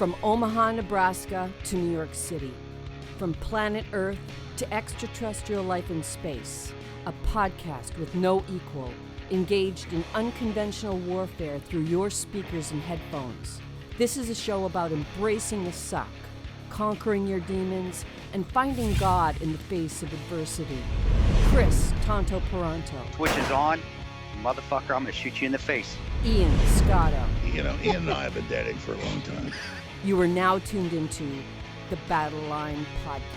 From Omaha, Nebraska to New York City, from planet Earth to extraterrestrial life in space, a podcast with no equal, engaged in unconventional warfare through your speakers and headphones. This is a show about embracing the suck, conquering your demons, and finding God in the face of adversity. Chris Tonto Paronto. Switch is on. Motherfucker, I'm gonna shoot you in the face. Ian Scotto. You know, Ian and I have been dating for a long time. You are now tuned into the Battle Line Podcast.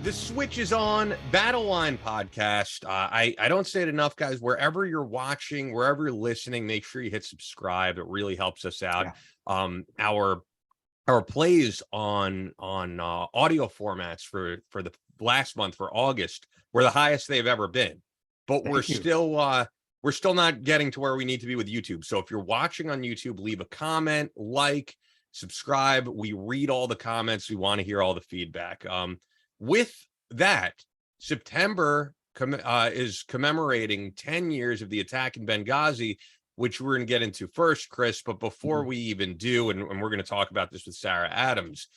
The switch is on. Battle Line Podcast. I don't say it enough, guys. Wherever you're watching, wherever you're listening, make sure you hit subscribe. It really helps us out. Yeah. Our plays on audio formats for the last month, for August, were the highest they've ever been. But we're still not getting to where we need to be with YouTube. So if you're watching on YouTube, leave a comment, like, subscribe. We read all the comments. We want to hear all the feedback. With that, September is commemorating 10 years of the attack in Benghazi, which we're going to get into first, Chris. But before we even do, and we're going to talk about this with Sarah Adams,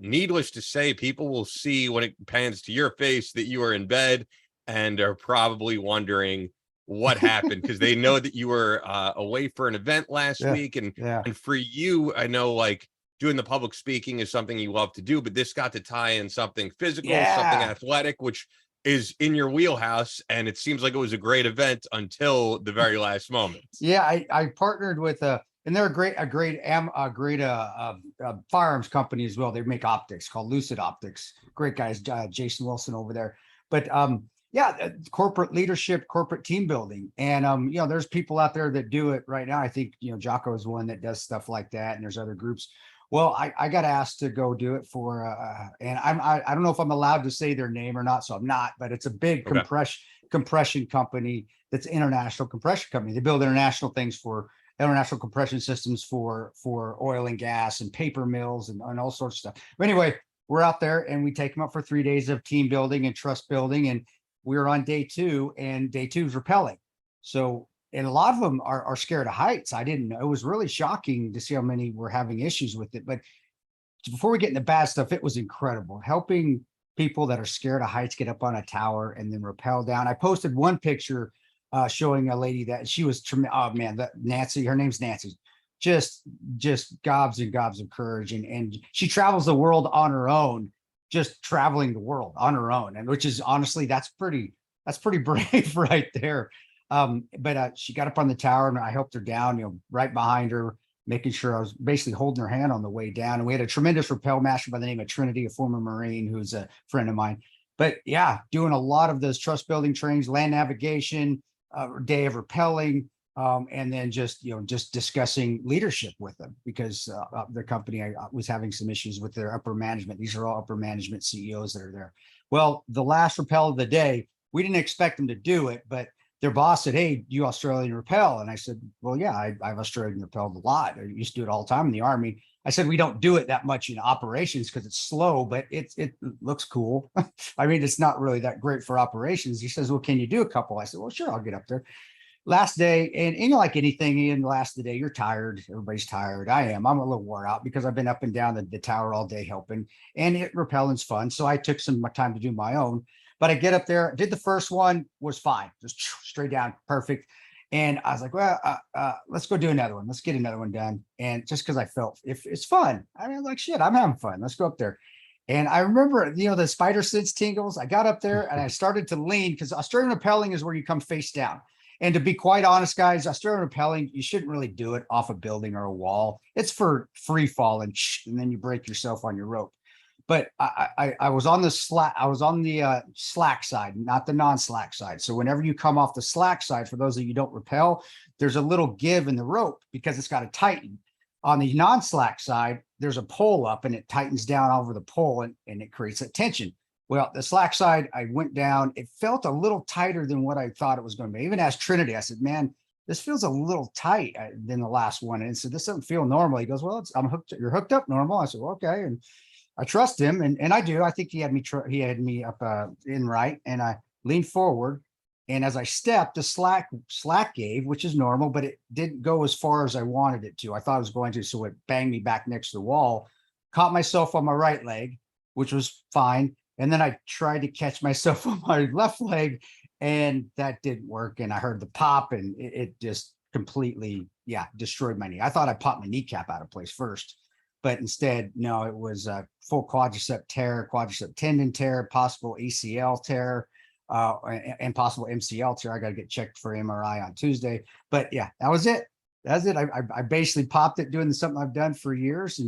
needless to say, people will see when it pans to your face that you are in bed and are probably wondering what happened, because they know that you were away for an event last week. And for you, I know, like, doing the public speaking is something you love to do, but this got to tie in something physical, something athletic, which is in your wheelhouse. And it seems like it was a great event until the very last moment. Yeah, I partnered with and they're a great firearms company as well. They make optics called Lucid Optics. Great guys, Jason Wilson over there. But corporate leadership, corporate team building. And there's people out there that do it right now. I think Jocko is one that does stuff like that, and there's other groups. Well, I got asked to go do it for, and I don't know if I'm allowed to say their name or not, so I'm not. But it's a big compression company that's an international compression company. They build international things for international compression systems for oil and gas and paper mills and all sorts of stuff. But anyway, we're out there and we take them up for 3 days of team building and trust building, and we were on day 2, and day 2 is rappelling. So. And a lot of them are scared of heights. I didn't know. It was really shocking to see how many were having issues with it. But before we get into bad stuff, it was incredible. Helping people that are scared of heights get up on a tower and then rappel down. I posted one picture showing a lady that she was, Nancy, her name's Nancy, just gobs and gobs of courage. And she travels the world on her own, just traveling the world on her own. And which is honestly, that's pretty brave right there. But she got up on the tower and I helped her down, right behind her, making sure I was basically holding her hand on the way down. And we had a tremendous rappel master by the name of Trinity, a former Marine who's a friend of mine. But yeah, doing a lot of those trust building trainings, land navigation, day of rappelling, and then just discussing leadership with them, because the company I was having some issues with their upper management. These are all upper management CEOs that are there. Well, the last rappel of the day, we didn't expect them to do it, but their boss said, "Hey, you Australian rappel?" And I said, "Well, yeah, I've Australian rappelled a lot. I used to do it all the time in the Army." I said, "We don't do it that much in operations because it's slow, but it looks cool." I mean, it's not really that great for operations. He says, "Well, can you do a couple?" I said, "Well, sure, I'll get up there." Last day, and like anything, in the last of the day, you're tired. Everybody's tired. I am. I'm a little wore out because I've been up and down the tower all day helping, and rappelling's fun. So I took some time to do my own. But I get up there, did the first one, was fine, just straight down, perfect. And I was like, well, let's go do another one. Let's get another one done. And just because I felt if it's fun, I mean, like, shit, I'm having fun. Let's go up there. And I remember, the spider sense tingles. I got up there and I started to lean, because Australian rappelling is where you come face down. And to be quite honest, guys, Australian rappelling, you shouldn't really do it off a building or a wall. It's for free fall and then you break yourself on your rope. But I was on the slack. I was on the slack side, not the non-slack side. So whenever you come off the slack side, for those of you who don't rappel, there's a little give in the rope because it's got to tighten. On the non-slack side, there's a pole up and it tightens down over the pole and it creates that tension. Well, the slack side, I went down. It felt a little tighter than what I thought it was going to be. I even asked Trinity, I said, man, this feels a little tight than the last one. And so this doesn't feel normal. He goes, well, I'm hooked. You're hooked up normal. I said, well, okay. And I trust him. And I do. I think he had me up in right. And I leaned forward. And as I stepped, the slack gave, which is normal, but it didn't go as far as I wanted it to. I thought it was going to. So it banged me back next to the wall, caught myself on my right leg, which was fine. And then I tried to catch myself on my left leg, and that didn't work. And I heard the pop, and it just completely, destroyed my knee. I thought I popped my kneecap out of place first, but instead, no, it was a full quadricep tear, quadricep tendon tear, possible ACL tear, and possible MCL tear. I got to get checked for MRI on Tuesday. But yeah, that was it. That's it. I basically popped it doing something I've done for years,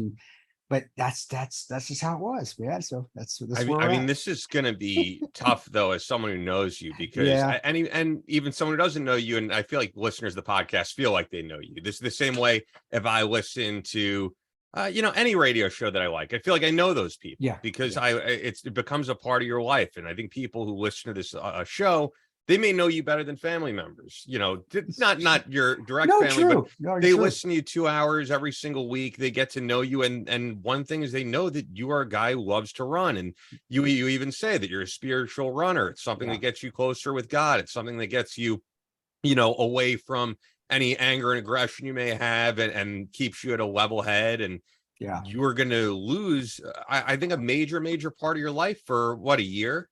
but that's just how it was, man. So that's I mean, this is going to be tough though, as someone who knows you, because and even someone who doesn't know you, and I feel like listeners of the podcast feel like they know you. This is the same way if I listen to, any radio show that I like, I feel like I know those people, because it becomes a part of your life. And I think people who listen to this show, they may know you better than family members, not your direct family, but they listen to you 2 hours every single week. They get to know you. And one thing is they know that you are a guy who loves to run. And you even say that you're a spiritual runner. It's something that gets you closer with God. It's something that gets you, away from any anger and aggression you may have, and keeps you at a level head. And you are going to lose, I think, a major part of your life for a year.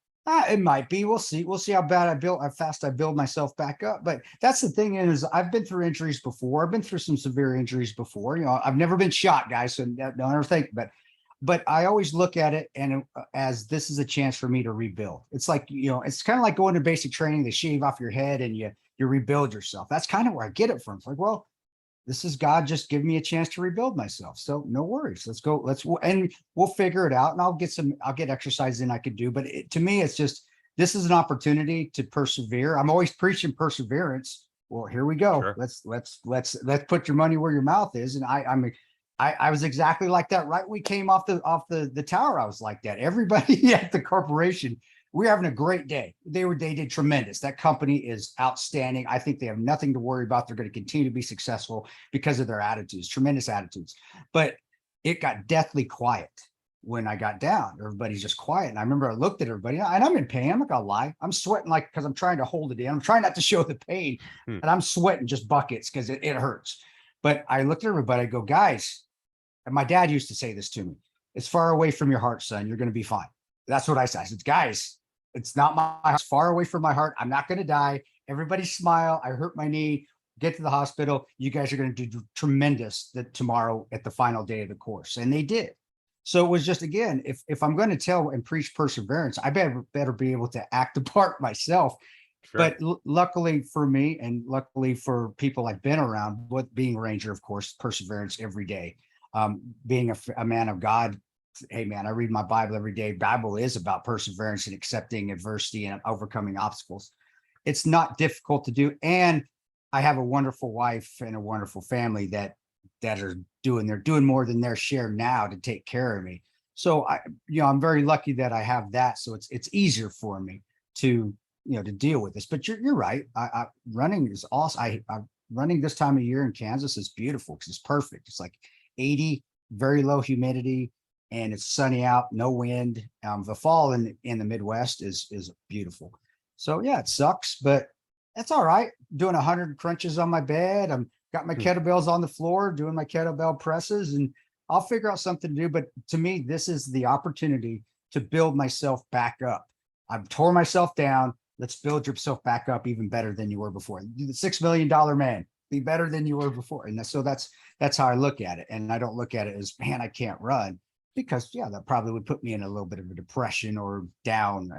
It might be. We'll see. We'll see how fast I build myself back up. But that's the thing is, I've been through injuries before. I've been through some severe injuries before. I've never been shot, guys. So don't ever think. But I always look at it as this is a chance for me to rebuild. It's like, it's kind of like going to basic training. They shave off your head and you rebuild yourself. That's kind of where I get it from. It's like, well, this is God just giving me a chance to rebuild myself. So no worries. Let's go. And we'll figure it out. And I'll get exercise in I could do. But to me, it's just, this is an opportunity to persevere. I'm always preaching perseverance. Well, here we go. Sure. Let's put your money where your mouth is. And I was exactly like that. Right. We came off the tower. I was like that. Everybody at the corporation, we're having a great day. They did tremendous. That company is outstanding. I think they have nothing to worry about. They're going to continue to be successful because of their attitudes, tremendous attitudes. But it got deathly quiet when I got down. Everybody's just quiet. And I remember I looked at everybody, and I'm in pain. I'm not going to lie. I'm sweating because I'm trying to hold it in. I'm trying not to show the pain. And I'm sweating just buckets because it hurts. But I looked at everybody. I go, guys, and my dad used to say this to me, it's far away from your heart, son. You're going to be fine. That's what I said. I said, guys, it's not my heart. It's far away from my heart. I'm not going to die. Everybody smile. I hurt my knee. Get to the hospital. You guys are going to do tremendous tomorrow at the final day of the course. And they did. So it was just, again, if I'm going to tell and preach perseverance, I better be able to act the part myself. Sure. But luckily for me, and luckily for people I've been around, with being a Ranger, of course, perseverance every day. Being a man of God, hey man, I read my Bible every day. Bible is about perseverance and accepting adversity and overcoming obstacles. It's not difficult to do. And I have a wonderful wife and a wonderful family that are doing more than their share now to take care of me. So I'm very lucky that I have that. So it's easier for me to deal with this. But you're right. Running is awesome. Running this time of year in Kansas is beautiful because it's perfect. It's like 80, very low humidity, and it's sunny out, no wind. The fall in the Midwest is beautiful. So yeah, it sucks, but that's all right. Doing 100 crunches on my bed. I'm got my kettlebells on the floor, doing my kettlebell presses, and I'll figure out something to do. But to me, this is the opportunity to build myself back up. I've tore myself down. Let's build yourself back up even better than you were before. The $6 million man, be better than you were before. And so that's how I look at it. And I don't look at it as, man, I can't run, because that probably would put me in a little bit of a depression or down.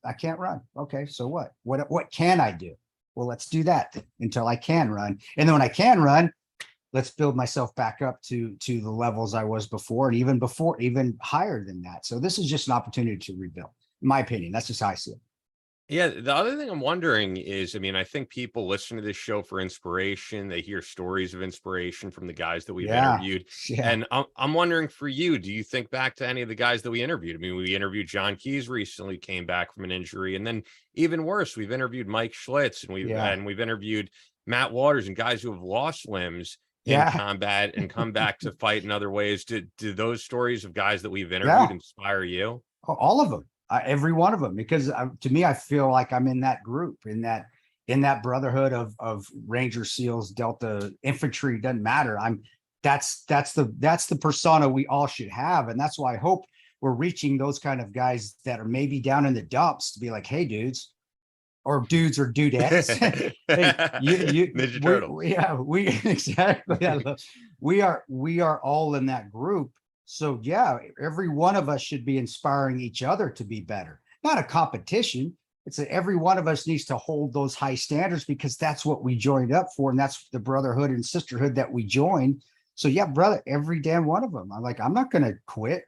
I can't run. Okay, so what? What can I do? Well, let's do that until I can run. And then when I can run, let's build myself back up to the levels I was before, and even higher than that. So this is just an opportunity to rebuild, in my opinion. That's just how I see it. Yeah, the other thing I'm wondering is, I mean, I think people listen to this show for inspiration. They hear stories of inspiration from the guys that we've Yeah. interviewed. Yeah. And I'm wondering for you, do you think back to any of the guys that we interviewed? I mean, we interviewed John Keys recently, came back from an injury, and then even worse, we've interviewed Mike Schlitz, and Yeah. we've interviewed Matt Waters, and guys who have lost limbs in Yeah. combat and come back to fight in other ways. Do those stories of guys that we've interviewed Yeah. inspire you? All of them, every one of them, because to me, I feel like I'm in that group, in that brotherhood of Ranger, SEALs, Delta, infantry. Doesn't matter. That's the persona we all should have, and that's why I hope we're reaching those kind of guys that are maybe down in the dumps to be like, hey, dudes, or dudettes. Hey, Ninja Turtles. we exactly. We are all in that group. So yeah, every one of us should be inspiring each other to be better. Not a competition. It's that every one of us needs to hold those high standards, because that's what we joined up for, and that's the brotherhood and sisterhood that we joined. So yeah, brother, every damn one of them. I'm not going to quit.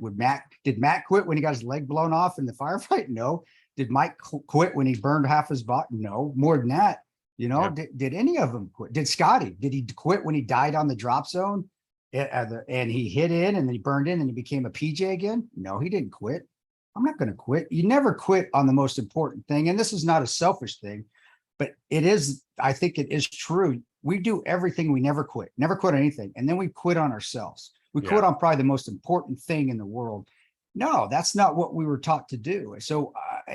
Did Matt quit when he got his leg blown off in the firefight? No. Did Mike quit when he burned half his body? No. More than that, did any of them quit? Did Scotty? Did he quit when he died on the drop zone? And he hit in and then he burned in and he became a PJ again? No, he didn't quit. I'm not going to quit. You never quit on the most important thing. And this is not a selfish thing, but it is, I think it is true. We do everything. We never quit on anything. And then we quit on ourselves. We quit on probably the most important thing in the world. No, that's not what we were taught to do. So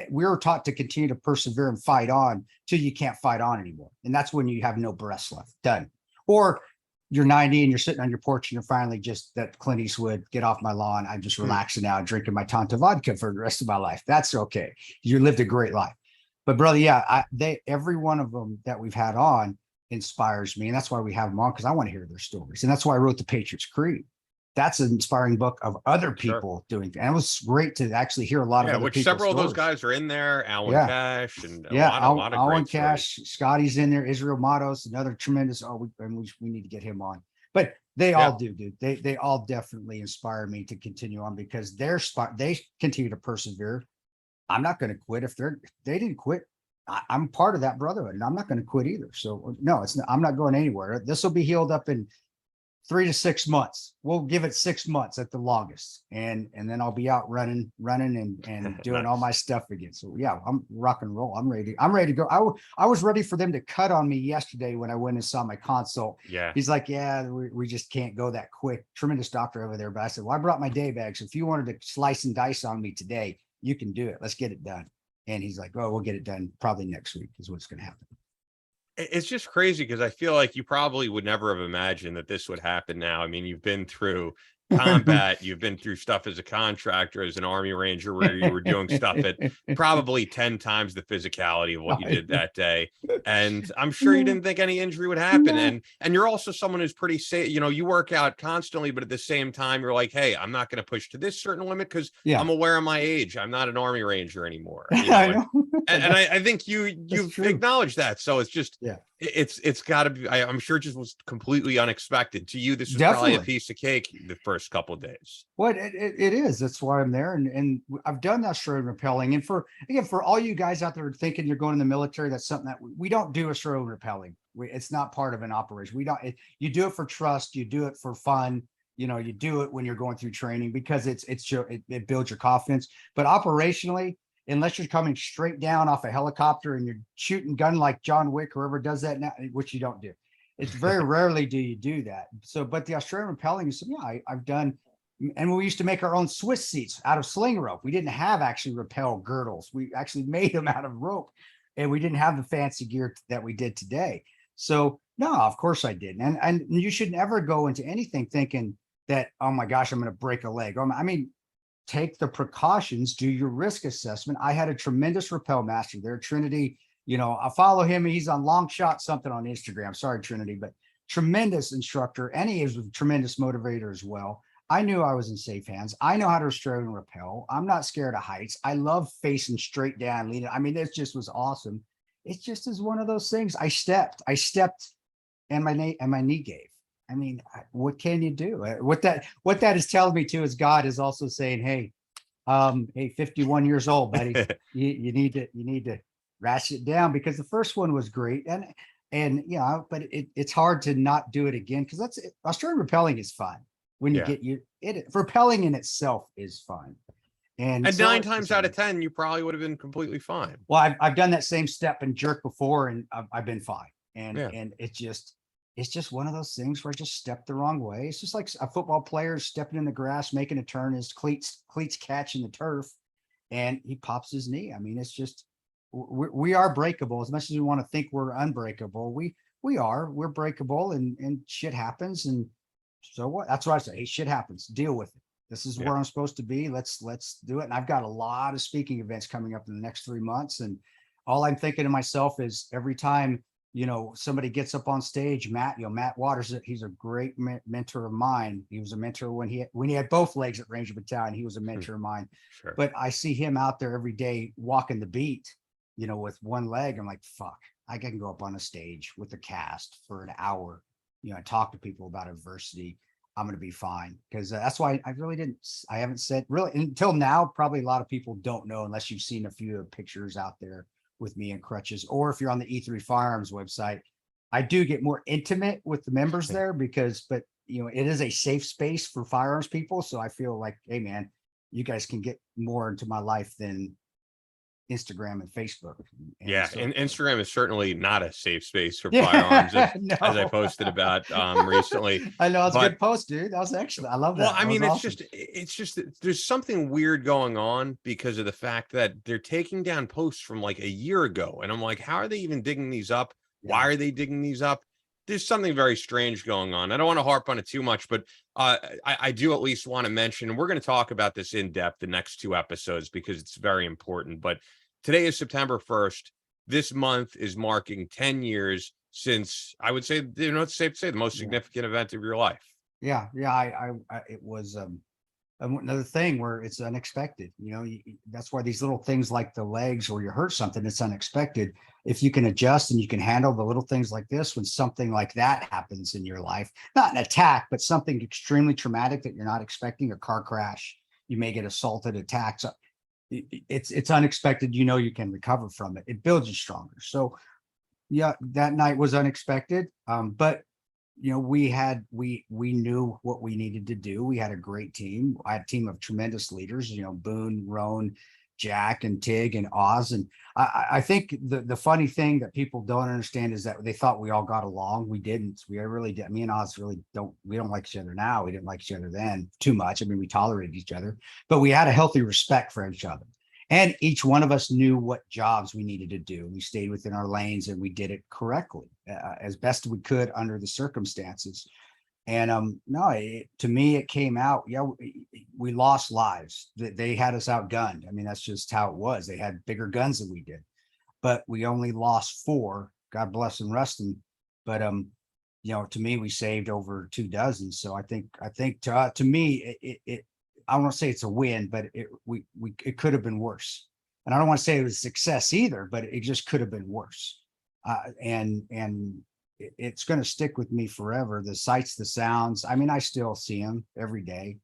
we were taught to continue to persevere and fight on till you can't fight on anymore. And that's when you have no breaths left. Done. Or you're 90 and you're sitting on your porch and you're finally just that Clint Eastwood, get off my lawn. I'm just relaxing now, drinking my Tonto vodka for the rest of my life. That's okay. You lived a great life. But brother, yeah, every one of them that we've had on inspires me. And that's why we have them on, because I want to hear their stories. And that's why I wrote the Patriots Creed. That's an inspiring book of other people doing. And it was great to actually hear a lot of other people's several stories. of those guys are in there. Alan Cash and a lot of Alan great Cash, stories. Scotty's in there. Israel Matos, another tremendous. We need to get him on. But they all do, dude. They all definitely inspire me to continue on, because they continue to persevere. I'm not going to quit if they didn't quit. I'm part of that brotherhood, and I'm not going to quit either. So no, I'm not going anywhere. This will be healed up in 3 to 6 months. We'll give it 6 months at the longest. And then I'll be out running and doing all my stuff again. So yeah, I'm rock and roll. I'm ready to go. I was ready for them to cut on me yesterday when I went and saw my consult. Yeah. He's like, yeah, we just can't go that quick. Tremendous doctor over there. But I said, well, I brought my day bags. If you wanted to slice and dice on me today, you can do it. Let's get it done. And he's like, oh, we'll get it done probably next week is what's going to happen. It's just crazy, because I feel like you probably would never have imagined that this would happen now. I mean, you've been through combat, you've been through stuff as a contractor, as an Army Ranger, where you were doing stuff at probably 10 times the physicality of what you did that day. And I'm sure you didn't think any injury would happen. And you're also someone who's pretty safe. You work out constantly, but at the same time, you're like, hey, I'm not going to push to this certain limit because I'm aware of my age. I'm not an Army Ranger anymore. And I think you've acknowledged that. So it's just, it's got to be, I'm sure it just was completely unexpected to you. This was probably a piece of cake the first couple of days. Well, it is. That's why I'm there. And I've done Australian rappelling. And for all you guys out there thinking you're going in the military, that's something that we don't do Australian rappelling. It's not part of an operation. You do it for trust. You do it for fun. You do it when you're going through training, because it builds your confidence. But operationally, unless you're coming straight down off a helicopter and you're shooting gun like John Wick, whoever does that now, which you don't do. It's very rarely do you do that. So, but the Australian rappelling, I've done, and we used to make our own Swiss seats out of sling rope. We didn't have actually rappel girdles. We actually made them out of rope, and we didn't have the fancy gear that we did today. So no, of course I didn't. And you should never go into anything thinking that, oh my gosh, I'm going to break a leg. I mean, take the precautions, do your risk assessment. I had a tremendous rappel master there, Trinity. I follow him. He's on Long Shot something on Instagram. Sorry, Trinity, but tremendous instructor. And he is a tremendous motivator as well. I knew I was in safe hands. I know how to Australian rappel. I'm not scared of heights. I love facing straight down, leaning. I mean, it just was awesome. It just is one of those things. I stepped and my knee gave. I mean, what can you do? What that is telling me too is God is also saying, hey, 51 years old, buddy, you need to ratchet it down, because the first one was great. And but it's hard to not do it again, because Australian rappelling is fun when you Yeah. get rappelling in itself is fun. And And so 9 times out of 10, you probably would have been completely fine. well, I've done that same step and jerk before, and I've been fine. And Yeah. and it's just one of those things where I just stepped the wrong way. It's just like a football player stepping in the grass, making a turn, his cleats catching the turf, and he pops his knee. I mean, it's just we are breakable. As much as we want to think we're unbreakable, we're breakable, and shit happens. And so what? That's what I say. Hey, shit happens. Deal with it. This is where I'm supposed to be. Let's do it. And I've got a lot of speaking events coming up in the next 3 months. And all I'm thinking to myself is every time, somebody gets up on stage, Matt Waters, he's a great mentor of mine. He was a mentor when he had both legs at Ranger Battalion. He was a mentor of mine. Sure. But I see him out there every day walking the beat, with one leg. I'm like, fuck, I can go up on a stage with a cast for an hour, and talk to people about adversity. I'm going to be fine, because that's why I haven't said really until now. Probably a lot of people don't know, unless you've seen a few pictures out there with me in crutches, or if you're on the E3 Firearms website. I do get more intimate with the members there but it is a safe space for firearms people. So I feel like, hey man, you guys can get more into my life than Instagram and Facebook. And Instagram is certainly not a safe space for firearms, as I posted about recently. I know, it's a good post, dude. That was excellent. I love that. Well, I mean, awesome. it's just there's something weird going on because of the fact that they're taking down posts from like a year ago, and I'm like, how are they even digging these up? Why are they digging these up? There's something very strange going on. I don't want to harp on it too much, but I do at least want to mention, and we're going to talk about this in depth the next 2 episodes because it's very important. But today is September 1st. This month is marking 10 years since, I would say, it's safe to say, the most significant event of your life. Yeah. It was another thing where it's unexpected. That's why these little things like the legs, or you hurt something, it's unexpected. If you can adjust and you can handle the little things like this, when something like that happens in your life, not an attack, but something extremely traumatic that you're not expecting, a car crash, you may get assaulted, attacked. So it's unexpected. You can recover from it. It builds you stronger. So yeah, that night was unexpected. But we knew what we needed to do. We had a great team. I had a team of tremendous leaders, Boone, Roan, Jack, and Tig, and Oz. And I think the funny thing that people don't understand is that they thought we all got along. We didn't. We really did. Me and Oz really don't. We don't like each other now. We didn't like each other then too much. I mean, we tolerated each other, but we had a healthy respect for each other. And each one of us knew what jobs we needed to do. We stayed within our lanes, and we did it correctly, as best we could under the circumstances. And to me, it came out. Yeah, we lost lives. They had us outgunned. I mean, that's just how it was. They had bigger guns than we did, but we only lost 4. God bless and rest them. But to me, we saved over 2 dozen. So I think to me, I don't want to say it's a win, but it could have been worse. And I don't want to say it was a success either, but it just could have been worse. And it's going to stick with me forever. The sights, the sounds. I mean, I still see them every day.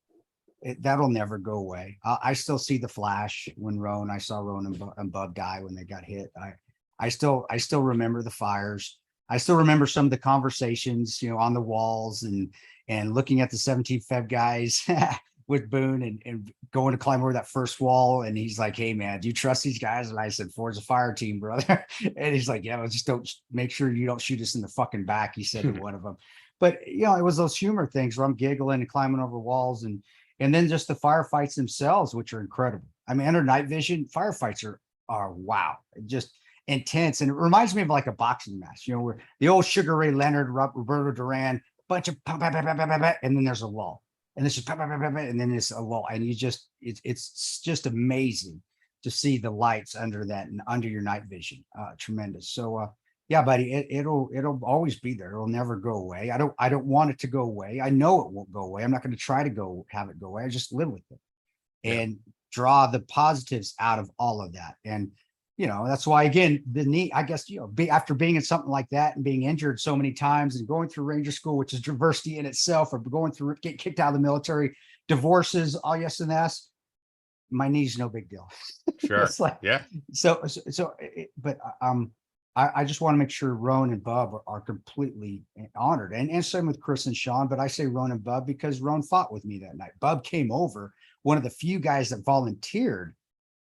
That'll never go away. I still see the flash when I saw Roan and Bub die when they got hit. I still remember the fires. I still remember some of the conversations, on the walls and looking at the 17th Feb guys with Boone and going to climb over that first wall. And he's like, hey man, do you trust these guys? And I said, Ford's a fire team, brother. And he's like, yeah, well, just don't make sure you don't shoot us in the fucking back. He said to one of them. But it was those humor things where I'm giggling and climbing over walls, and then just the firefights themselves, which are incredible. I mean, under night vision, firefights are wow, just intense. And it reminds me of like a boxing match, where the old Sugar Ray Leonard, Roberto Duran, bunch of and then there's a lull. And it's just, and then it's a lull, and it's just amazing to see the lights under that and under your night vision. Tremendous. So, yeah, buddy, it'll always be there. It'll never go away. I don't want it to go away. I know it won't go away. I'm not going to try to have it go away. I just live with it and draw the positives out of all of that. And that's why, again, I guess, after being in something like that and being injured so many times and going through Ranger School, which is diversity in itself, or going through, getting kicked out of the military, divorces, all yes and yes. my knee's no big deal. Sure. It's like, Yeah. But I just want to make sure Roan and Bub are completely honored, and same with Chris and Sean. But I say Roan and Bub because Roan fought with me that night. Bub came over, one of the few guys that volunteered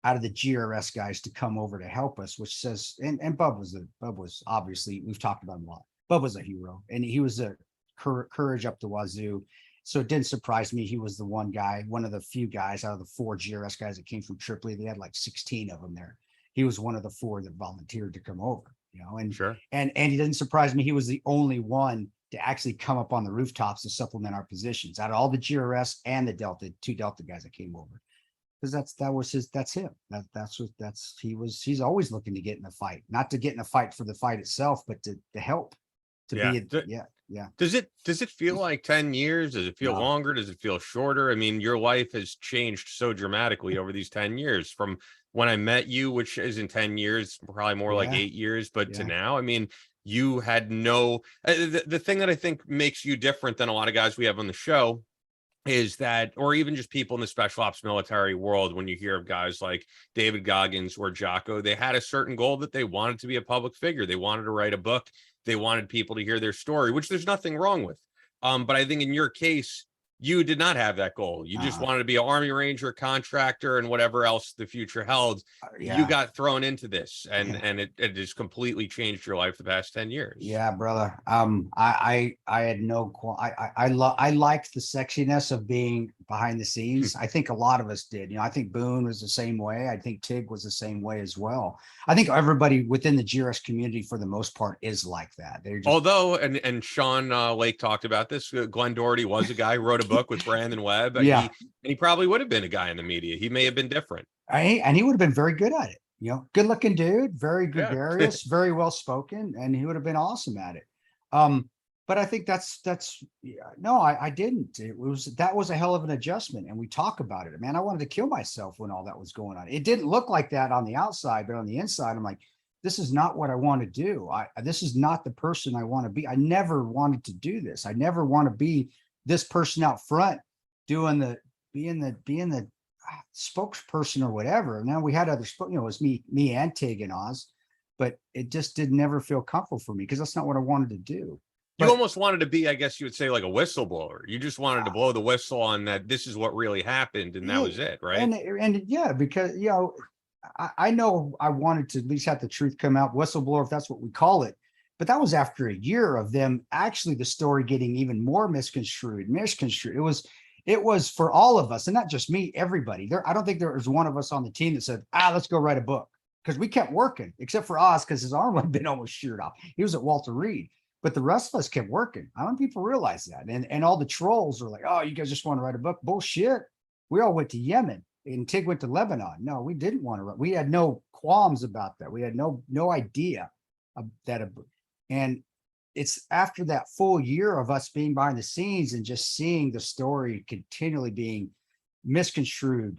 out of the GRS guys to come over to help us, which says, and Bub was obviously, we've talked about him a lot. Bub was a hero, and he was a courage up the wazoo. So it didn't surprise me. He was the one guy, one of the few guys out of the 4 GRS guys that came from Tripoli. They had like 16 of them there. He was one of the 4 that volunteered to come over, and Sure. and he didn't surprise me. He was the only one to actually come up on the rooftops to supplement our positions out of all the GRS and the 2 Delta guys that came over. Because that's him. He's always looking to get in a fight, not to get in a fight for the fight itself, but to help. Does it feel like 10 years? Does it feel No. longer? Does it feel shorter? I mean, your life has changed so dramatically over these 10 years from when I met you, which isn't 10 years, probably more like 8 years, but to now. I mean, you had no, the thing that I think makes you different than a lot of guys we have on the show is that, or even just people in the special ops military world, when you hear of guys like David Goggins or Jocko, they had a certain goal that they wanted to be a public figure. They wanted to write a book. They wanted people to hear their story, which there's nothing wrong with. But I think in your case, you did not have that goal. You just wanted to be an Army Ranger, contractor, and whatever else the future held. You got thrown into this, and it just completely changed your life the past 10 years. Yeah, brother. I had no, I liked the sexiness of being behind the scenes. I think a lot of us did. I think Boone was the same way. I think Tig was the same way as well. I think everybody within the GRS community, for the most part, is like that. They're just, although, and Sean Lake talked about this. Glenn Doherty was a guy who wrote a book with Brandon Webb. And he probably would have been a guy in the media. He may have been different. And he would have been very good at it. Good looking dude, very gregarious, very well spoken, and he would have been awesome at it. But I think no, I didn't. That was a hell of an adjustment, and we talk about it. Man, I wanted to kill myself when all that was going on. It didn't look like that on the outside, but on the inside, I'm like, this is not what I want to do. This is not the person I want to be. I never wanted to do this. I never want to be this person out front being the spokesperson or whatever. Now we had other it was me and Tig and Oz, but it just did never feel comfortable for me because that's not what I wanted to do. You almost wanted to be, I guess you would say, like a whistleblower. You just wanted to blow the whistle on that this is what really happened, and that was it, right? And yeah, because I know I wanted to at least have the truth come out, whistleblower, if that's what we call it. But that was after a year of them actually the story getting even more misconstrued. It was for all of us, and not just me, everybody. I don't think there was one of us on the team that said, let's go write a book, because we kept working, except for Oz, because his arm had been almost sheared off. He was at Walter Reed, but the rest of us kept working. I don't think people realize that. And all the trolls are like, oh, you guys just want to write a book? Bullshit. We all went to Yemen, and Tig went to Lebanon. No, we didn't want to write. We had no qualms about that. We had no idea of that. And it's after that full year of us being behind the scenes and just seeing the story continually being misconstrued,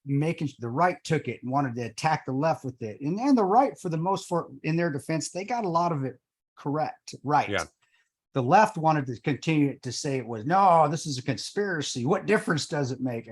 making the right took it and wanted to attack the left with it. And the right, for the most part, in their defense, they got a lot of it correct. Right. Yeah. The left wanted to continue to say it was, no, this is a conspiracy. What difference does it make?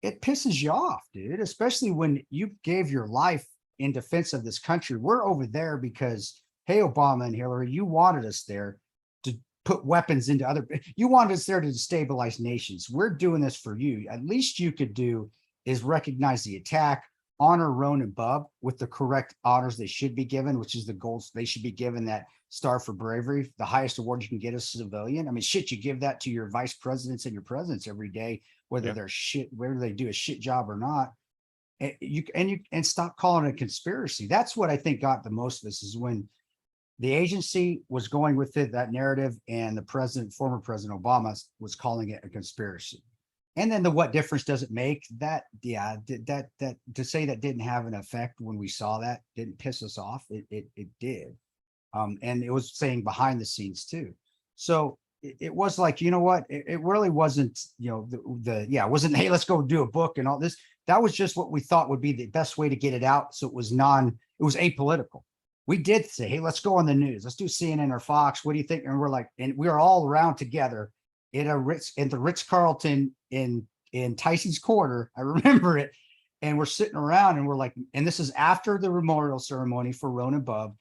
It pisses you off, dude, especially when you gave your life in defense of this country. We're over there because, hey, Obama and Hillary, you wanted us there to put weapons into you wanted us there to destabilize nations. We're doing this for you. At least you could do is recognize the attack, honor Roan and Bub with the correct honors they should be given, which is the goals they should be given, that Star for Bravery, the highest award you can get as a civilian. I mean, shit, you give that to your vice presidents and your presidents every day, whether they're shit, whether they do a shit job or not. And stop calling it a conspiracy. That's what I think got the most of this, is when the agency was going with it, that narrative, and the former President Obama was calling it a conspiracy. And then what difference does it make? That to say that didn't have an effect when we saw that didn't piss us off. It did. And it was saying behind the scenes too. So it was like, you know what? It really wasn't, it wasn't, hey, let's go do a book and all this. That was just what we thought would be the best way to get it out. So it was apolitical. We did say, hey, let's go on the news. Let's do CNN or Fox. What do you think? And we're like, and we were all around together in the Ritz-Carlton in Tyson's Corner. I remember it. And we're sitting around and we're like, and this is after the memorial ceremony for Ron and Bub.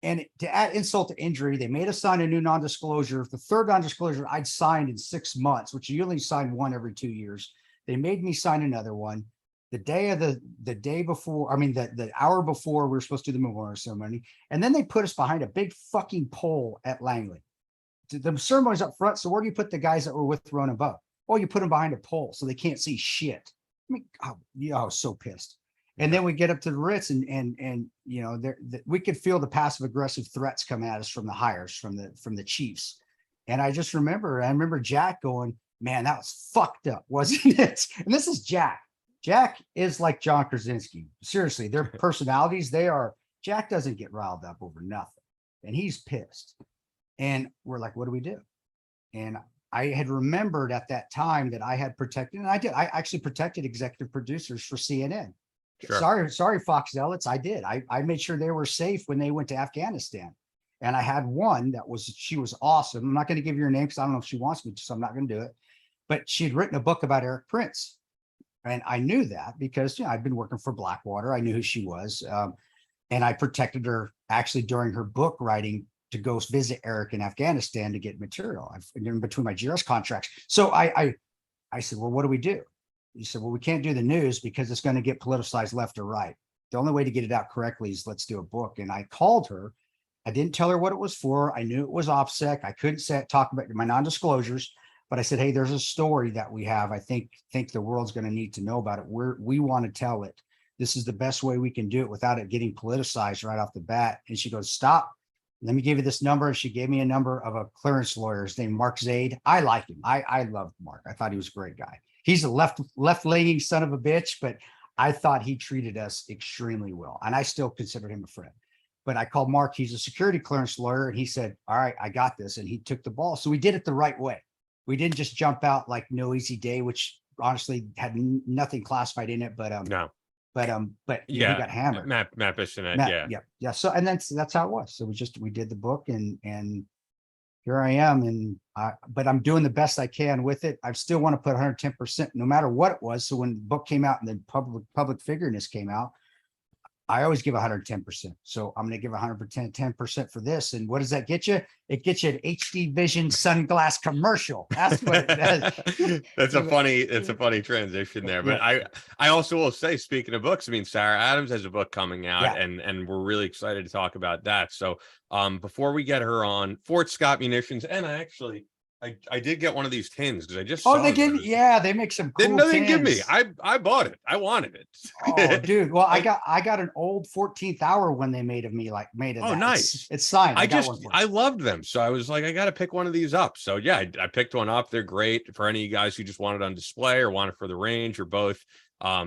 And to add insult to injury, they made us sign a new non-disclosure. The third non-disclosure I'd signed in 6 months, which you only sign one every 2 years. They made me sign another one. The day before, I mean, the hour before we were supposed to do the memorial ceremony. And then they put us behind a big fucking pole at Langley. The ceremony's up front. So where do you put the guys that were with Ron and Bub? Oh, you put them behind a pole so they can't see shit. I mean, I was so pissed. And then we get up to the Ritz and you know, we could feel the passive aggressive threats come at us from the hires, from the chiefs. And I remember Jack going, man, that was fucked up, wasn't it? And this is Jack. Jack is like John Krasinski. Seriously, their personalities, Jack doesn't get riled up over nothing. And he's pissed. And we're like, what do we do? And I had remembered at that time that I had protected, and I actually protected executive producers for CNN. Sure. Sorry, Fox zealots. I did. I made sure they were safe when they went to Afghanistan. And I had one she was awesome. I'm not going to give you her name because I don't know if she wants me to, so I'm not going to do it. But she'd written a book about Eric Prince. And I knew that because, you know, I'd been working for Blackwater. I knew who she was. And I protected her actually during her book writing to go visit Eric in Afghanistan to get material in between my GRS contracts. So I said, well, what do we do? He said, well, we can't do the news because it's going to get politicized left or right. The only way to get it out correctly is let's do a book. And I called her. I didn't tell her what it was for. I knew it was OPSEC. I couldn't talk about my non-disclosures, but I said, hey, there's a story that we have. I think the world's going to need to know about it. We want to tell it. This is the best way we can do it without it getting politicized right off the bat. And she goes, stop. Let me give you this number. She gave me a number of a clearance lawyer. His name, Mark Zaid. I like him. I loved Mark. I thought he was a great guy. He's a left-leaning son of a bitch, but I thought he treated us extremely well. And I still consider him a friend. But I called Mark. He's a security clearance lawyer. And he said, all right, I got this. And he took the ball. So we did it the right way. We didn't just jump out like No Easy Day, which honestly had nothing classified in it. But no. But yeah, he got hammered. Matt Bissonette, yeah. So and that's how it was. So we did the book and here I am, but I'm doing the best I can with it. I still want to put 110%, no matter what it was. So when the book came out and the public figureness came out, I always give 110%. So I'm going to give 110% for this. And what does that get you? It gets you an HD Vision sunglass commercial. That's what it does. It's a funny transition there. But I also will say, speaking of books, I mean, Sarah Adams has a book coming out, and we're really excited to talk about that. So before we get her on, Fort Scott Munitions, and I did get one of these tins because I just saw they make some cool didn't tins. Give me. I bought it. I wanted it. Oh, dude. Well, I got an old 14th hour when they made of that. Nice. It's signed. I loved them. So I was like, I got to pick one of these up. So yeah, I picked one up. They're great for any of you guys who just want it on display or want it for the range or both.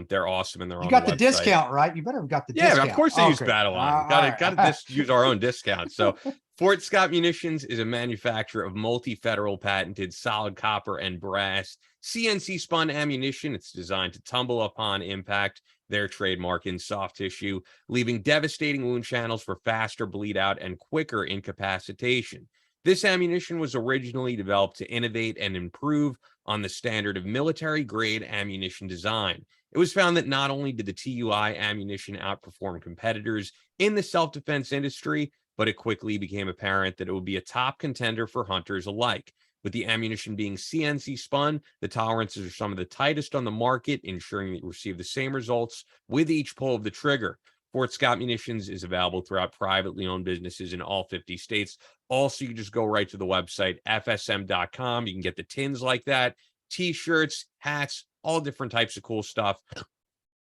They're awesome and they're on the website. You got the discount, right? You better have got the discount. Yeah, of course they use Battle Line. Got to use our own discount. So Fort Scott Munitions is a manufacturer of multi-federal patented solid copper and brass CNC spun ammunition. It's designed to tumble upon impact, their trademark, in soft tissue, leaving devastating wound channels for faster bleed out and quicker incapacitation. This ammunition was originally developed to innovate and improve on the standard of military-grade ammunition design. It was found that not only did the TUI ammunition outperform competitors in the self-defense industry, but it quickly became apparent that it would be a top contender for hunters alike. With the ammunition being CNC spun, the tolerances are some of the tightest on the market, ensuring that you receive the same results with each pull of the trigger. Fort Scott Munitions is available throughout privately owned businesses in all 50 states. Also, you just go right to the website, fsm.com. You can get the tins like that, t-shirts, hats, all different types of cool stuff.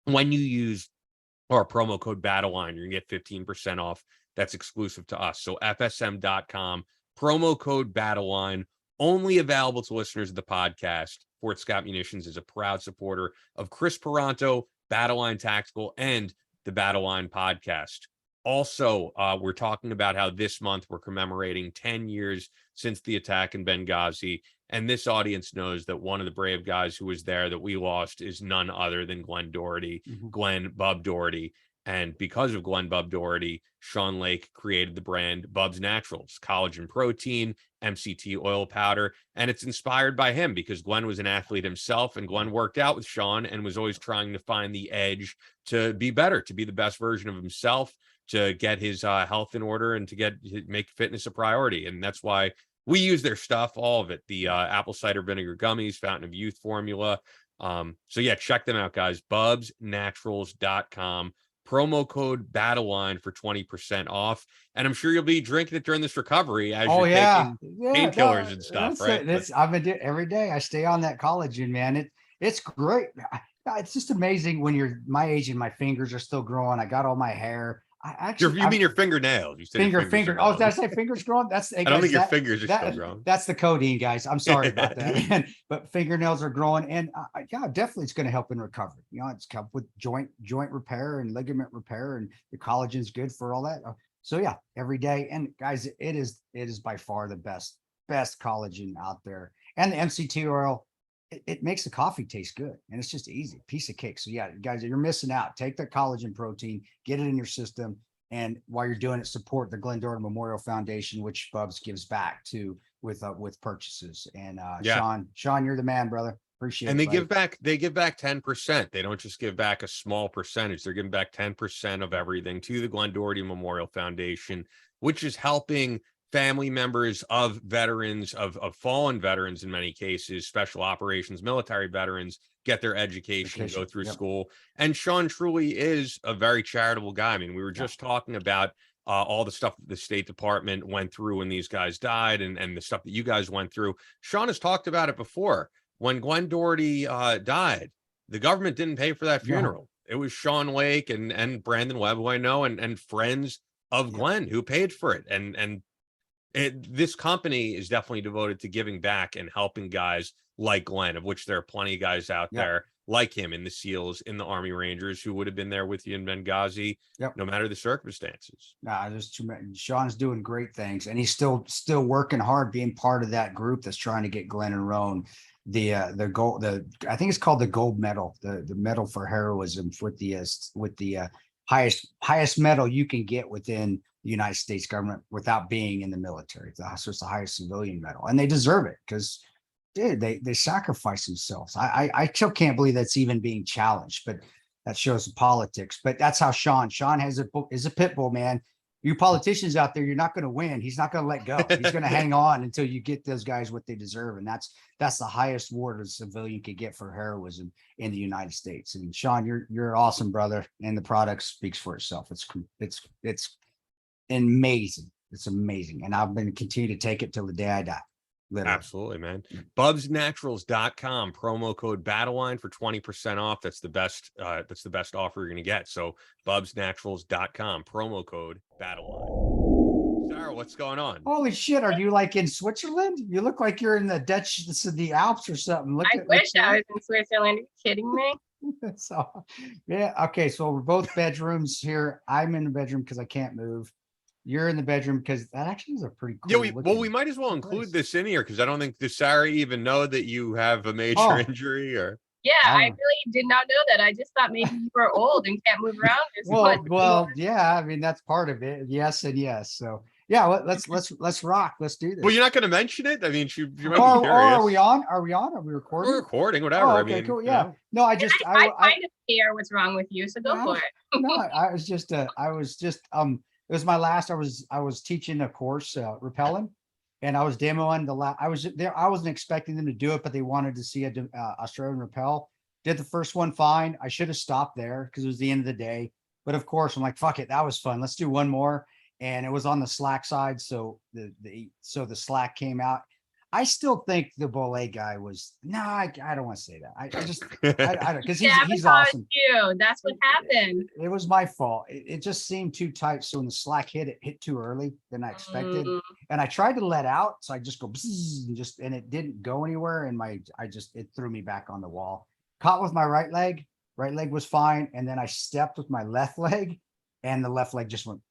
When you use our promo code BattleLine, you're going to get 15% off. That's exclusive to us. So fsm.com, promo code BattleLine, only available to listeners of the podcast. Fort Scott Munitions is a proud supporter of Chris Paronto, BattleLine Tactical, and the BattleLine podcast. Also, we're talking about how this month we're commemorating 10 years since the attack in Benghazi. And this audience knows that one of the brave guys who was there that we lost is none other than Glenn Doherty, Bub Doherty. And because of Glenn Bub Doherty, Sean Lake created the brand Bubs Naturals, collagen protein, MCT oil powder. And it's inspired by him because Glenn was an athlete himself, and Glenn worked out with Sean and was always trying to find the edge to be better, to be the best version of himself, to get his health in order, and to make fitness a priority. And that's why we use their stuff, all of it. The apple cider vinegar gummies, Fountain of Youth formula. So yeah, check them out, guys. Bubsnaturals.com. Promo code BattleLine for 20% off. And I'm sure you'll be drinking it during this recovery as you're taking painkillers and stuff, right? I've been doing every day. I stay on that collagen, man. It's great. It's just amazing when you're my age and my fingers are still growing. I got all my hair. You mean your fingernails? You said finger. Oh, did I say fingers growing? I don't think your fingers are still growing. That's the codeine, guys. I'm sorry about that, man. But fingernails are growing, and yeah, definitely it's going to help in recovery. It's help with joint repair and ligament repair, and the collagen is good for all that. So yeah, every day, and guys, it is by far the best collagen out there, and the MCT oil. It makes the coffee taste good, and it's just easy, piece of cake. So yeah, guys, you're missing out. Take the collagen protein, get it in your system, and while you're doing it, support the Glenn Doherty Memorial Foundation, which Bubs gives back to with purchases. And Sean, you're the man, brother. Appreciate it. And they give back 10%. They don't just give back a small percentage. They're giving back 10% of everything to the Glenn Doherty Memorial Foundation, which is helping family members of veterans, of fallen veterans in many cases, special operations, military veterans, get their education, go through school. And Sean truly is a very charitable guy. I mean, we were just talking about all the stuff that the State Department went through when these guys died, and the stuff that you guys went through. Sean has talked about it before. When Glenn Doherty died, the government didn't pay for that funeral. It was Sean Lake and Brandon Webb, who I know, and friends of Glenn who paid for it. And this company is definitely devoted to giving back and helping guys like Glenn, of which there are plenty of guys out there like him in the SEALs, in the Army Rangers, who would have been there with you in Benghazi, no matter the circumstances. Sean's doing great things, and he's still working hard, being part of that group that's trying to get Glenn and Roan the gold. I think it's called the gold medal, the medal for heroism, with the highest medal you can get within the United States government without being in the military. So it's the highest civilian medal, and they deserve it because, dude, they sacrifice themselves. I still can't believe that's even being challenged, but that shows the politics. But that's how Sean is a pit bull, man. You politicians out there, you're not going to win. He's not going to let go. He's going to hang on until you get those guys what they deserve. And that's the highest award a civilian could get for heroism in the United States. And Sean, you're awesome, brother. And the product speaks for itself. It's amazing. It's amazing. And I'm going to continue to take it till the day I die. Literally. Absolutely, man. Bubsnaturals.com, promo code BattleLine for 20% off. That's the best offer you're going to get. So Bubsnaturals.com, promo code BattleLine. Sarah, what's going on? Holy shit, are you like in Switzerland? You look like you're in the Alps or something. I wish I was in Switzerland. Are you kidding me? So yeah, okay. So we're both bedrooms here. I'm in the bedroom because I can't move. You're in the bedroom because that actually is a pretty cool. Yeah, we might as well include this in here because I don't think, does Sarah even know that you have a major injury? Or I really did not know that. I just thought maybe you were old and can't move around as much. Well, yeah. I mean, that's part of it. Yes and yes. So yeah, let's rock. Let's do this. Well, you're not going to mention it. I mean, you might be curious. Are we on? Are we recording? We're recording. Whatever. Oh, okay, I mean, cool. Yeah. You know. No, I kind of care what's wrong with you. So go for it. No, I was just it was my last. I was teaching a course, rappelling, and I was demoing the last. I was there. I wasn't expecting them to do it, but they wanted to see a Australian rappel. Did the first one fine. I should have stopped there because it was the end of the day. But of course, I'm like, fuck it, that was fun. Let's do one more. And it was on the slack side, so the slack came out. I still think the Bollet guy was I don't want to say that. I just I don't, because he's awesome. That's what happened. It was my fault. It just seemed too tight. So when the slack it hit too early than I expected. And I tried to let out, so I just go and it didn't go anywhere. And it threw me back on the wall. Caught with my right leg. Right leg was fine, and then I stepped with my left leg, and the left leg just went.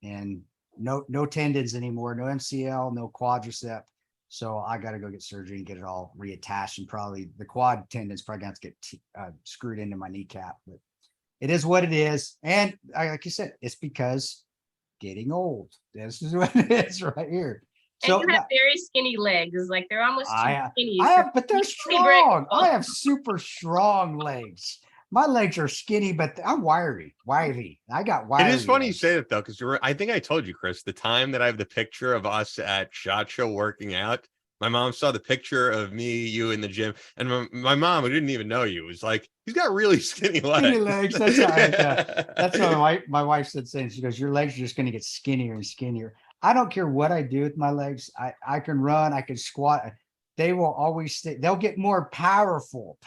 And no tendons anymore, no MCL, no quadricep. So I got to go get surgery and get it all reattached, and probably the quad tendons probably going to get screwed into my kneecap. But It is what it is. And like you said, it's because getting old. This is what it is right here. And So you have very skinny legs. Like they're almost too skinny. I have, but they're you can be strong. breakable. I have super strong legs. My legs are skinny, but I'm wiry. I got wiry. It is funny you legs. say that though, because I think I told you, Chris, the time that I have the picture of us at SHOT Show working out. My mom saw the picture of me, you in the gym, and my mom, who didn't even know you, was like, "He's got really skinny legs." Skinny legs. That's right. Yeah. That's what my wife said. Saying she goes, "Your legs are just going to get skinnier and skinnier." I don't care what I do with my legs. I can run. I can squat. They will always stay. They'll get more powerful,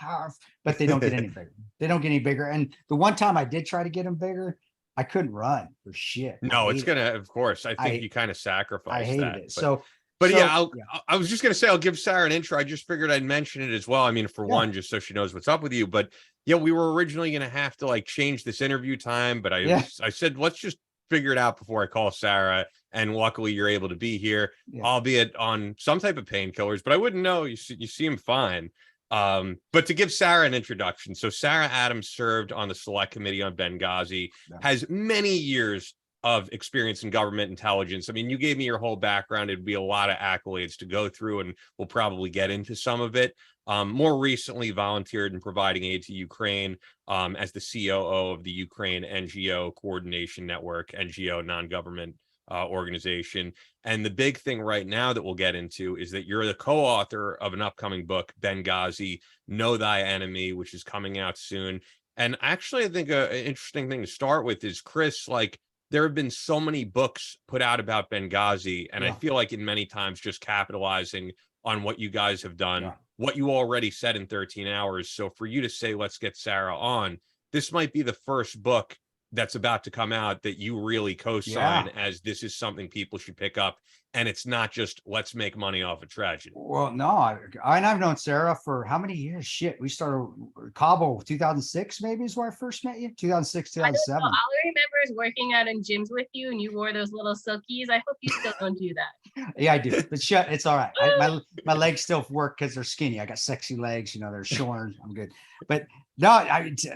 but they don't get any bigger. They don't get any bigger. And the one time I did try to get them bigger, I couldn't run for shit. No, it's gonna. Of course, I think you kind of I sacrifice hated that. it. But yeah, I was just gonna say I'll give Sarah an intro. I just figured I'd mention it as well. I mean, for one, just so she knows what's up with you. But yeah, we were originally gonna have to like change this interview time, but I said let's just figure it out before I call Sarah. And luckily, you're able to be here, albeit on some type of painkillers. But I wouldn't know. You seem fine. But to give Sarah an introduction, so Sarah Adams served on the Select Committee on Benghazi, has many years of experience in government intelligence. I mean, you gave me your whole background. It'd be a lot of accolades to go through, and we'll probably get into some of it. More recently, volunteered in providing aid to Ukraine as the COO of the Ukraine NGO Coordination Network, NGO non-government organization. And the big thing right now that we'll get into is that you're the co-author of an upcoming book, Benghazi, Know Thy Enemy, which is coming out soon. And actually, I think an interesting thing to start with is, Chris, like, there have been so many books put out about Benghazi, and I feel like in many times just capitalizing on what you guys have done, what you already said in 13 hours. So for you to say, let's get Sarah on, this might be the first book that's about to come out that you really co-sign as this is something people should pick up. And it's not just let's make money off a tragedy. Well, no, I've known Sarah for how many years? Shit, we started Cabo 2006, maybe is where I first met you. 2006, 2007. All I remember is working out in gyms with you, and you wore those little silkies. I hope you still don't do that. Yeah, I do, but it's all right. My legs still work because they're skinny. I got sexy legs, they're shorn. I'm good. But no,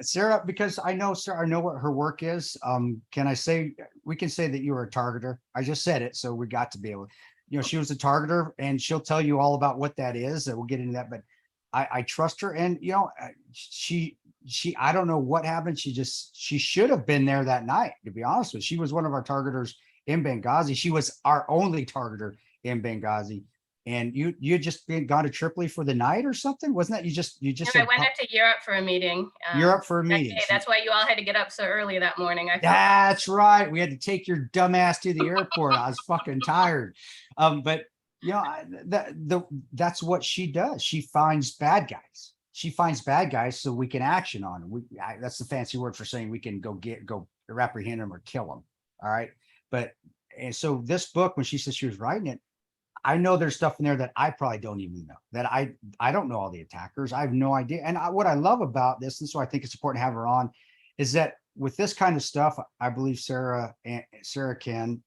Sarah, because I know Sarah, I know what her work is. We can say that you were a targeter. I just said it, so we got to be able. She was a targeter, and she'll tell you all about what that is. And we'll get into that, but I trust her. And she I don't know what happened. She should have been there that night. To be honest with you, she was one of our targeters in Benghazi. She was our only targeter in Benghazi. And you just gone to Tripoli for the night or something, wasn't that? You just. I went up to Europe for a meeting. Europe for a meeting. That's why you all had to get up so early that morning. That's right. We had to take your dumb ass to the airport. I was fucking tired. But that's what she does. She finds bad guys. She finds bad guys so we can action on them. That's the fancy word for saying we can go apprehend them or kill them. All right. And so this book, when she said she was writing it, I know there's stuff in there that I probably don't even know, that I don't know all the attackers. I have no idea. And what I love about this, and so I think it's important to have her on, is that with this kind of stuff, I believe Sarah can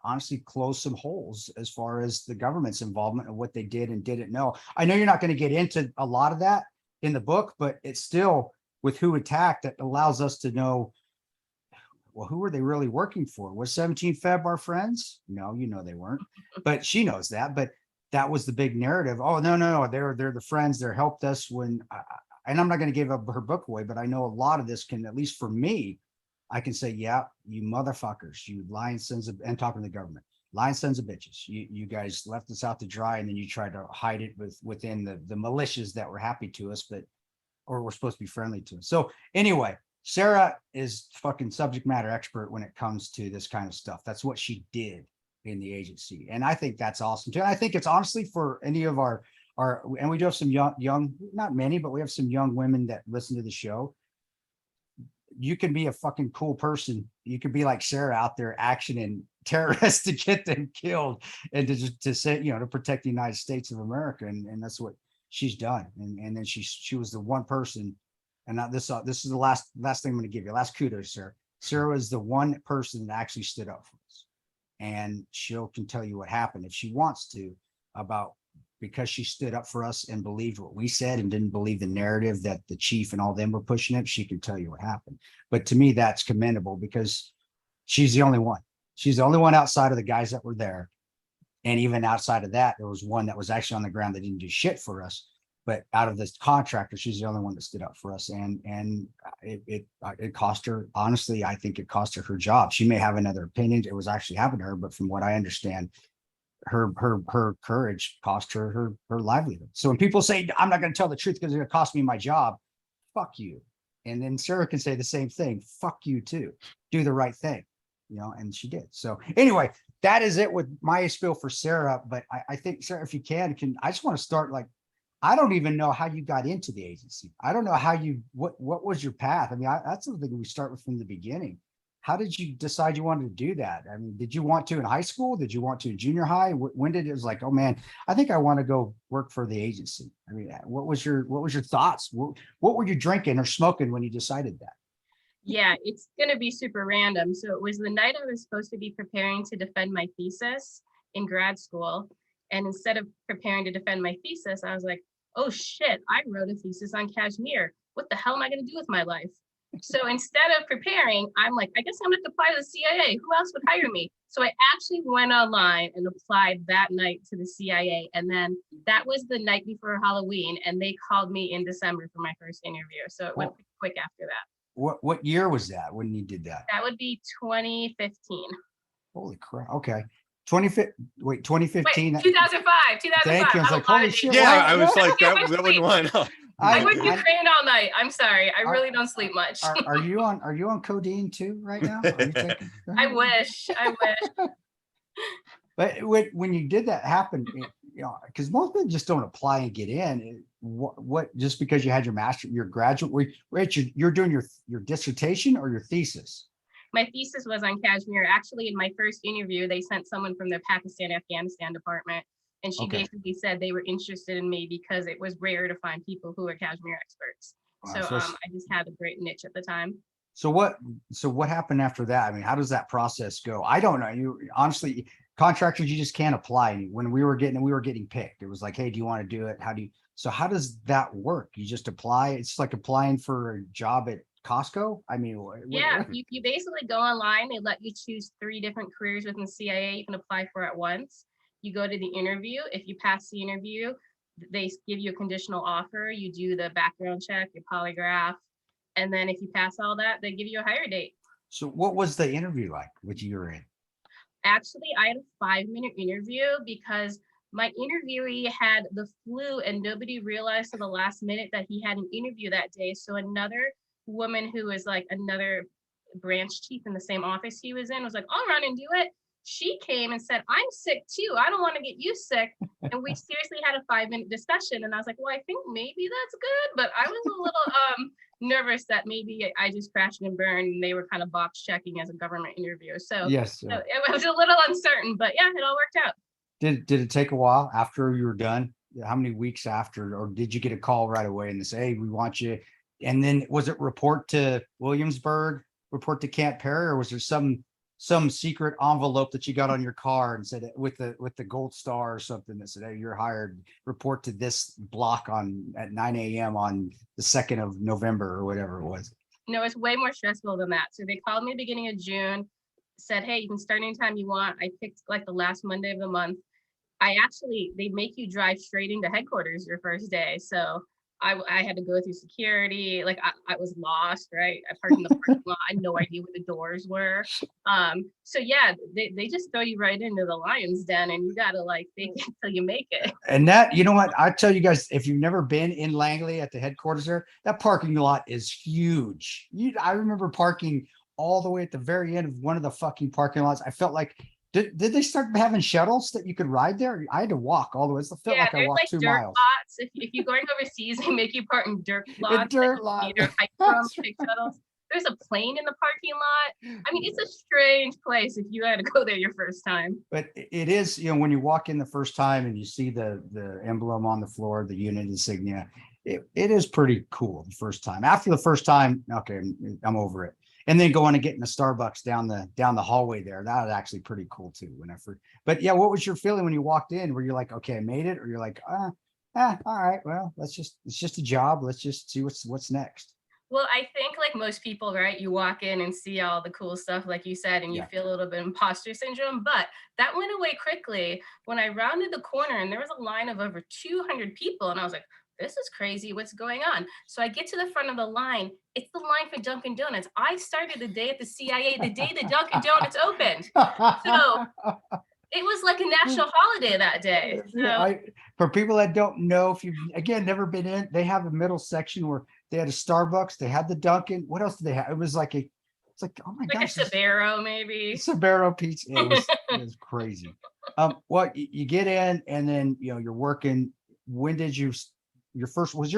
honestly close some holes as far as the government's involvement and what they did and didn't know. I know you're not going to get into a lot of that in the book, but it's still with who attacked that allows us to know, well, who were they really working for? Was 17 Feb our friends? No, they weren't. But she knows that. But that was the big narrative. Oh, no, they're the friends. They helped us when. And I'm not going to give up her book away, but I know a lot of this can, at least for me, I can say, yeah, you motherfuckers, you lying sons of, and talking to the government, lying sons of bitches. You guys left us out to dry, and then you tried to hide it within the militias that were happy to us, or were supposed to be friendly to us. So anyway. Sarah is fucking subject matter expert when it comes to this kind of stuff. That's what she did in the agency. And I think that's awesome too. And I think it's honestly for any of our, and we do have some young, not many, but we have some young women that listen to the show. You can be a fucking cool person. You could be like Sarah out there actioning terrorists to get them killed and to say, to protect the United States of America. And that's what she's done. And then she was the one person. And now this is the last thing I'm going to give you. Last kudos, sir. Sarah is the one person that actually stood up for us, and can tell you what happened if she wants to about because she stood up for us and believed what we said and didn't believe the narrative that the chief and all them were pushing it, she can tell you what happened. But to me, that's commendable because she's the only one. She's the only one outside of the guys that were there. And even outside of that, there was one that was actually on the ground that didn't do shit for us. But out of this contractor, she's the only one that stood up for us. And it cost her, honestly, I think it cost her job. She may have another opinion. It was actually happened to her, but from what I understand, her courage cost her livelihood. So when people say, I'm not going to tell the truth because it's going to cost me my job, fuck you. And then Sarah can say the same thing. Fuck you too. Do the right thing, and she did. So anyway, that is it with my spiel for Sarah. But I think, Sarah, if you I just want to start I don't even know how you got into the agency. I don't know how what was your path? I mean, that's something we start with from the beginning. How did you decide you wanted to do that? I mean, did you want to in high school? Did you want to in junior high? When did it was like, oh man, I think I want to go work for the agency? I mean, what was your thoughts? What were you drinking or smoking when you decided that? Yeah, it's going to be super random. So it was the night I was supposed to be preparing to defend my thesis in grad school. And instead of preparing to defend my thesis, I was like, oh shit, I wrote a thesis on Kashmir. What the hell am I going to do with my life? So instead of preparing, I'm like, I guess I'm going to apply to the CIA. Who else would hire me? So I actually went online and applied that night to the CIA. And then that was the night before Halloween. And they called me in December for my first interview. So it went quick after that. What year was that when you did that? That would be 2015. Holy crap. Okay. 2015. Wait, 2005. 2005. Thank you. I was like, holy shit. Yeah, I was like, that wouldn't line up. I went Ukraine all night. I'm sorry. I really don't sleep much. Are you on codeine too right now? I wish. But when you did that happen, because most people just don't apply and get in. What just because you had your master, your graduate, you're doing your dissertation or your thesis? My thesis was on Kashmir. Actually, in my first interview, they sent someone from the Pakistan-Afghanistan department. And she basically said they were interested in me because it was rare to find people who are Kashmir experts. Wow, so I just had a great niche at the time. So what happened after that? I mean, how does that process go? I don't know. You honestly, contractors, you just can't apply. When we were getting picked, it was like, hey, do you want to do it? How does that work? You just apply. It's like applying for a job at Costco. I mean, you basically go online. They let you choose 3 different careers within the CIA you can apply for at once. You go to the interview. If you pass the interview, they give you a conditional offer. You do the background check, your polygraph, and then if you pass all that, they give you a hire date. So what was the interview like with you were in? Actually, I had a 5-minute interview because my interviewee had the flu and nobody realized to the last minute that he had an interview that day. So another woman who was like another branch chief in the same office he was in was like, I'll run and do it. She came and said, I'm sick too. I don't want to get you sick. And we seriously had a 5-minute discussion. And I was like, well, I think maybe that's good. But I was a little nervous that maybe I just crashed and burned and they were kind of box checking as a government interview. So, yes, so it was a little uncertain, but yeah, it all worked out. Did it take a while after you were done? How many weeks after, or did you get a call right away and they say, hey, we want you? And then was it report to Williamsburg, report to Camp Perry, or was there some secret envelope that you got on your car and said with the gold star or something that said, hey, you're hired, report to this block at 9 a.m. on the 2nd of November or whatever it was? No, it's way more stressful than that. So they called me beginning of June, said, hey, you can start anytime you want. I picked like the last Monday of the month. They make you drive straight into headquarters your first day. So I had to go through security. Like I was lost, right? I parked in the parking lot. I had no idea where the doors were. So yeah, they just throw you right into the lion's den and you gotta like fake it till you make it. And that, you know what? I tell you guys, if you've never been in Langley at the headquarters there, that parking lot is huge. I remember parking all the way at the very end of one of the fucking parking lots. I felt like, did they start having shuttles that you could ride there? I had to walk all the way. It felt like I walked 2 miles. Lots. If you're going overseas, they make you park in dirt lots. Take shuttles. There's a plane in the parking lot. I mean, it's a strange place if you had to go there your first time. But it is, when you walk in the first time and you see the emblem on the floor, the unit insignia, it is pretty cool the first time. After the first time, okay, I'm over it. And then going and getting a Starbucks down the hallway there. That was actually pretty cool too. But yeah, what was your feeling when you walked in? Were you like, okay, I made it? Or you're like, all right, well, it's just a job. Let's just see what's next. Well, I think like most people, right, you walk in and see all the cool stuff, like you said, and you feel a little bit of imposter syndrome, but that went away quickly when I rounded the corner and there was a line of over 200 people. And I was like, this is crazy. What's going on? So I get to the front of the line. It's the line for Dunkin' Donuts. I started the day at the CIA, the day the Dunkin' Donuts opened. So it was like a national holiday that day. So, for people that don't know, if you've again never been in, they have a middle section where they had a Starbucks, they had the Dunkin'. What else did they have? It was like oh my gosh, like a Sbarro maybe. Sbarro pizza. It was crazy. Well, you get in and then you're working. When did your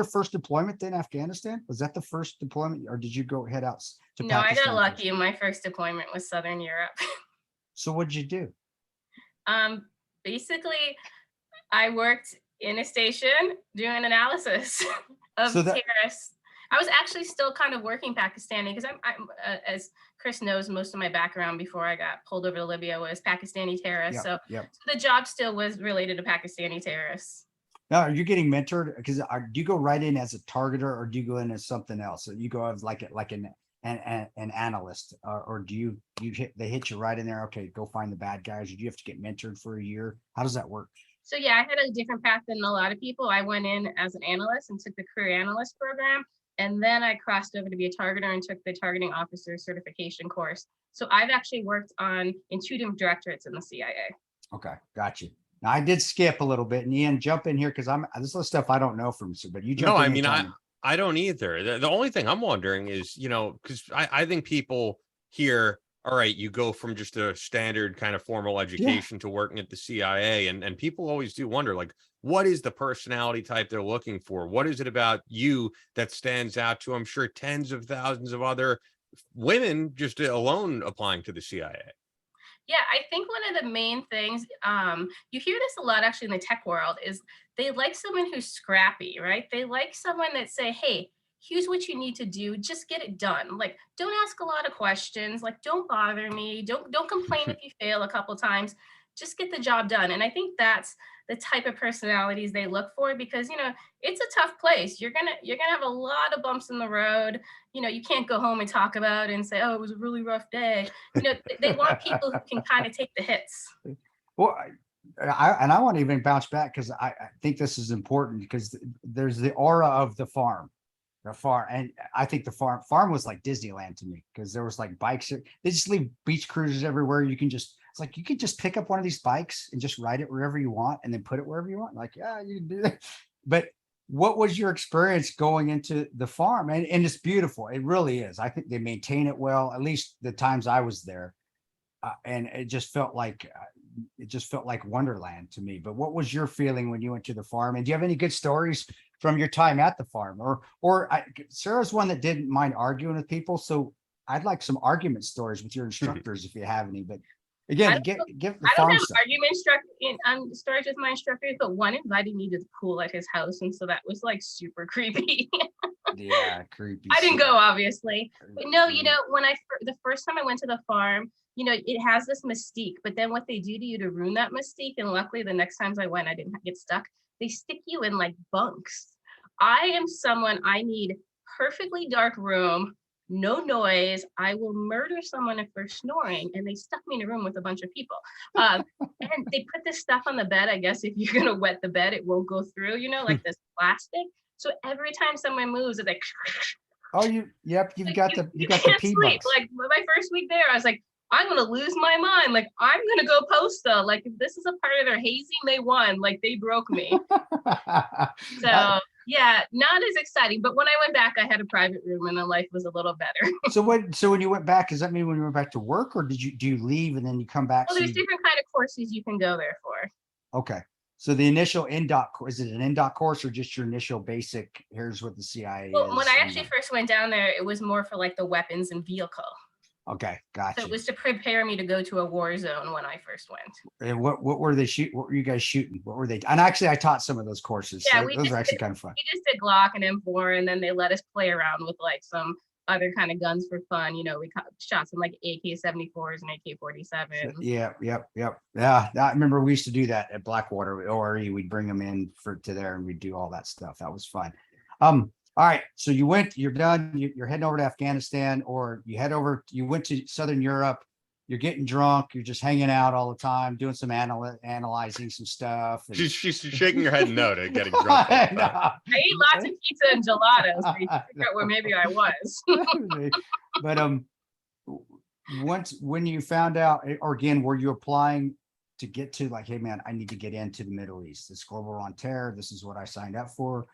first deployment in Afghanistan? Was that the first deployment, or did you head out to No, Pakistan? I got lucky. My first deployment was Southern Europe. So what did you do? Basically, I worked in a station doing analysis of terrorists. I was actually still kind of working Pakistani because I'm as Chris knows, most of my background before I got pulled over to Libya was Pakistani terrorists. So the job still was related to Pakistani terrorists. Now, are you getting mentored? Because do you go right in as a targeter, or do you go in as something else? So you go as like an analyst, or do they hit you right in there? Okay, go find the bad guys. Or do you have to get mentored for a year? How does that work? So yeah, I had a different path than a lot of people. I went in as an analyst and took the career analyst program. And then I crossed over to be a targeter and took the targeting officer certification course. So I've actually worked in 2 different directorates in the CIA. Okay, got you. Now I did skip a little bit, and Ian, jump in here because this is stuff I don't know from you, but you jump in. No, I mean, I don't either. The only thing I'm wondering is, because I think people here, all right, you go from just a standard kind of formal education to working at the CIA, and people always do wonder, like, what is the personality type they're looking for? What is it about you that stands out to, I'm sure, tens of thousands of other women just alone applying to the CIA? Yeah, I think one of the main things, you hear this a lot actually in the tech world, is they like someone who's scrappy, right? They like someone that say, hey, here's what you need to do, just get it done. Like, don't ask a lot of questions, like, don't bother me, don't complain if you fail a couple times, just get the job done. And I think that's the type of personalities they look for, because it's a tough place. You're gonna have a lot of bumps in the road. You can't go home and talk about it and say, oh, it was a really rough day. They want people who can kind of take the hits. Well, I want to even bounce back because I think this is important, because there's the aura of the farm. And I think the farm was like Disneyland to me, because there was like bikes. They just leave beach cruisers everywhere. You can just pick up one of these bikes and just ride it wherever you want, and then put it wherever you want. Like, yeah, you can do that. But what was your experience going into the farm? And it's beautiful. It really is. I think they maintain it well, at least the times I was there. And it just felt like Wonderland to me. But what was your feeling when you went to the farm? And do you have any good stories from your time at the farm? Sarah's one that didn't mind arguing with people. So I'd like some argument stories with your instructors if you have any. But again, give the farm stuff. Argument stories with my instructors, but one invited me to the pool at his house, and so that was like super creepy. Yeah, creepy. I didn't go, obviously, but no, when the first time I went to the farm, it has this mystique, but then what they do to you to ruin that mystique, and luckily the next times I went, I didn't get stuck. They stick you in like bunks. I am someone, I need perfectly dark room, no noise. I will murder someone if they're snoring, and they stuck me in a room with a bunch of people. And they put this stuff on the bed. I guess if you're gonna wet the bed, it won't go through, like this plastic. So every time someone moves, it's like, oh, you've got the pee bugs. Like my first week there, I was like, I'm gonna lose my mind. Like, I'm gonna go postal. Like, if this is a part of their hazing, they won. Like, they broke me. So yeah, not as exciting. But when I went back, I had a private room, and the life was a little better. So when you went back, does that mean when you went back to work, or do you leave and then you come back? Well, there's different kind of courses you can go there for. Okay. So the initial NDOC course, is it an NDOC course or just your initial basic, here's what the CIA is? Well, when I actually first went down there, it was more for like the weapons and vehicle. Okay, gotcha. So it was to prepare me to go to a war zone when I first went. And what were they shooting? What were you guys shooting? What were they? And actually, I taught some of those courses. Yeah, so those are actually kind of fun. We just did Glock and M4, and then they let us play around with like some other kind of guns for fun. You know, we shot some like AK-74s and AK-47s. Yeah, yep. Yeah, I remember we used to do that at Blackwater, or we'd bring them in to there and we'd do all that stuff. That was fun. All right, so you're done. You're heading over to Afghanistan, or you went to Southern Europe. You're getting drunk. You're just hanging out all the time, doing some analyzing some stuff. And... She's shaking her head no to getting drunk. I ate lots of pizza and gelato, so you can figure out where maybe I was. But when you found out, or again, were you applying to get to like, hey man, I need to get into the Middle East. This global war on terror. This is what I signed up for.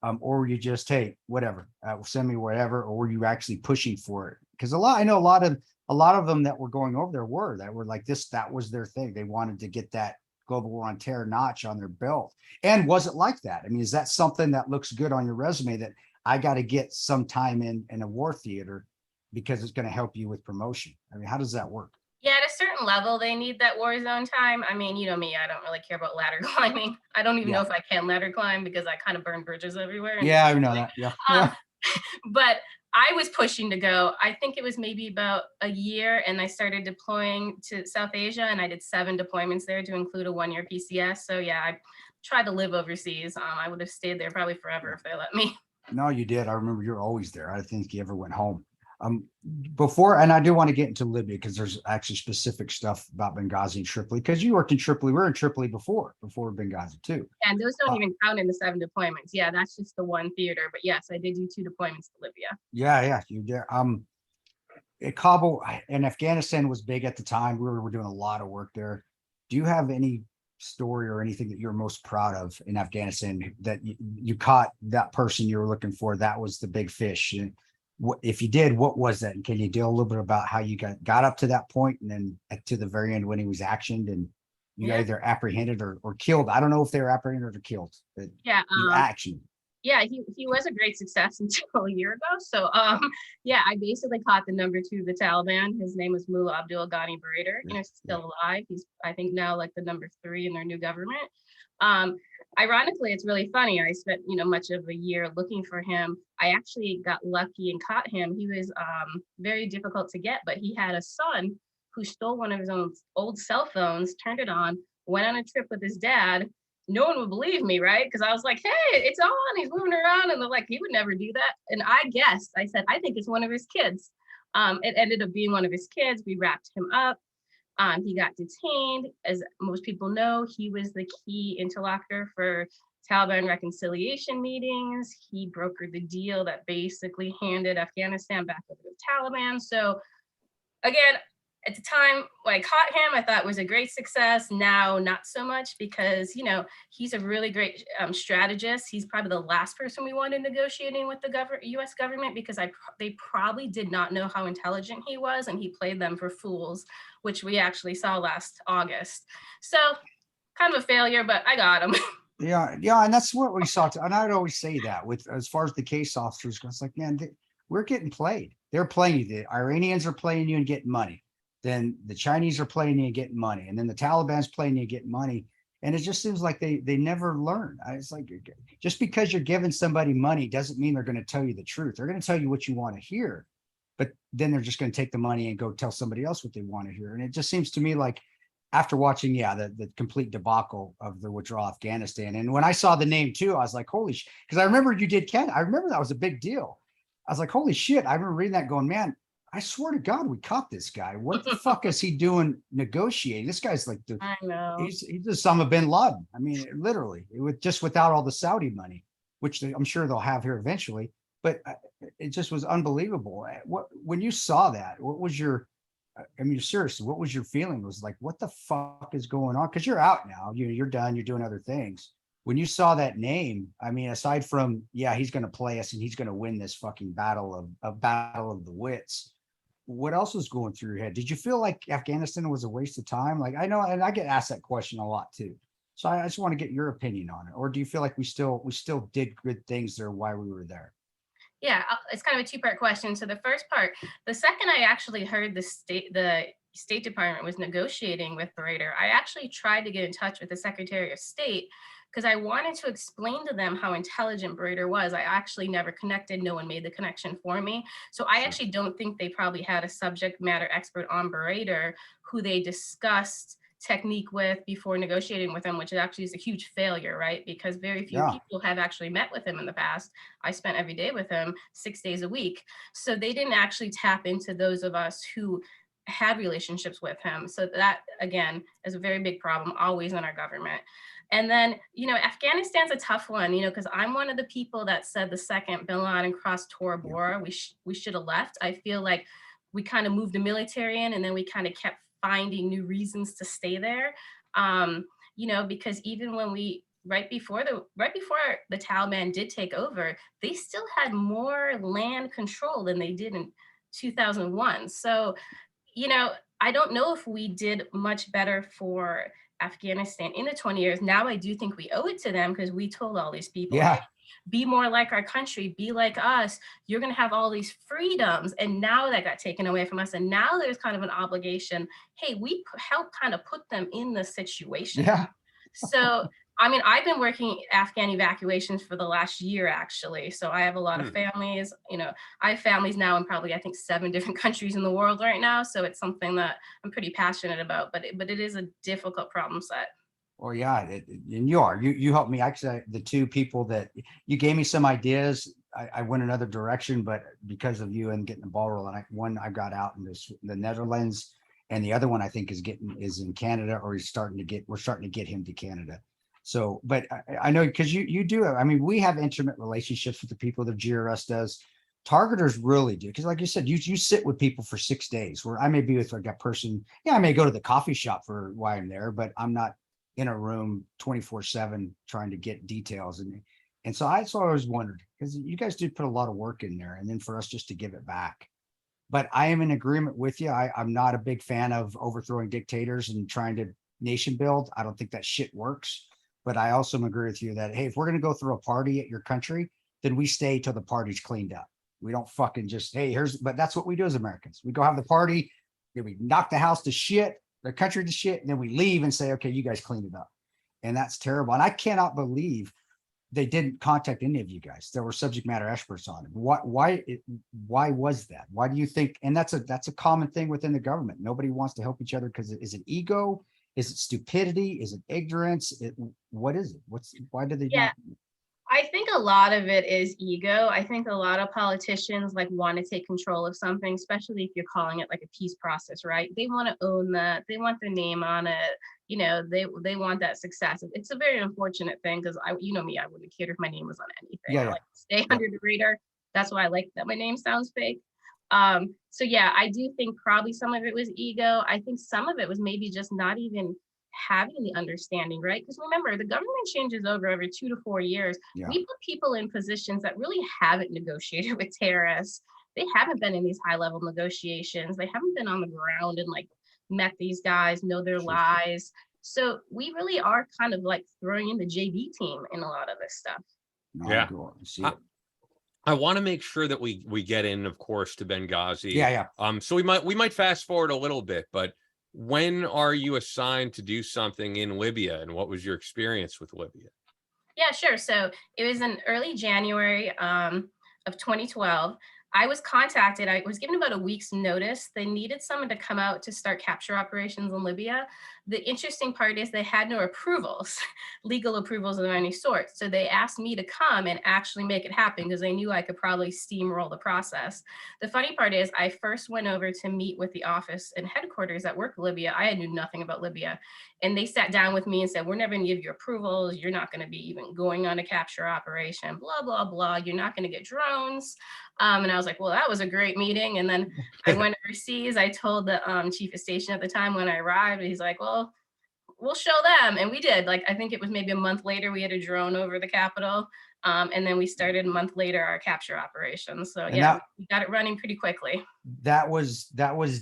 Or were you just, hey, whatever, send me whatever, or were you actually pushing for it? Because I know a lot of them that were going over there that were like this, that was their thing. They wanted to get that global war on terror notch on their belt. And was it like that? I mean, is that something that looks good on your resume, that I got to get some time in a war theater because it's going to help you with promotion? I mean, how does that work? Yeah, at a certain level, they need that war zone time. I mean, you know me, I don't really care about ladder climbing. I don't even know if I can ladder climb because I kind of burn bridges everywhere. Yeah, I know that. Yeah. But I was pushing to go. I think it was maybe about a year, and I started deploying to South Asia, and I did 7 deployments there to include a 1-year PCS. So yeah, I tried to live overseas. I would have stayed there probably forever if they let me. No, you did. I remember you're always there. I think you ever went home. Before, and I do want to get into Libya because there's actually specific stuff about Benghazi and Tripoli, because you worked in Tripoli. We were in Tripoli before Benghazi too. And those don't even count in the 7 deployments. Yeah, that's just the one theater. But yes, I did do 2 deployments to Libya. Yeah, you did. Kabul and Afghanistan was big at the time. We were doing a lot of work there. Do you have any story or anything that you're most proud of in Afghanistan, that you caught that person you were looking for? That was the big fish. And if you did, what was that? And can you deal a little bit about how you got up to that point, and then to the very end when he was actioned and you either apprehended or killed? I don't know if they were apprehended or killed, but action. Yeah, he was a great success until a year ago. So yeah, I basically caught the number 2 of the Taliban. His name was Mullah Abdul Ghani Barader. You know, he's still alive. He's, I think, now like the number 3 in their new government. Ironically, it's really funny. I spent, much of a year looking for him. I actually got lucky and caught him. He was very difficult to get, but he had a son who stole one of his own old cell phones, turned it on, went on a trip with his dad. No one would believe me, right? Because I was like, hey, it's on, he's moving around. And they're like, he would never do that. And I guessed, I said, I think it's one of his kids. It ended up being one of his kids. We wrapped him up. He got detained. As most people know, he was the key interlocutor for Taliban reconciliation meetings. He brokered the deal that basically handed Afghanistan back over to the Taliban. So again, at the time when I caught him, I thought it was a great success. Now, not so much, because, he's a really great strategist. He's probably the last person we wanted negotiating with the U.S. government, because they probably did not know how intelligent he was, and he played them for fools, which we actually saw last August. So kind of a failure, but I got him. Yeah. And that's what we saw. And I'd always say that with, as far as the case officers go, it's like, man, we're getting played. They're playing you. The Iranians are playing you and getting money. Then the Chinese are playing you and getting money. And then the Taliban's playing you and getting money. And it just seems like they never learn. It's like, just because you're giving somebody money doesn't mean they're going to tell you the truth. They're going to tell you what you want to hear, but then they're just going to take the money and go tell somebody else what they want to hear. And it just seems to me like, after watching, the complete debacle of the withdrawal of Afghanistan. And when I saw the name too, I was like, holy shit. Because I remember you did Ken. I remember that was a big deal. I was like, holy shit. I remember reading that going, man, I swear to God, we caught this guy. What the fuck is he doing negotiating? This guy's like, I know. He's the Osama bin Laden. I mean, literally, just without all the Saudi money, which I'm sure they'll have here eventually. But it just was unbelievable. When you saw that, what was your, seriously, what was your feeling? It was like, what the fuck is going on? Because you're out now, you're done, you're doing other things. When you saw that name, I mean, aside from, he's going to play us and he's going to win this fucking battle of the wits, what else was going through your head? Did you feel like Afghanistan was a waste of time? Like, I know, and I get asked that question a lot too. So I just want to get your opinion on it. Or do you feel like we still did good things there while we were there? Yeah, it's kind of a 2-part question. So the first part, the second I actually heard the State Department was negotiating with Barader, I actually tried to get in touch with the Secretary of State, because I wanted to explain to them how intelligent Brader was. I actually never connected. No one made the connection for me. So I actually don't think they probably had a subject matter expert on Brader who they discussed technique with before negotiating with him, which actually is a huge failure, right? Because very few people have actually met with him in the past. I spent every day with him 6 days a week. So they didn't actually tap into those of us who had relationships with him. So that, again, is a very big problem always in our government. And then, Afghanistan's a tough one, because I'm one of the people that said the second Bin Laden crossed Tora Bora, we should have left. I feel like we kind of moved the military in, and then we kind of kept finding new reasons to stay there. Because even when right before the Taliban did take over, they still had more land control than they did in 2001. So, I don't know if we did much better for Afghanistan in the 20 years. Now I do think we owe it to them because we told all these people, hey, be more like our country, be like us. You're going to have all these freedoms. And now that got taken away from us. And now there's kind of an obligation. Hey, we helped kind of put them in the situation. Yeah. So, I've been working Afghan evacuations for the last year, actually. So I have a lot of families, I have families now in probably, I think, 7 different countries in the world right now. So it's something that I'm pretty passionate about, but it is a difficult problem set. Well, yeah, and you helped me. Actually, the 2 people that you gave me some ideas, I went another direction, but because of you and getting the ball rolling, one I got out in the Netherlands, and the other one I think is in Canada, or we're starting to get him to Canada. So, but I know because you do. We have intimate relationships with the people that GRS does. Targeters really do, because like you said, you sit with people for 6 days. Where I may be with like a person. Yeah, I may go to the coffee shop for why I'm there, but I'm not in a room 24/7 trying to get details. And so I always wondered, because you guys do put a lot of work in there, and then for us just to give it back. But I am in agreement with you. I'm not a big fan of overthrowing dictators and trying to nation build. I don't think that shit works. But I also agree with you that, hey, if we're going to go through a party at your country, then we stay till the party's cleaned up. We don't fucking just, hey, but that's what we do as Americans. We go have the party, then we knock the house to shit, the country to shit, and then we leave and say, okay, you guys clean it up. And that's terrible. And I cannot believe they didn't contact any of you guys. There were subject matter experts on it. Why was that? Why do you think? And that's a common thing within the government. Nobody wants to help each other because is it ego? Is it stupidity? Is it ignorance? What is it? Why do they not? I think a lot of it is ego. I think a lot of politicians want to take control of something, especially if you're calling it like a peace process, right? They want to own that. They want their name on it. They want that success. It's a very unfortunate thing because me, I wouldn't care if my name was on anything. I like to stay under the radar. That's why I like that my name sounds fake. So yeah, I do think probably some of it was ego. I think some of it was maybe just not even having the understanding, right? Because remember, the government changes over every 2 to 4 years. Yeah. We put people in positions that really haven't negotiated with terrorists. They haven't been in these high-level negotiations. They haven't been on the ground and met these guys, know their lies. So we really are kind of throwing in the JV team in a lot of this stuff. Yeah. I want to make sure that we get in, of course, to Benghazi. Yeah. So we might fast forward a little bit, but when are you assigned to do something in Libya, and what was your experience with Libya? Yeah, sure. So it was in early January of 2012. I was contacted. I was given about a week's notice. They needed someone to come out to start capture operations in Libya. The interesting part is they had no approvals, legal approvals of any sort. So they asked me to come and actually make it happen because they knew I could probably steamroll the process. The funny part is I first went over to meet with the office and headquarters that work in Libya. I knew nothing about Libya. And they sat down with me and said, we're never going to give you approvals. You're not going to be even going on a capture operation, blah, blah, blah. You're not going to get drones. And I was like, well, that was a great meeting. And then I went overseas. I told the chief of station at the time when I arrived, he's like, well, we'll show them. And we did. I think it was maybe a month later, we had a drone over the capital. And then we started a month later our capture operations. So yeah, we got it running pretty quickly. That was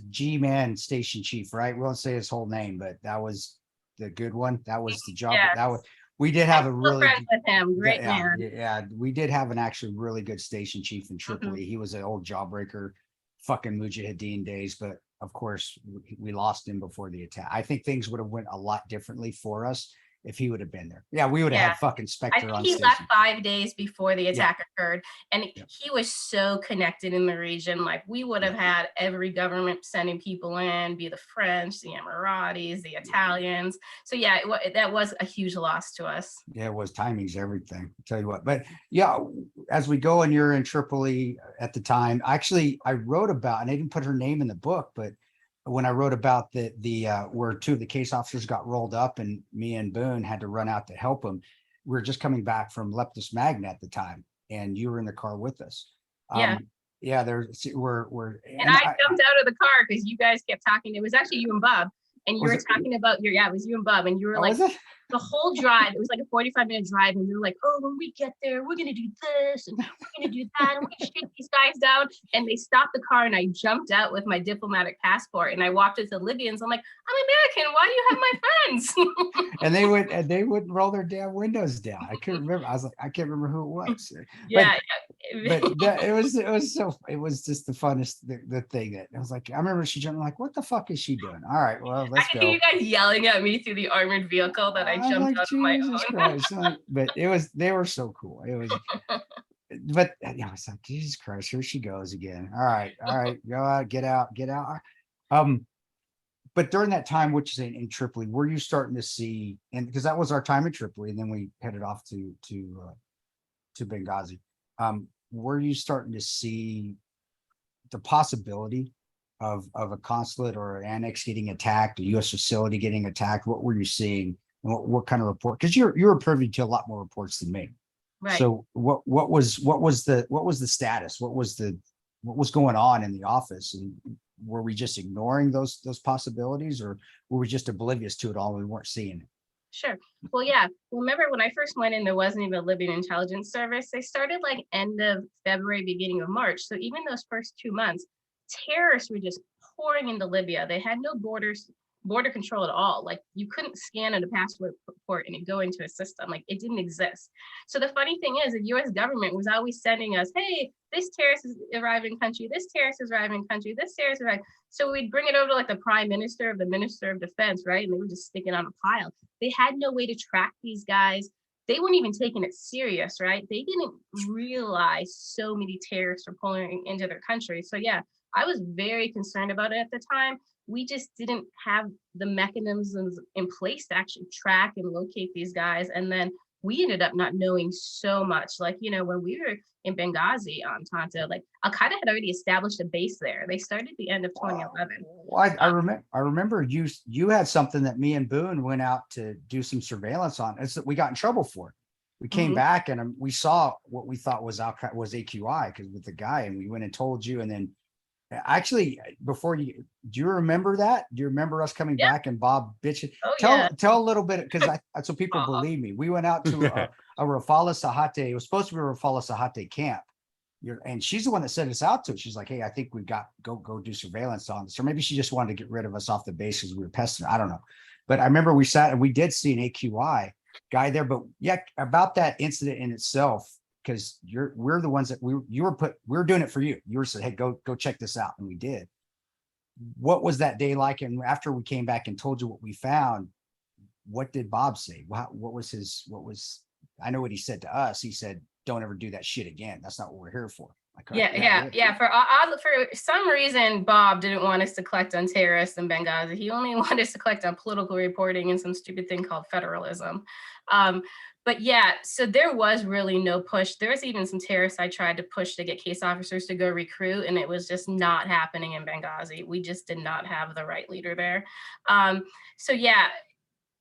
G-Man station chief, right? We won't say his whole name, but that was the good one. That was the job. Yes. We did have a really friends with him. Great man. Yeah, we did have an actually really good station chief in Tripoli. Mm-hmm. He was an old jawbreaker, fucking Mujahideen days, but of course we lost him before the attack. I think things would have went a lot differently for us if he would have been there. Yeah, we would have Yeah. had fucking I Spectre think on he station. left 5 days before the Yeah. attack occurred, and Yeah. he was so connected in the region. Like, we would have had every government sending people in, be the French, the Emiratis, the Italians. So yeah, that was a huge loss to us. Yeah, it was. Timing's everything. I'll tell you what. But yeah, as we go and you're in Tripoli at the time, actually, I wrote about, and I didn't put her name in the book, but when I wrote about the where two of the case officers got rolled up and me and Boone had to run out to help them. We were just coming back from Leptis Magna at the time, and you were in the car with us. Yeah. Yeah, there's we're And I jumped out of the car because you guys kept talking. It was actually you and Bob, and you were talking about it was you and Bob, and you were like, the whole drive, it was like a 45-minute drive, and you were like, oh, when we get there, we're gonna do this and we're gonna do that, and we're gonna shoot these guys down. And they stopped the car, and I jumped out with my diplomatic passport, and I walked with the Libyans. I'm like, I'm American. Why do you have my friends? and they wouldn't roll their damn windows down. I couldn't remember. I was like, I can't remember who it was. Yeah. But it was just the funnest the thing that I was like, I remember she jumped, like, what the fuck is she doing? All right, well, let's I go. can hear you guys yelling at me through the armored vehicle that I jumped like, out of my Jesus own. Christ. But they were so cool. It was, but I was like, Jesus Christ, here she goes again. All right, go out, get out. But during that time, which is in Tripoli, were you starting to see, and because that was our time in Tripoli, and then we headed off to Benghazi. Were you starting to see the possibility of a consulate or an annex getting attacked, a U.S. facility getting attacked? What were you seeing, and what kind of report? Because you're privy to a lot more reports than me. Right. So what was the status? What was going on in the office, and were we just ignoring those possibilities, or were we just oblivious to it all and we weren't seeing it? Sure. Well, yeah. Remember when I first went in, there wasn't even a Libyan intelligence service. They started like end of February, beginning of March. So even those first 2 months, terrorists were just pouring into Libya. They had no border control at all. Like, you couldn't scan at a passport and it go into a system. Like, it didn't exist. So the funny thing is, the US government was always sending us, hey, this terrorist is arriving country, this terrorist is arriving country, this terrorist is arriving. So we'd bring it over to like the prime minister of the minister of defense, right? And they would just stick it on a pile. They had no way to track these guys. They weren't even taking it serious, right? They didn't realize so many terrorists were pulling into their country. So yeah, I was very concerned about it at the time. We just didn't have the mechanisms in place to actually track and locate these guys. And then we ended up not knowing so much. Like, when we were in Benghazi on Tonto, like, Al-Qaeda had already established a base there. They started at the end of 2011. Well, I remember you had something that me and Boone went out to do some surveillance on. It's that we got in trouble for it. We came back and we saw what we thought was AQI, because with the guy, and we went and told you. And then actually, do you remember that? Do you remember us coming back and Bob bitching? Oh, tell a little bit, because so people believe me. We went out to a Rafala Sahate. It was supposed to be a Rafala Sahate camp. And she's the one that sent us out to it. She's like, hey, I think we've got go do surveillance on this. Or maybe she just wanted to get rid of us off the base because we were pestering. I don't know. But I remember we sat and we did see an AQI guy there. But yeah, about that incident in itself, because we're the ones that we were doing it for you. You were saying, hey, go check this out. And we did. What was that day like? And after we came back and told you what we found, what did Bob say? I know what he said to us. He said, don't ever do that shit again. That's not what we're here for. Like, yeah. For some reason, Bob didn't want us to collect on terrorists in Benghazi. He only wanted us to collect on political reporting and some stupid thing called federalism. But yeah, so there was really no push. There was even some terrorists I tried to push to get case officers to go recruit, and it was just not happening in Benghazi. We just did not have the right leader there. So yeah,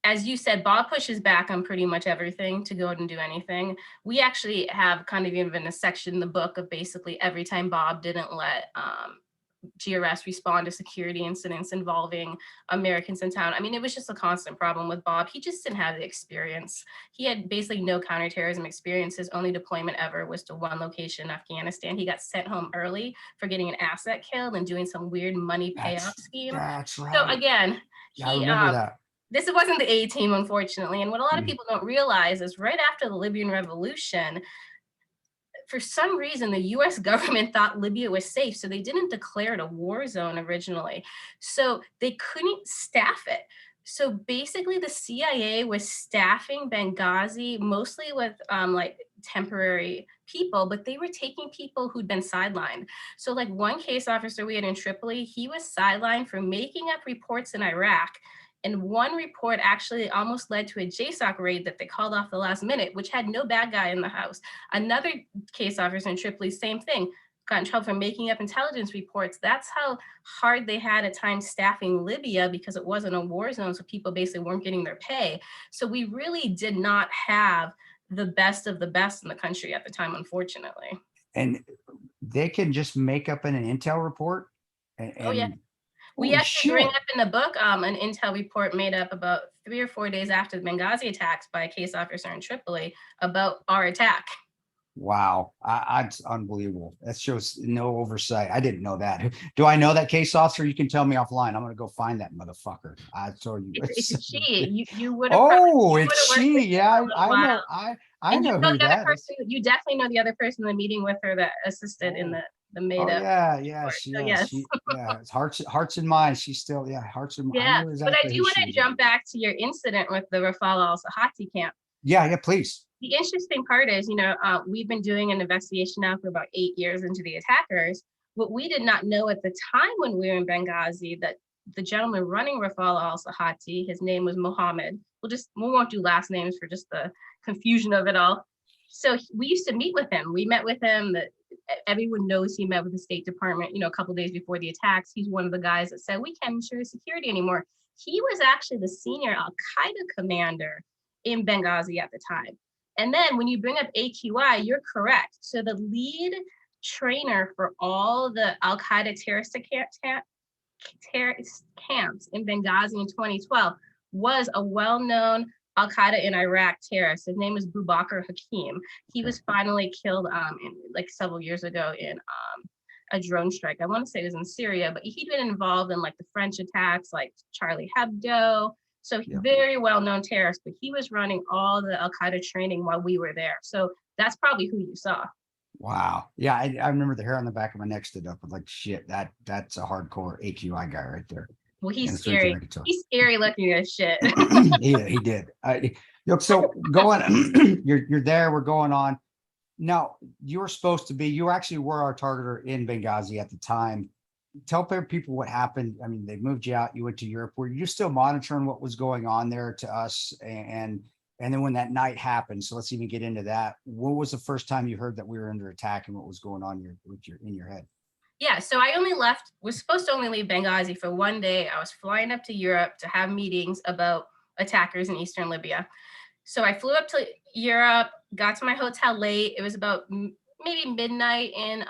as you said, Bob pushes back on pretty much everything to go out and do anything. We actually have kind of even a section in the book of basically every time Bob didn't let GRS respond to security incidents involving Americans in town. I mean, it was just a constant problem with Bob. He just didn't have the experience. He had basically no counterterrorism experience. His only deployment ever was to one location in Afghanistan. He got sent home early for getting an asset killed and doing some weird money payoff scheme. That's right. So again, I remember that. This wasn't the A team, unfortunately. And what a lot of people don't realize is right after the Libyan revolution, for some reason, the US government thought Libya was safe. So they didn't declare it a war zone originally. So they couldn't staff it. So basically, the CIA was staffing Benghazi mostly with like temporary people, but they were taking people who'd been sidelined. So, like one case officer we had in Tripoli, he was sidelined for making up reports in Iraq. And one report actually almost led to a JSOC raid that they called off the last minute, which had no bad guy in the house. Another case officer in Tripoli, same thing, got in trouble for making up intelligence reports. That's how hard they had at times staffing Libya, because it wasn't a war zone. So people basically weren't getting their pay. So we really did not have the best of the best in the country at the time, unfortunately. And they can just make up an intel report Oh, yeah. and We holy actually bring shit. up in the book an intel report made up about 3 or 4 days after the Benghazi attacks by a case officer in Tripoli about our attack. Wow, it's unbelievable. That shows no oversight. I didn't know that. Do I know that case officer? You can tell me offline. I'm gonna go find that motherfucker. I saw you. It's a she. You would have Oh, you it's would have worked with she. her for Yeah, a little I while. know. I And you know know who the other that is. person, you definitely know the other person in the meeting with her that assisted in the made Oh up yeah, report. she So yeah, yes. she yeah, it's hearts and minds. She's still, yeah, hearts and I Yeah. know But I exactly do who want she to is. jump back to your incident with the Rafal al-Sahati camp. Yeah, please. The interesting part is, we've been doing an investigation now for about 8 years into the attackers. What we did not know at the time when we were in Benghazi, that the gentleman running Rafal al-Sahati, his name was Mohammed. We won't do last names for just the confusion of it all. So we used to meet with him. We met with him. Everyone knows he met with the State Department, a couple days before the attacks. He's one of the guys that said, we can't ensure security anymore. He was actually the senior Al-Qaeda commander in Benghazi at the time. And then when you bring up AQI, you're correct. So the lead trainer for all the Al-Qaeda terrorist camps in Benghazi in 2012 was a well-known Al-Qaeda in Iraq terrorist. His name is Bubakar Hakim. He was finally killed like several years ago in a drone strike. I want to say it was in Syria, but he'd been involved in like the French attacks, like Charlie Hebdo. So very well-known terrorist, but he was running all the Al-Qaeda training while we were there. So that's probably who you saw. Wow. Yeah, I remember the hair on the back of my neck stood up with like, shit, that's a hardcore AQI guy right there. Well, he's scary. He's scary looking as shit. Yeah, he did. So going, you're there, we're going on. Now, you actually were our targeter in Benghazi at the time. Tell people what happened. I mean, they moved you out, you went to Europe. Were you still monitoring what was going on there to us? And then when that night happened, so let's even get into that. What was the first time you heard that we were under attack and what was going on in your head? Yeah, so I was supposed to only leave Benghazi for one day. I was flying up to Europe to have meetings about attackers in Eastern Libya. So I flew up to Europe, got to my hotel late. It was about maybe midnight in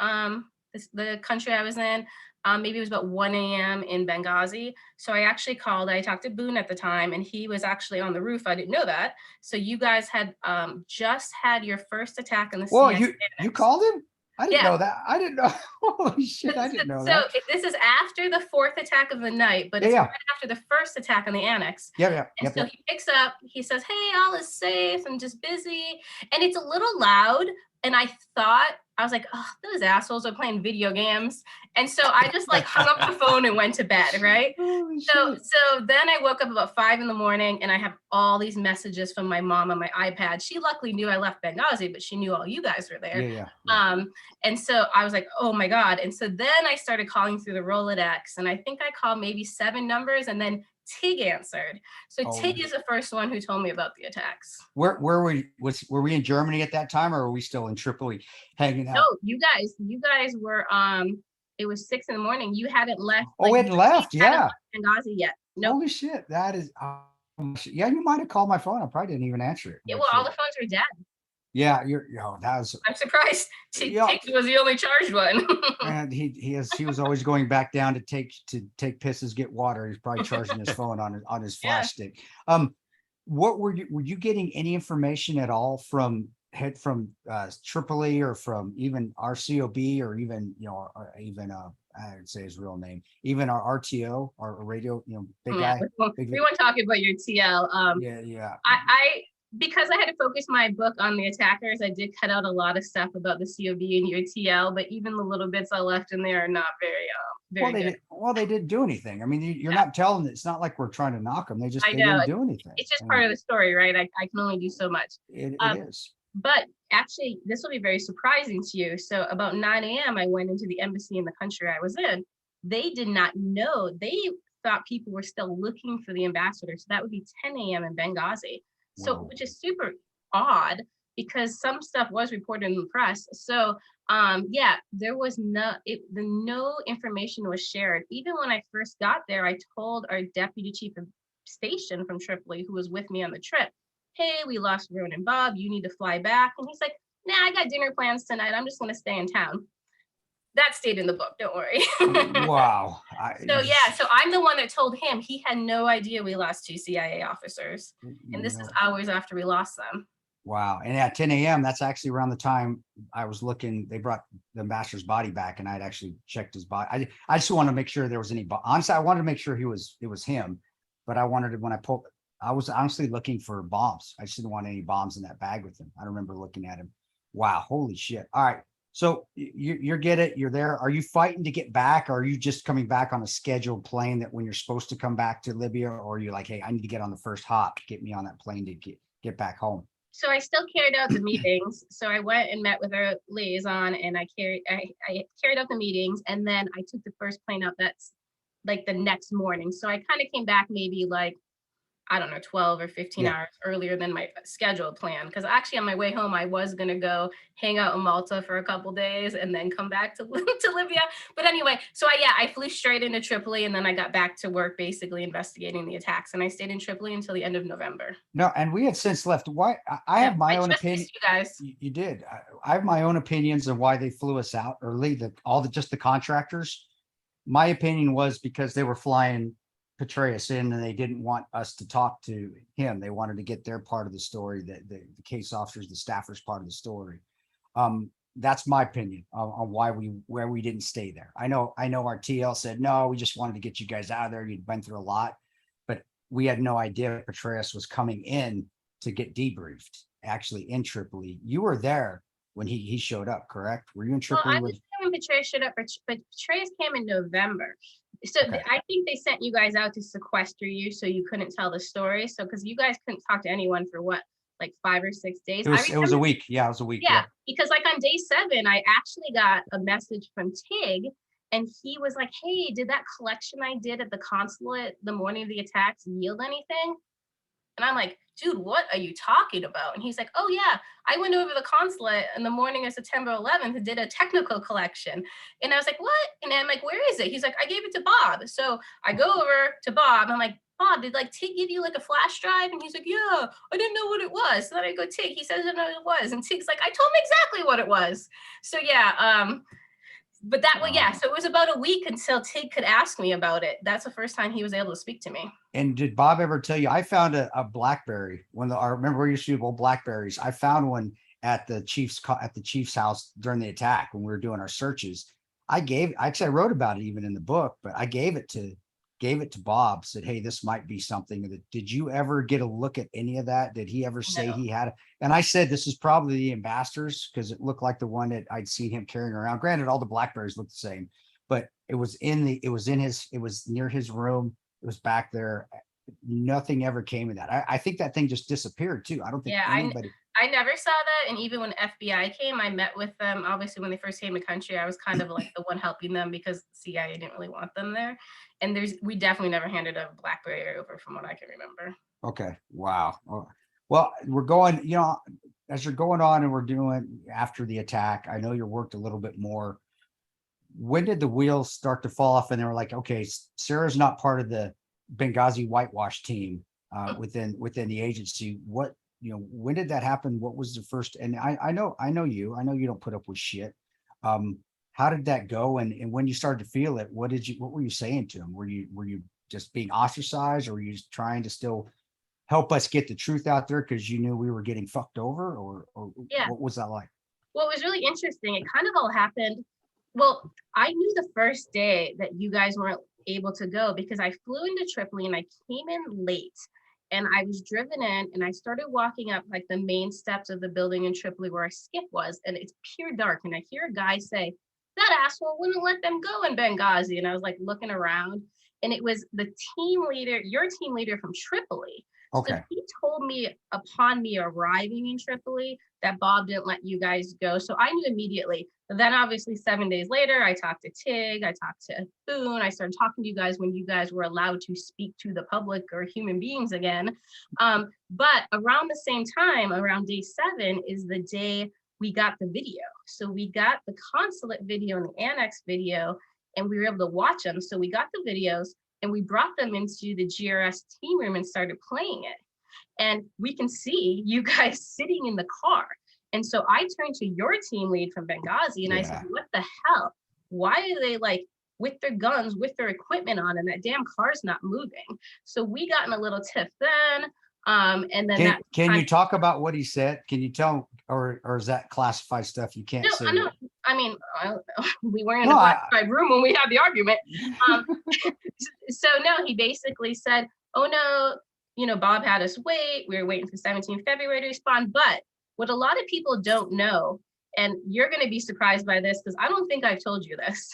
the country I was in. Maybe it was about 1 a.m. in Benghazi. So I actually I talked to Boone at the time, and he was actually on the roof. I didn't know that. So you guys had just had your first attack in the Well, you called him? I didn't know that. I didn't know. Holy shit, I didn't know that. So this is after the fourth attack of the night, but it's right after the first attack on the annex. Yeah. So he picks up, he says, hey, all is safe. I'm just busy. And it's a little loud. And I was like, oh, those assholes are playing video games. And so I just like hung up the phone and went to bed, right? So then I woke up about 5 a.m. and I have all these messages from my mom on my iPad. She luckily knew I left Benghazi, but she knew all you guys were there. Yeah. And so I was like, oh my God. And so then I started calling through the Rolodex, and I think I called maybe 7 numbers, and then Tig answered. So Tig is the first one who told me about the attacks. Were we in Germany at that time, or were we still in Tripoli hanging out? No, you guys were it was 6 a.m. You hadn't left. We hadn't left, yeah. Benghazi yet. No. Holy shit, that is yeah, you might have called my phone. I probably didn't even answer it. Yeah, well, all the phones were dead. Yeah, that was. I'm surprised. Tig was the only charged one. And he was always going back down to take pisses, get water. He's probably charging his phone on his flash stick. What were you getting any information at all from Tripoli, or from even RCOB, or even I'd say his real name, even our RTO, our radio, big guy. We weren't talking about your TL. Yeah. because I had to focus my book on the attackers, I did cut out a lot of stuff about the COB and UATL, but even the little bits I left in there are not very good. They didn't do anything. I mean, you're not telling. It's not like we're trying to knock them. They I know. didn't do anything. It's just part of the story, right? I can only do so much. It is. But actually, this will be very surprising to you. So about 9 a.m., I went into the embassy in the country I was in. They did not know. They thought people were still looking for the ambassador. So that would be 10 a.m. in Benghazi. So, which is super odd because some stuff was reported in the press. So, there was no information was shared. Even when I first got there, I told our deputy chief of station from Tripoli, who was with me on the trip, hey, we lost Ronan and Bob, you need to fly back. And he's like, nah, I got dinner plans tonight. I'm just going to stay in town. That stayed in the book, don't worry. Wow. So I'm the one that told him. He had no idea we lost 2 CIA officers. And this is hours after we lost them. Wow. And at 10 a.m., that's actually around the time I was looking, they brought the ambassador's body back and I'd actually checked his body. I just wanted to make sure there was any, honestly, I wanted to make sure it was him, but I wanted to, I was honestly looking for bombs. I just didn't want any bombs in that bag with him. I remember looking at him. Wow. Holy shit. All right. So you get it. You're there. Are you fighting to get back? Or are you just coming back on a scheduled plane that when you're supposed to come back to Libya, or are you like, hey, I need to get on the first hop, get me on that plane to get back home? So I still carried out the meetings. So I went and met with our liaison and I carried out the meetings, and then I took the first plane out that's like the next morning. So I kind of came back maybe like, I don't know, 12 or 15 hours earlier than my scheduled plan. Because actually on my way home, I was going to go hang out in Malta for a couple days and then come back to Libya. But anyway, so I flew straight into Tripoli, and then I got back to work basically investigating the attacks. And I stayed in Tripoli until the end of November. No, and we had since left. Why? I have my own opinion. You guys. You did. I have my own opinions of why they flew us out early, just the contractors. My opinion was because they were flying Petraeus in and they didn't want us to talk to him. They wanted to get their part of the story, the case officers, the staffers part of the story. That's my opinion on why we didn't stay there. I know our TL said, no, we just wanted to get you guys out of there. You'd been through a lot, but we had no idea Petraeus was coming in to get debriefed actually in Tripoli. You were there when he showed up, correct? Were you in Tripoli? Well, I was there when Petraeus showed up, but Petraeus came in November. So okay. I think they sent you guys out to sequester you so you couldn't tell the story. So because you guys couldn't talk to anyone for what, like 5 or 6 days? It was a week. Yeah, it was a week. Yeah, because like on day 7, I actually got a message from Tig, and he was like, hey, did that collection I did at the consulate the morning of the attacks yield anything? And I'm like, dude, what are you talking about? And he's like, oh yeah, I went over the consulate in the morning of September 11th and did a technical collection. And I was like, what? And I'm like, where is it? He's like, I gave it to Bob. So I go over to Bob. I'm like, Bob, did like Tig give you like a flash drive? And he's like, yeah, I didn't know what it was. So then I go, Tig, he says I know what it was. And Tig's like, I told him exactly what it was. So yeah, but that way, yeah. So it was about a week until Tig could ask me about it. That's the first time he was able to speak to me. And did Bob ever tell you? I found a BlackBerry. I remember we used to do old BlackBerries. I found one at the chief's house during the attack when we were doing our searches. I wrote about it even in the book, but I gave it to Bob. Said, hey, this might be something. Did you ever get a look at any of that? Did he ever say he had it? And I said, this is probably the ambassadors because it looked like the one that I'd seen him carrying around. Granted, all the BlackBerries looked the same, but it was near his room. It was back there. Nothing ever came of that. I think that thing just disappeared too. I don't think anybody. I never saw that. And even when FBI came, I met with them. Obviously, when they first came to the country, I was kind of like the one helping them because CIA didn't really want them there. And we definitely never handed a BlackBerry over from what I can remember. Okay. Wow. Well, we're going, as you're going on and we're doing after the attack, I know you worked a little bit more. When did the wheels start to fall off and they were like, okay, Sarah's not part of the Benghazi whitewash team within the agency? When did that happen? What was the first? And I know you don't put up with shit. How did that go? And when you started to feel it, what were you saying to him? Were you just being ostracized, or were you just trying to still help us get the truth out there because you knew we were getting fucked over, or what was that like? Well, it was really interesting. It kind of all happened. Well, I knew the first day that you guys weren't able to go because I flew into Tripoli and I came in late. And I was driven in and I started walking up like the main steps of the building in Tripoli where our skip was, and it's pure dark. And I hear a guy say, that asshole wouldn't let them go in Benghazi. And I was like looking around, and it was the team leader, your team leader from Tripoli. Okay. So he told me upon me arriving in Tripoli that Bob didn't let you guys go. So I knew immediately. But then obviously 7 days later, I talked to Tig, I talked to Boone, I started talking to you guys when you guys were allowed to speak to the public or human beings again. But around the same time, around day 7 is the day we got the video. So we got the consulate video and the annex video, and we were able to watch them. So we got the videos and we brought them into the GRS team room and started playing it. And we can see you guys sitting in the car. And so I turned to your team lead from Benghazi and I said, what the hell? Why are they like with their guns, with their equipment on, and that damn car's not moving? So we got in a little tiff then. And then can you talk about what he said? Can you tell, or is that classified stuff you can't say? No, I mean, we weren't in a classified room when we had the argument. So no, he basically said, oh no, you know, Bob had us wait. We were waiting for 17 February to respond. But what a lot of people don't know, and you're going to be surprised by this because I don't think I've told you this.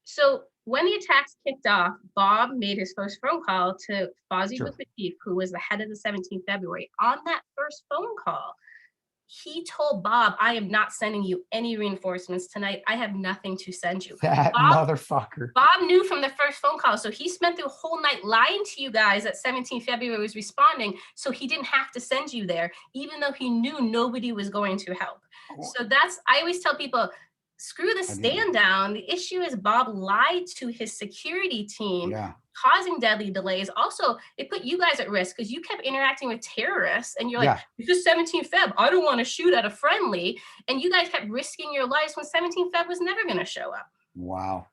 So when the attacks kicked off, Bob made his first phone call to Fawzi Latif, who was the head of the 17th February. On that first phone call, he told Bob, I am not sending you any reinforcements tonight. I have nothing to send you. That motherfucker. Bob knew from the first phone call. So he spent the whole night lying to you guys that 17 February was responding. So he didn't have to send you there, even though he knew nobody was going to help. So I always tell people, screw the stand down. The issue is Bob lied to his security team, causing deadly delays. Also, it put you guys at risk because you kept interacting with terrorists and you're like, it's just 17 Feb. I don't want to shoot at a friendly. And you guys kept risking your lives when 17 Feb was never going to show up. Wow.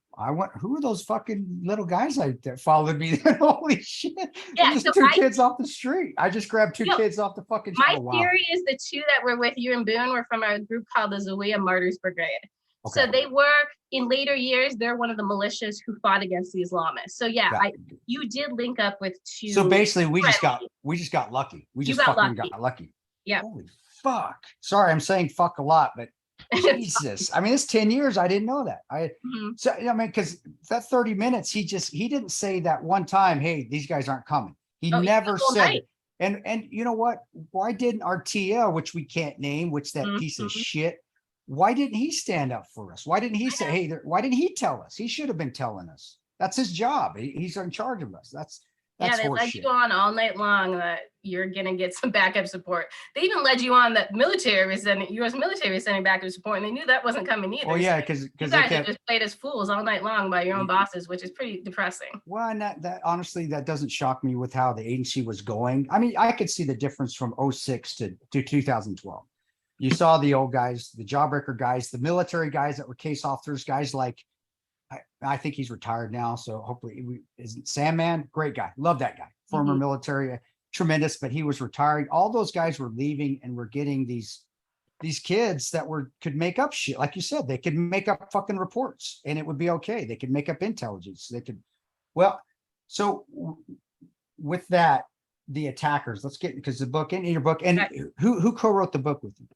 Who are those fucking little guys that followed me? Holy shit. Yeah, just two kids off the street. I just grabbed two kids off the fucking street. My theory is the two that were with you and Boone were from a group called the Zawiya Martyrs Brigade. Okay. So they were, in later years, they're one of the militias who fought against the Islamists. So you did link up with two. So basically we just got lucky. We just got lucky. Yeah. Holy fuck. Sorry, I'm saying fuck a lot, but Jesus. I mean, it's 10 years. I didn't know that. So I mean, because that 30 minutes, he didn't say that one time, hey, these guys aren't coming. He never said it. And you know what? Why didn't our TL, which we can't name, which that piece of shit, why didn't he stand up for us? Why didn't he say, hey, why didn't he tell us? He should have been telling us. That's his job. He's in charge of us. That's they led you on all night long that you're going to get some backup support. They even led you on that military was sending, U.S. military was sending backup support, and they knew that wasn't coming either. Oh, yeah, because you guys had just played as fools all night long by your own bosses, which is pretty depressing. Well, and that honestly, that doesn't shock me with how the agency was going. I mean, I could see the difference from 06 to 2012. You saw the old guys, the jawbreaker guys, the military guys that were case officers, guys like, I think he's retired now. So hopefully, isn't Sandman? Great guy. Love that guy. Former military, tremendous, but he was retiring. All those guys were leaving and we're getting these kids that could make up shit. Like you said, they could make up fucking reports and it would be okay. They could make up intelligence. So with that, the attackers, let's get, because the book in your book, and who co-wrote the book with you?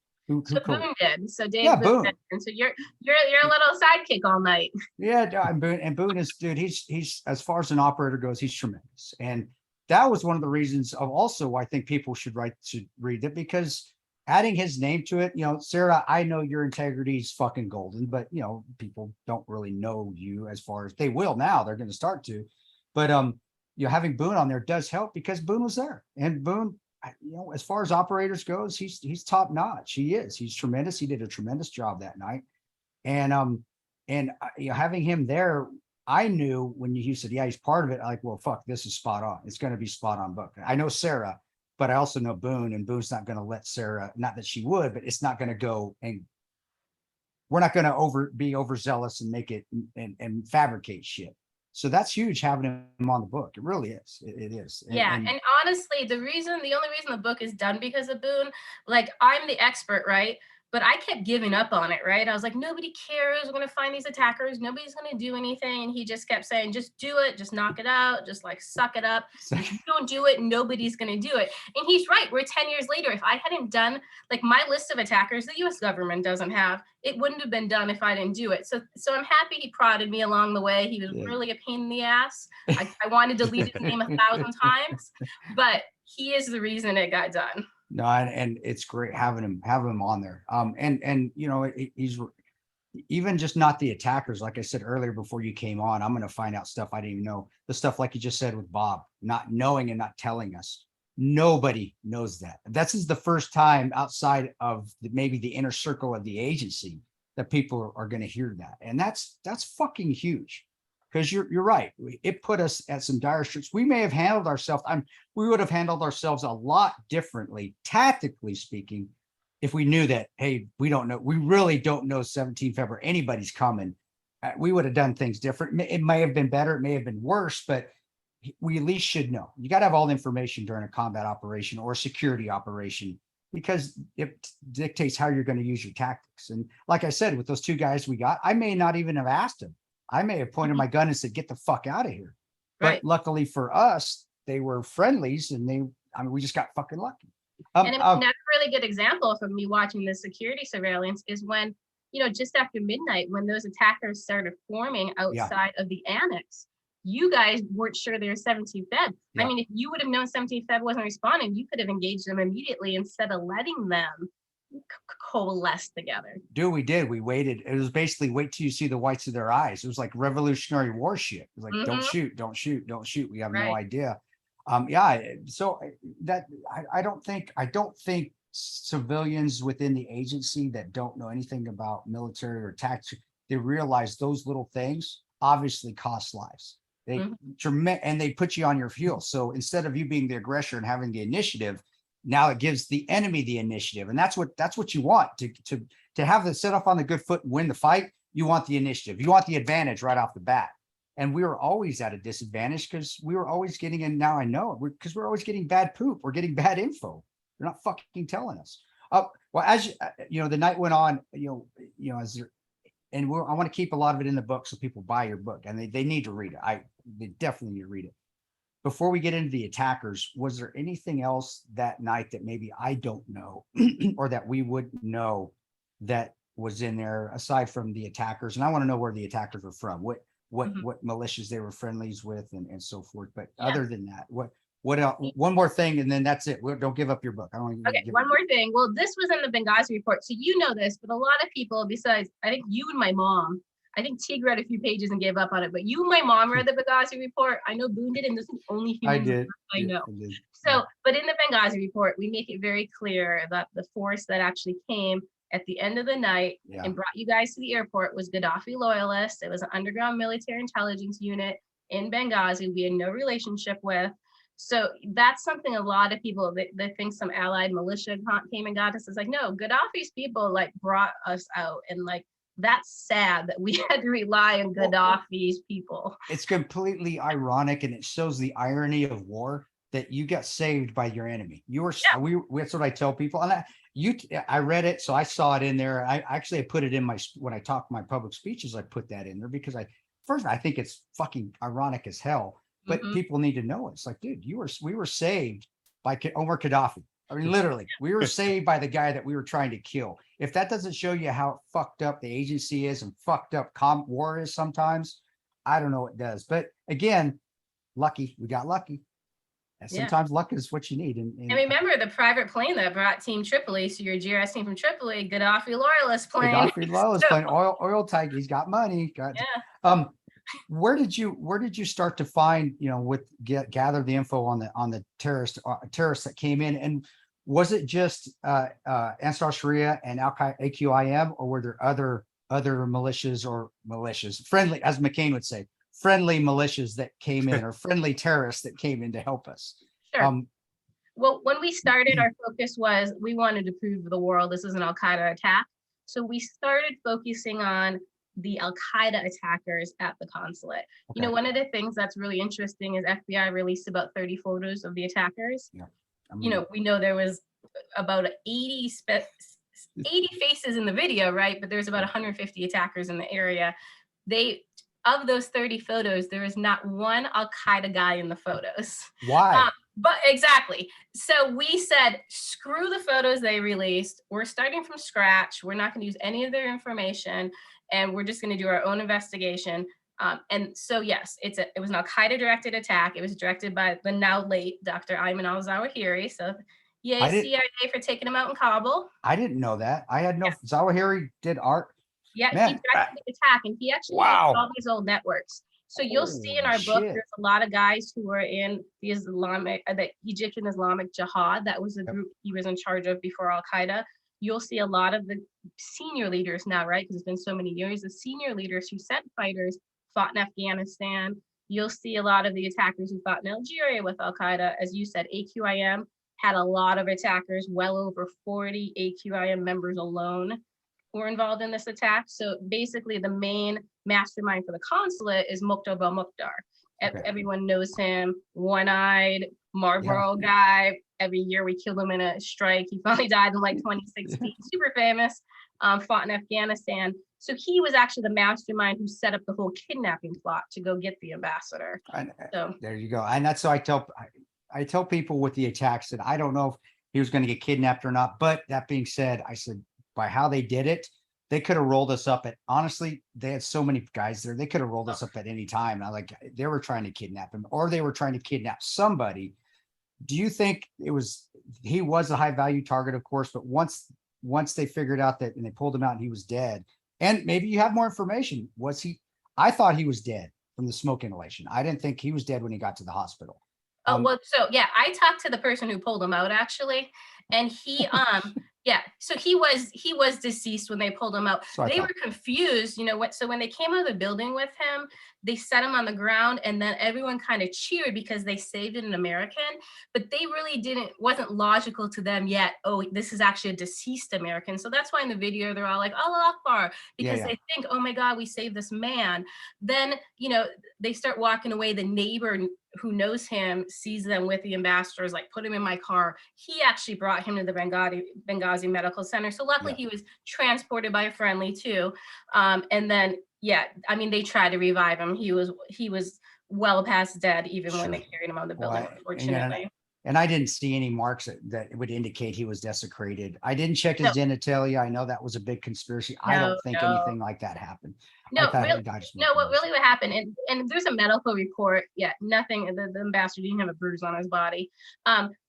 So Boone did. So Dave Boone. And so you're a little sidekick all night. Yeah, and Boone is, dude, he's as far as an operator goes, he's tremendous. And that was one of the reasons of also why I think people should read it, because adding his name to it, you know, Sarah, I know your integrity is fucking golden, but you know, people don't really know you as far as they will now. They're going to start to, but you know, having Boone on there does help because Boone was there, and Boone, you know, as far as operators goes, he's top notch. He's tremendous. He did a tremendous job that night. And you know, having him there, I knew when you said, yeah, he's part of it. Like, well, fuck, this is spot on. It's going to be spot on book. I know Sarah, but I also know Boone, and Boone's not going to let Sarah, not that she would, but it's not going to go, and we're not going to be overzealous and make it and fabricate shit. So that's huge having him on the book. It really is. It is. And honestly, the only reason the book is done because of Boone, like I'm the expert, right? But I kept giving up on it, right? I was like, nobody cares. We're going to find these attackers. Nobody's going to do anything. And he just kept saying, just do it. Just knock it out. Just like suck it up. If you don't do it, nobody's going to do it. And he's right. We're 10 years later. If I hadn't done like my list of attackers, the US government doesn't have, it wouldn't have been done if I didn't do it. So I'm happy he prodded me along the way. He was really a pain in the ass. I wanted to delete his name 1,000 times, but he is the reason it got done. No, and it's great having him on there. And you know, he's even just not the attackers. Like I said earlier, before you came on, I'm going to find out stuff I didn't even know. The stuff like you just said with Bob, not knowing and not telling us. Nobody knows that. This is the first time outside of maybe the inner circle of the agency that people are going to hear that, and that's fucking huge. Because you're right. It put us at some dire straits. We may have handled ourselves. We would have handled ourselves a lot differently, tactically speaking, if we knew that, hey, we don't know. We really don't know 17 February. Anybody's coming. We would have done things different. It may have been better. It may have been worse, but we at least should know. You got to have all the information during a combat operation or a security operation, because it dictates how you're going to use your tactics. And like I said, with those two guys we got, I may not even have asked them. I may have pointed my gun and said, get the fuck out of here. But luckily for us, they were friendlies, and we just got fucking lucky. And another really good example from me watching the security surveillance is when, just after midnight, when those attackers started forming outside of the annex, you guys weren't sure they were 17 Feb. I mean, if you would have known 17 Feb wasn't responding, you could have engaged them immediately instead of letting them coalesce together. Dude, we did. We waited. It was basically wait till you see the whites of their eyes. It was like Revolutionary War shit. It was like, don't shoot, don't shoot, don't shoot. We have no idea. So that I don't think civilians within the agency that don't know anything about military or tactics, they realize those little things obviously cost lives. They and they put you on your heels. So instead of you being the aggressor and having the initiative, now it gives the enemy the initiative. And that's what you want to have the set off on the good foot and win the fight. You want the initiative. You want the advantage right off the bat. And we were always at a disadvantage because we were always getting, and now I know it, because we're always getting bad poop. We're getting bad info. They're not fucking telling us. Well, as the night went on, as there, and I want to keep a lot of it in the book so people buy your book, and they need to read it. They definitely need to read it. Before we get into the attackers, was there anything else that night that maybe I don't know or that we wouldn't know that was in there aside from the attackers? And I want to know where the attackers were from, what militias they were friendlies with, and so forth. But other than that, what else? One more thing, and then that's it. Don't give up your book. I don't want to one more thing. Well, this was in the Benghazi report, so you know this, but a lot of people, besides I think you and my mom, I think Teague read a few pages and gave up on it, but you and my mom read the Benghazi report. I know Boone did, and this is the only human I know. So, but in the Benghazi report, we make it very clear that the force that actually came at the end of the night and brought you guys to the airport was Gaddafi loyalists. It was an underground military intelligence unit in Benghazi we had no relationship with. So that's something a lot of people, they think some allied militia came and got us. It's like, no, Gaddafi's people brought us out, and that's sad that we had to rely on Gaddafi's people. It's completely ironic, and it shows the irony of war that you got saved by your enemy. You were, that's what I tell people. And I read it, so I saw it in there. I put it in when I talk my public speeches, I put that in there because I think it's fucking ironic as hell, but people need to know it. It's like, dude, we were saved by Omar Gaddafi. I mean, literally, we were saved by the guy that we were trying to kill. If that doesn't show you how fucked up the agency is and fucked up war is sometimes, I don't know what does. But again, we got lucky. And sometimes luck is what you need. And remember the private plane that brought Team Tripoli, so your GRS team from Tripoli, Gaddafi loyalist plane. Gaddafi loyalist plane, oil tiger. He's got money. Where did you start to find, gather the info on the terrorists that came in? And was it just Ansar Sharia and AQIM, or were there other militias, friendly, as McCain would say, friendly militias that came in, or friendly terrorists that came in to help us? Sure. Well, when we started, our focus was we wanted to prove to the world this is an Al-Qaeda attack. So we started focusing on the Al-Qaeda attackers at the consulate. Okay. One of the things that's really interesting is FBI released about 30 photos of the attackers. Yeah. We know there was about 80 80 faces in the video, right? But there's about 150 attackers in the area. Of those 30 photos, there is not one Al-Qaeda guy in the photos. Why? But exactly. So we said, screw the photos they released. We're starting from scratch. We're not going to use any of their information, and we're just going to do our own investigation. And so, yes, it was an Al-Qaeda directed attack. It was directed by the now late Dr. Ayman al-Zawahiri. So yay, CIA for taking him out in Kabul. I didn't know that. I had no, Zawahiri did art. Yeah, he directed the attack, and he actually has all these old networks. So you'll see in our book, there's a lot of guys who were in the Egyptian Islamic Jihad. That was the group he was in charge of before Al-Qaeda. You'll see a lot of the senior leaders now, right? Because it's been so many years. The senior leaders who sent fighters fought in Afghanistan. You'll see a lot of the attackers who fought in Algeria with Al-Qaeda. As you said, AQIM had a lot of attackers, well over 40 AQIM members alone were involved in this attack. So basically the main mastermind for the consulate is Muqtada Mukhtar. Everyone knows him, one-eyed Marlboro guy. Every year we kill him in a strike. He finally died in like 2016, super famous, fought in Afghanistan. So he was actually the mastermind who set up the whole kidnapping plot to go get the ambassador. So there you go. And that's so I tell people with the attacks that I don't know if he was going to get kidnapped or not. But that being said, I said, by how they did it, they could have rolled us up at, honestly, they had so many guys there, they could have rolled us up at any time. I like, they were trying to kidnap him, or they were trying to kidnap somebody. Do you think he was a high value target, of course, but once they figured out that, and they pulled him out and he was dead, and maybe you have more information, I thought he was dead from the smoke inhalation. I didn't think he was dead when he got to the hospital. Well, so yeah, I talked to the person who pulled him out actually, and he yeah, so he was deceased when they pulled him out. So they were confused, you know what? So when they came out of the building with him, they set him on the ground, and then everyone kind of cheered because they saved an American, but they really wasn't logical to them yet. Oh, this is actually a deceased American. So that's why in the video they're all like, Allah Akbar, because they think, oh my God, we saved this man. Then, you know, they start walking away. The neighbor who knows him sees them with the ambassadors, like, put him in my car. He actually brought him to the Benghazi Medical Center. So luckily he was transported by a friendly too. And then, yeah, I mean, they tried to revive him. He was well past dead, even when they carried him out of the building, unfortunately. And I didn't see any marks that would indicate he was desecrated. I didn't check his genitalia. I know that was a big conspiracy. I don't think anything like that happened. What really happened, and there's a medical report. Yeah, nothing. The ambassador didn't have a bruise on his body.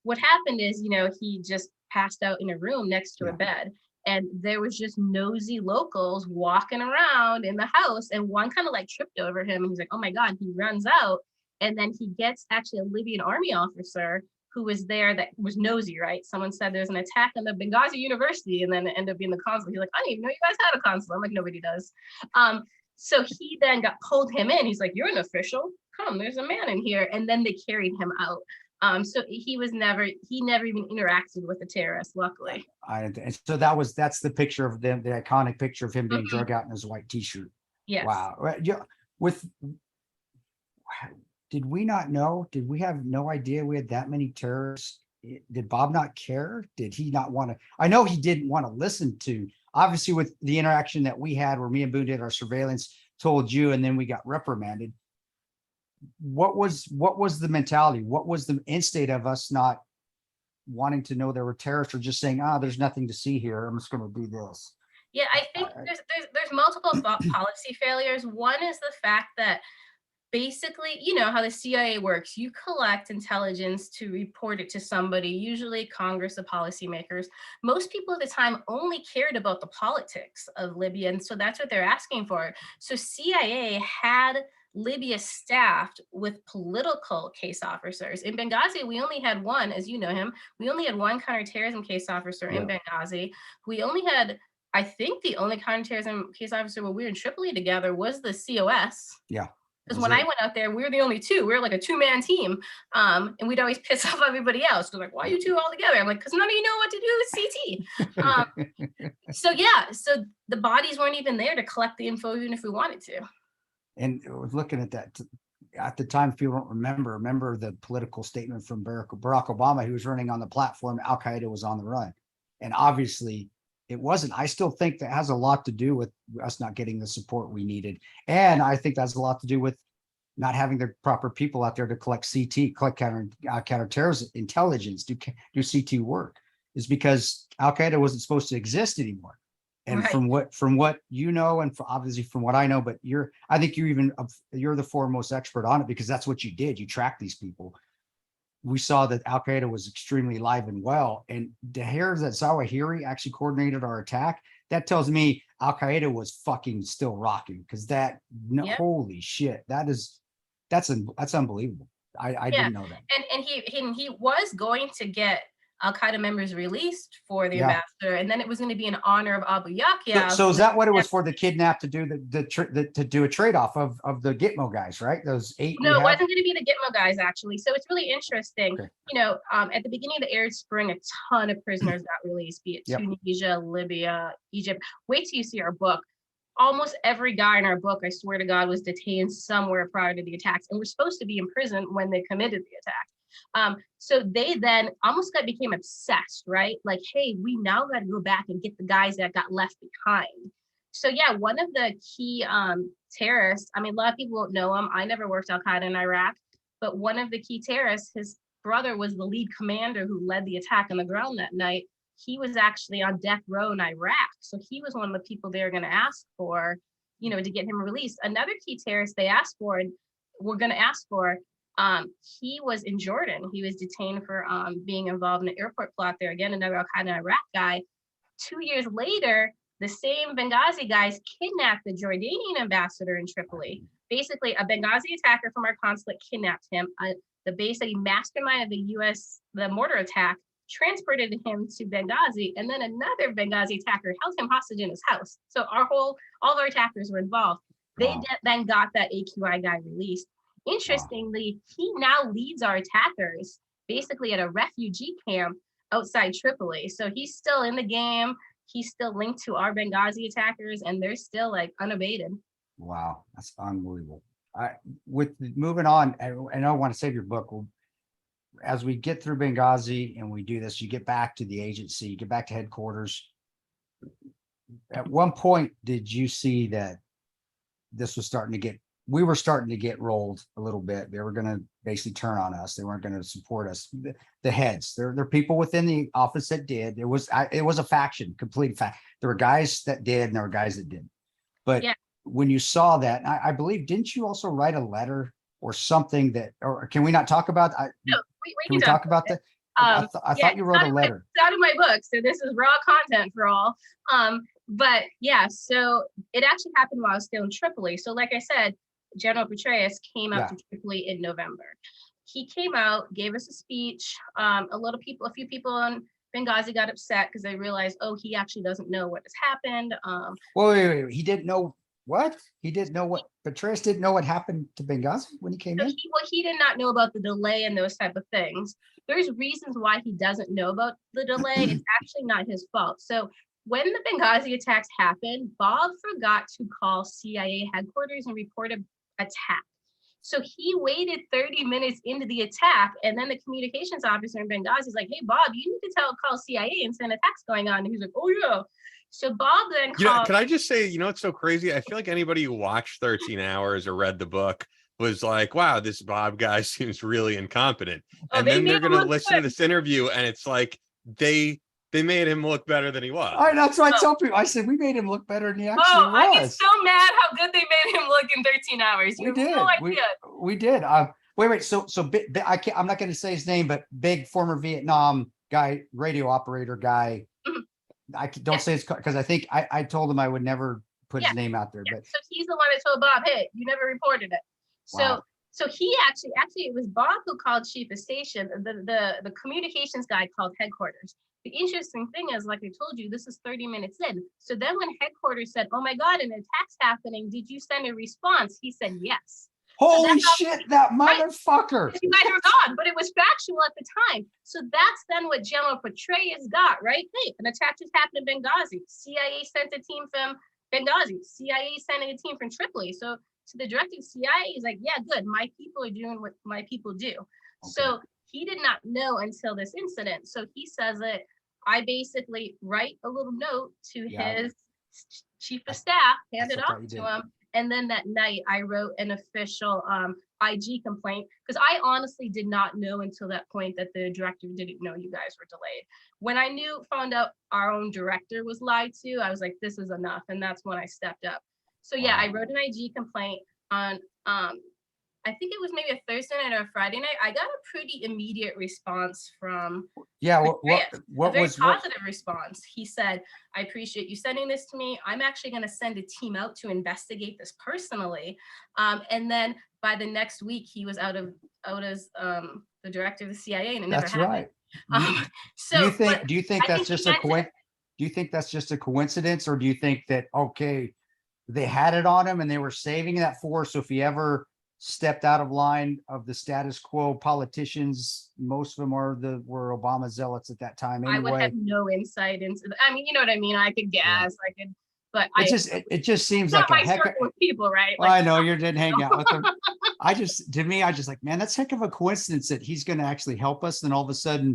What happened is, you know, he just passed out in a room next to a bed, and there was just nosy locals walking around in the house, and one kind of like tripped over him, and he's like, oh my God. He runs out, and then he gets actually a Libyan army officer who was there that was nosy, right? Someone said there's an attack on the Benghazi University, and then it ended up being the consulate. He's like, I didn't even know you guys had a consulate. I'm like, nobody does. So he then pulled him in. He's like, you're an official. Come, there's a man in here. And then they carried him out. So he never even interacted with the terrorists, luckily. And so that's the picture of them, the iconic picture of him being drug out in his white t-shirt. Yes. Wow. Did we not know? Did we have no idea we had that many terrorists? Did Bob not care? Did he not want to? I know he didn't want to listen to, obviously, with the interaction that we had where me and Boone did our surveillance, told you, and then we got reprimanded. What was the mentality? What was the instinct of us not wanting to know there were terrorists, or just saying, there's nothing to see here, I'm just going to do this? Yeah, I think there's multiple policy failures. One is the fact that basically, you know how the CIA works. You collect intelligence to report it to somebody, usually Congress, the policymakers. Most people at the time only cared about the politics of Libya, and so that's what they're asking for. So CIA had Libya staffed with political case officers. In Benghazi, we only had one, as you know him, we only had one counterterrorism case officer in Benghazi. We only had, I think the only counterterrorism case officer when we were in Tripoli together was the COS. Yeah. Because when I went out there, we were the only two. We were like a two-man team. And we'd always piss off everybody else. They're like, why are you two all together? I'm like, because none of you know what to do with CT. So the bodies weren't even there to collect the info, even if we wanted to. And I was looking at that at the time, if you don't remember the political statement from Barack Obama. He was running on the platform, Al-Qaeda was on the run. And obviously it wasn't. I still think that has a lot to do with us not getting the support we needed. And I think that's a lot to do with not having the proper people out there to collect CT, collect counterterrorism intelligence, do CT work, is because Al-Qaeda wasn't supposed to exist anymore. And Right. from what you know, and obviously from what I know, but I think you're the foremost expert on it, because that's what you did. You tracked these people. We saw that Al-Qaeda was extremely alive and well. And to hear that Zawahiri actually coordinated our attack, that tells me Al-Qaeda was fucking still rocking, because Yep. holy shit, that's unbelievable. I Yeah. didn't know that. And he was going to get Al-Qaeda members released for the Yeah. ambassador, and then it was going to be in honor of Abu Yahya. So is that what it was for, the kidnap, to do to do a trade-off of the Gitmo guys, right? Those 8 No, we it have? wasn't going to be the Gitmo guys, actually. So it's really interesting. Okay. At the beginning of the Arab Spring, a ton of prisoners got released, be it Yep. Tunisia, Libya, Egypt. Wait till you see our book. Almost every guy in our book, I swear to God, was detained somewhere prior to the attacks, and were supposed to be in prison when they committed the attack. So they then almost became obsessed, right? Like, hey, we now got to go back and get the guys that got left behind. So yeah, one of the key terrorists, I mean, a lot of people won't know him. I never worked Al-Qaeda in Iraq, but one of the key terrorists, his brother was the lead commander who led the attack on the ground that night. He was actually on death row in Iraq. So he was one of the people they were going to ask for, to get him released. Another key terrorist they asked for, and we're going to ask for, he was in Jordan. He was detained for being involved in an airport plot there. Again, another Al-Qaeda Iraq guy. 2 years later, the same Benghazi guys kidnapped the Jordanian ambassador in Tripoli. Basically, a Benghazi attacker from our consulate kidnapped him. The base that he masterminded the mortar attack, transported him to Benghazi, and then another Benghazi attacker held him hostage in his house. So all of our attackers were involved. They then got that AQI guy released. Interestingly, he now leads our attackers basically at a refugee camp outside Tripoli. So he's still in the game. He's still linked to our Benghazi attackers, and they're still like unabated. Wow, that's unbelievable. With moving on, and I want to save your book. As we get through Benghazi and we do this, you get back to the agency, you get back to headquarters. At one point, did you see that this was we were starting to get rolled a little bit? They were going to basically turn on us. They weren't going to support us. The heads, there are people within the office that did. It was a faction, complete fact. There were guys that did, and there were guys that didn't. But yeah, when you saw that, I believe, didn't you also write a letter or something or can we not talk about? No, can we talk about that? I thought you wrote a letter. It's out of my book, so this is raw content for all. But yeah, so it actually happened while I was still in Tripoli. So like I said, General Petraeus came out to Tripoli in November. He came out, gave us a speech. A few people in Benghazi got upset because they realized, he actually doesn't know what has happened. Wait. He didn't know what? He didn't know what? Petraeus didn't know what happened to Benghazi when he came in? He did not know about the delay and those type of things. There's reasons why he doesn't know about the delay. It's actually not his fault. So when the Benghazi attacks happened, Bob forgot to call CIA headquarters and report an attack. So he waited 30 minutes into the attack, and then the communications officer in Benghazi is like, hey, Bob, you need to call CIA and send attacks going on. And he's like, oh, yeah. So Bob then called. Can I just say, it's so crazy? I feel like anybody who watched 13 Hours or read the book was like, wow, this Bob guy seems really incompetent. And then they're going to listen to this interview, and it's like they made him look better than he was. All right, that's what I tell people. I said, we made him look better than he actually was. I get so mad how good they made him look in 13 Hours. We did. No idea. We did. Wait. So I'm not going to say his name, but big former Vietnam guy, radio operator guy. I don't say it's because I think I told him I would never put his name out there. But so he's the one that told Bob, hey, you never reported it. Wow. So he actually it was Bob who called chief of station. The communications guy called headquarters. The interesting thing is, like I told you, this is 30 minutes in. So then when headquarters said, oh my God, an attack's happening, did you send a response? He said yes. Holy shit, that motherfucker. Right? You guys were gone, but it was factual at the time. So that's then what General Petraeus got, right? Hey, an attack just happened in Benghazi. CIA sent a team from Benghazi. CIA sending a team from Tripoli. So to the directing CIA is like, yeah, good. My people are doing what my people do. Okay. So he did not know until this incident. So he says that I basically write a little note to Yeah. his chief of staff, hand That's it what I off thought you to did. him. And then that night I wrote an official IG complaint, because I honestly did not know until that point that the director didn't know you guys were delayed. When I found out our own director was lied to, I was like, this is enough. And that's when I stepped up. So yeah, I wrote an IG complaint on I think it was maybe a Thursday night or a Friday night. I got a pretty immediate response from What a very was positive response. He said, I appreciate you sending this to me. I'm actually going to send a team out to investigate this personally. And then by the next week, he was out as the director of the CIA, and it never That's happened. right. So Do you think I that's think just he a meant it. coincidence? Do you think that's just a coincidence, or do you think that, okay, they had it on him and they were saving that for, so if he ever stepped out of line of the status quo, politicians, most of them were Obama zealots at that time I would anyway. have no insight into I mean, you know what I mean? I could guess, but It just seems it's not like a my heck. circle of people, right? Well, I know you didn't hang out with them. I just like, man, that's heck of a coincidence that he's going to actually help us. Then all of a sudden,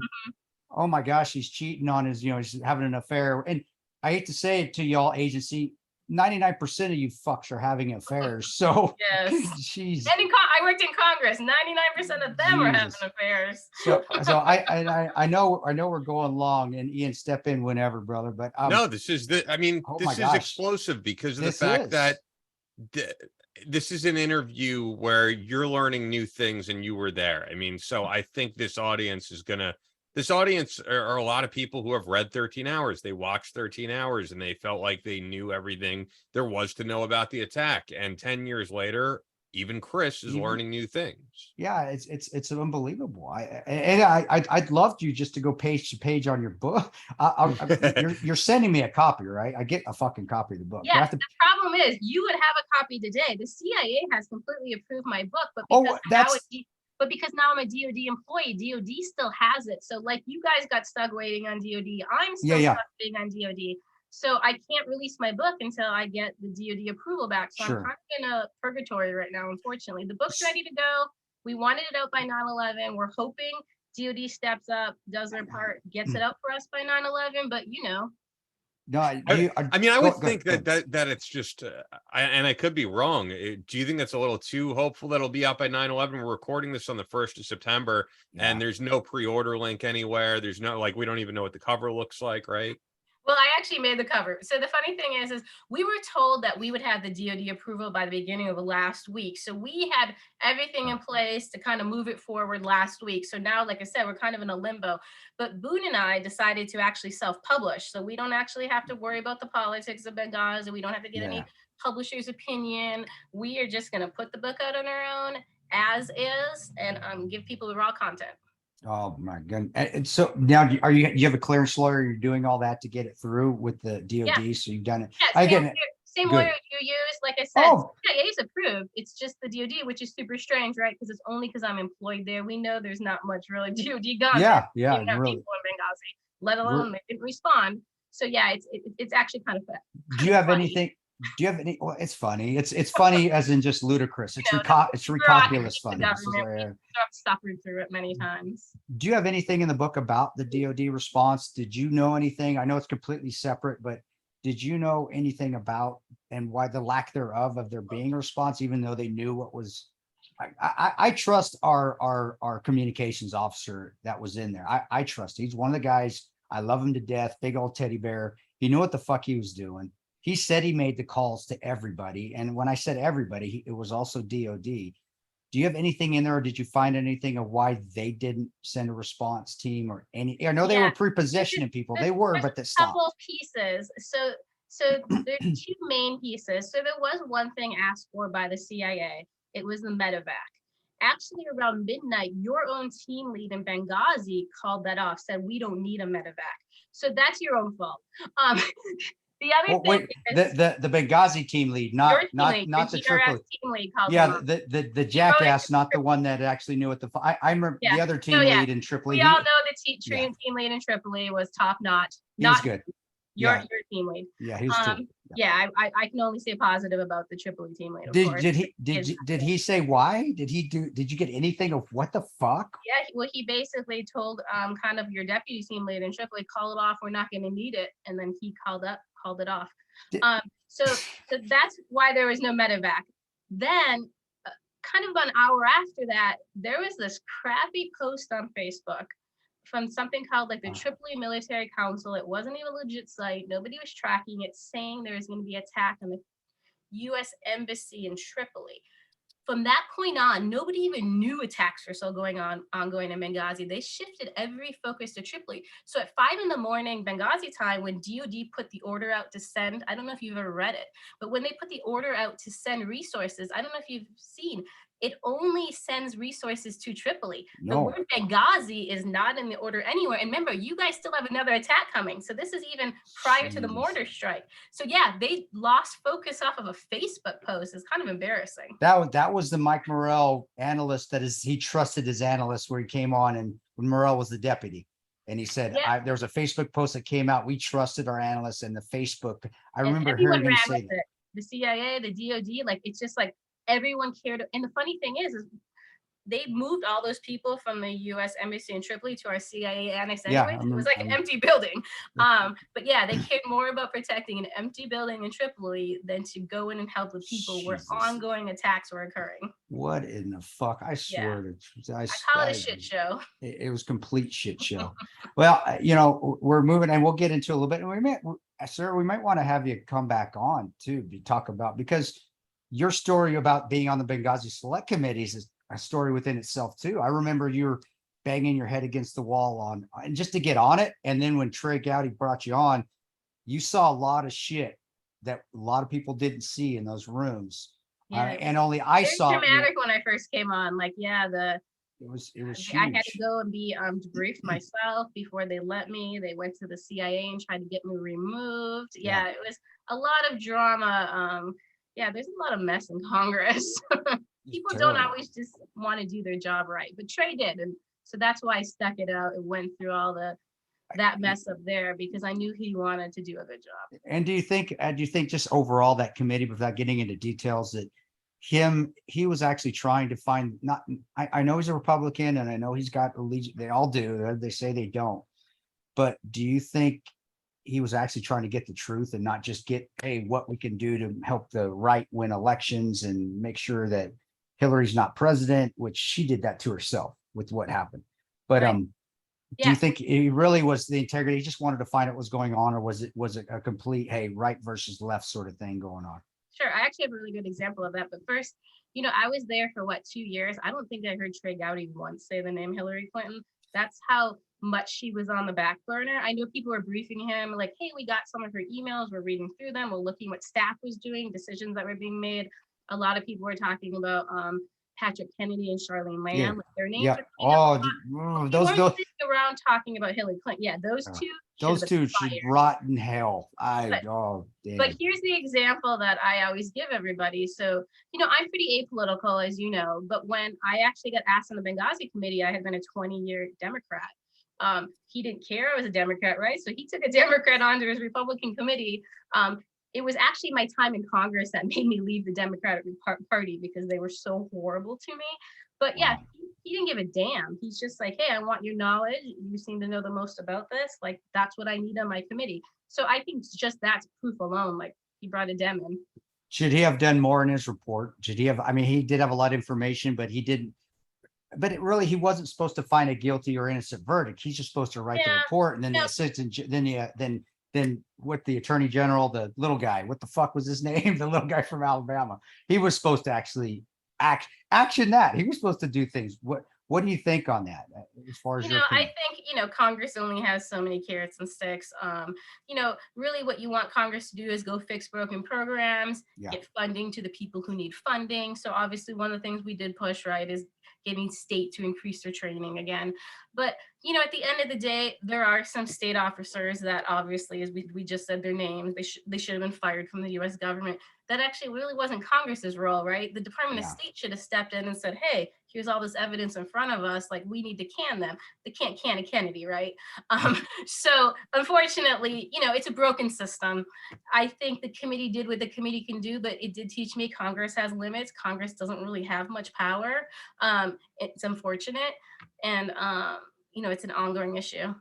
oh my gosh, he's cheating on his, he's having an affair. And I hate to say it to y'all, agency, 99% of you fucks are having affairs. So, yes. Jeez. And I worked in Congress. 99% of them are having affairs. So I know we're going long, and Ian, step in whenever, brother. But no, this is this is explosive because of the fact that this is an interview where you're learning new things and you were there. I mean, so I think this audience are a lot of people who have read 13 Hours. They watched 13 Hours and they felt like they knew everything there was to know about the attack. And 10 years later, even Chris is learning new things. Yeah, it's unbelievable. I'd love you just to go page to page on your book. You're sending me a copy, right? I get a fucking copy of the book. Yeah, the problem is you would have a copy today. The CIA has completely approved my book, but because now I'm a DOD employee, DOD still has it. So like you guys got stuck waiting on DOD, I'm still stuck waiting on DOD. So I can't release my book until I get the DOD approval back. So I'm kind of in a purgatory right now, unfortunately. The book's ready to go. We wanted it out by 9/11. We're hoping DOD steps up, does their part, gets it out for us by 9/11. But No, I would think that it's just, and I could be wrong. Do you think that's a little too hopeful that it'll be out by 9/11? We're recording this on the 1st of September, and there's no pre-order link anywhere. There's no, like, we don't even know what the cover looks like, right? Well, I actually made the cover. So the funny thing is we were told that we would have the DOD approval by the beginning of last week. So we had everything in place to kind of move it forward last week. So now, like I said, we're kind of in a limbo. But Boone and I decided to actually self-publish. So we don't actually have to worry about the politics of Benghazi. We don't have to get any publisher's opinion. We are just going to put the book out on our own as is and give people the raw content. Oh my goodness! And so now, you have a clearance lawyer? You're doing all that to get it through with the DOD. So you've done it. Yeah, same lawyer you use. Like I said, CIA is approved. It's just the DOD, which is super strange, right? Because it's only because I'm employed there. We know there's not much really DOD gone. Yeah, even have people in Benghazi, let alone they didn't respond. So yeah, it's actually kind of fun. Do you have anything? Do you have any? Well, it's funny. It's funny as in just ludicrous. It's ridiculous funny. I've suffered through it many times. Do you have anything in the book about the DOD response? Did you know anything? I know it's completely separate, but did you know anything about and why the lack thereof of there being a response, even though they knew what was? I trust our communications officer that was in there. I trust. He's one of the guys. I love him to death. Big old teddy bear. He knew what the fuck he was doing. He said he made the calls to everybody. And when I said everybody, it was also DOD. Do you have anything in there, or did you find anything of why they didn't send a response team or any? I know they were prepositioning people. They were, but that stopped. Couple of pieces. So there's two main pieces. So there was one thing asked for by the CIA. It was the medevac. Actually, around midnight, your own team lead in Benghazi called that off, said we don't need a medevac. So that's your own fault. The other thing is the Benghazi team lead, not the Tripoli team lead. The jackass, not the one that actually knew what I remember the other team lead in Tripoli. We all know the team lead in Tripoli was top notch. He was good. Your team lead. Yeah, he was cool. I can only say positive about the Tripoli team lead. Of Did course. did he say why? Did you get anything of what the fuck? Yeah, well, he basically told kind of your deputy team lead in Tripoli, call it off, we're not going to need it, and then he called it off. So that's why there was no medevac. Then, kind of about an hour after that, there was this crappy post on Facebook from something called like the Tripoli Military Council. It wasn't even a legit site. Nobody was tracking it, saying there was going to be an attack on the U.S. Embassy in Tripoli. From that point on, nobody even knew attacks were still ongoing in Benghazi. They shifted every focus to Tripoli. So at 5 a.m. Benghazi time, when DOD put the order out to send, I don't know if you've ever read it, but when they put the order out to send resources, I don't know if you've seen, it only sends resources to Tripoli. The word Benghazi is not in the order anywhere. And remember, you guys still have another attack coming. So this is even prior to the mortar strike. So yeah, they lost focus off of a Facebook post. It's kind of embarrassing. That was the Mike Morrell analyst he trusted his analyst where he came on, and when Morrell was the deputy. And he said, there was a Facebook post that came out. We trusted our analysts, and the Facebook. I remember hearing him say that. The CIA, the DOD, like, it's just like, everyone cared. And the funny thing is they moved all those people from the U.S. Embassy in Tripoli to our CIA annex anyway. It was like an empty building. But yeah, they cared more about protecting an empty building in Tripoli than to go in and help the people where ongoing attacks were occurring. What in the fuck? I swear I call it a shit show. It was complete shit show. Well, we're moving, and we'll get into a little bit. And we might want to have you come back on too to talk about, because your story about being on the Benghazi Select Committees is a story within itself too. I remember you were banging your head against the wall and just to get on it. And then when Trey Gowdy brought you on, you saw a lot of shit that a lot of people didn't see in those rooms. And only I saw. It was dramatic when I first came on. Like, it was huge. I had to go and be debriefed myself before they let me. They went to the CIA and tried to get me removed. Yeah, it was a lot of drama. There's a lot of mess in Congress. People don't always just want to do their job right, but Trey did, and so that's why I stuck it out and went through all that mess up there, because I knew he wanted to do a good job. And do you think just overall that committee, without getting into details, that he was actually trying to find, I know he's a Republican and I know he's got allegiance, they all do, they say they don't, but do you think he was actually trying to get the truth and not just get, hey, what we can do to help the right win elections and make sure that Hillary's not president, which she did that to herself with what happened. But do you think he really was the integrity? He just wanted to find out what was going on, or was it a complete, hey, right versus left sort of thing going on? Sure. I actually have a really good example of that. But first, I was there for 2 years. I don't think I heard Trey Gowdy once say the name Hillary Clinton. That's how much she was on the back burner. I know people were briefing him like, hey, we got some of her emails. We're reading through them. We're looking what staff was doing, decisions that were being made. A lot of people were talking about Patrick Kennedy and Charlene Lamb. Like, their names are those around talking about Hillary Clinton. Yeah, those two. Those two should rot in hell. But here's the example that I always give everybody. So, I'm pretty apolitical, as you know, but when I actually got asked on the Benghazi committee, I had been a 20-year Democrat. He didn't care I was a Democrat, right? So he took a Democrat onto his Republican committee. It was actually my time in Congress that made me leave the Democratic Party, because they were so horrible to me. But yeah, he didn't give a damn. He's just like, hey, I want your knowledge. You seem to know the most about this. Like, that's what I need on my committee. So I think just that's proof alone. Like, he brought a Dem in. Should he have done more in his report? Should he have? I mean, he did have a lot of information, but he didn't. But he wasn't supposed to find a guilty or innocent verdict. He's just supposed to write the report, and then the assistant, then with the attorney general, the little guy, what the fuck was his name? The little guy from Alabama. He was supposed to actually action that. He was supposed to do things. What do you think on that? As far as I think Congress only has so many carrots and sticks. Really what you want Congress to do is go fix broken programs, get funding to the people who need funding. So obviously one of the things we did push, right, is getting state to increase their training again. But, you know, at the end of the day, there are some state officers that obviously, as we just said their names, they should have been fired from the US government. That actually really wasn't Congress's role, right? The Department of Yeah. State should have stepped in and said, hey, here's all this evidence in front of us. Like, we need to can them. They can't can a Kennedy, right? So unfortunately, you know, it's a broken system. I think the committee did what the committee can do, but it did teach me Congress has limits. Congress doesn't really have much power. It's unfortunate. And, you know, it's an ongoing issue.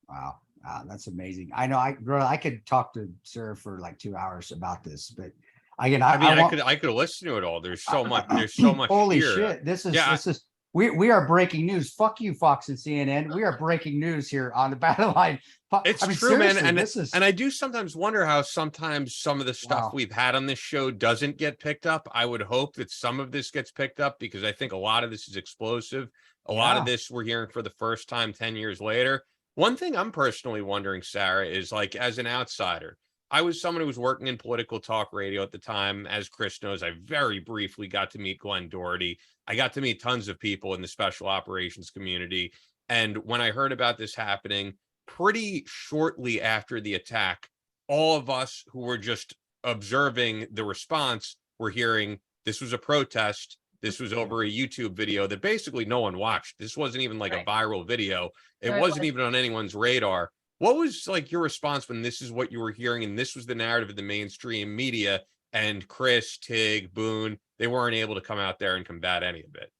Wow. Wow, that's amazing. I know I could talk to Sarah for like 2 hours about this, but again, I could listen to it all. There's so much. There's so much. Holy here. shit! This is we are breaking news. Fuck you, Fox and CNN. We are breaking news here on the Battle Line. It's true, man. And I do sometimes wonder how sometimes some of the stuff we've had on this show doesn't get picked up. I would hope that some of this gets picked up, because I think a lot of this is explosive. A lot of this we're hearing for the first time 10 years later. One thing I'm personally wondering, Sarah, is like, as an outsider, I was someone who was working in political talk radio at the time. As Chris knows, I very briefly got to meet Glenn Doherty. I got to meet tons of people in the special operations community. And when I heard about this happening, pretty shortly after the attack, all of us who were just observing the response were hearing this was a protest. This was over a YouTube video that basically no one watched. This wasn't even like a viral video. It wasn't even on anyone's radar. What was like your response when this is what you were hearing and this was the narrative of the mainstream media, and Chris, Tig, Boone, they weren't able to come out there and combat any of it?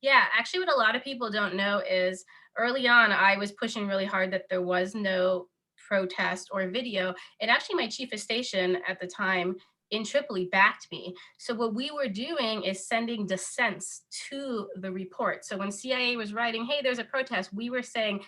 Yeah, actually what a lot of people don't know is early on, I was pushing really hard that there was no protest or video. And actually my chief of station at the time in Tripoli backed me. So what we were doing is sending dissents to the report. So when CIA was writing, hey, there's a protest, we were saying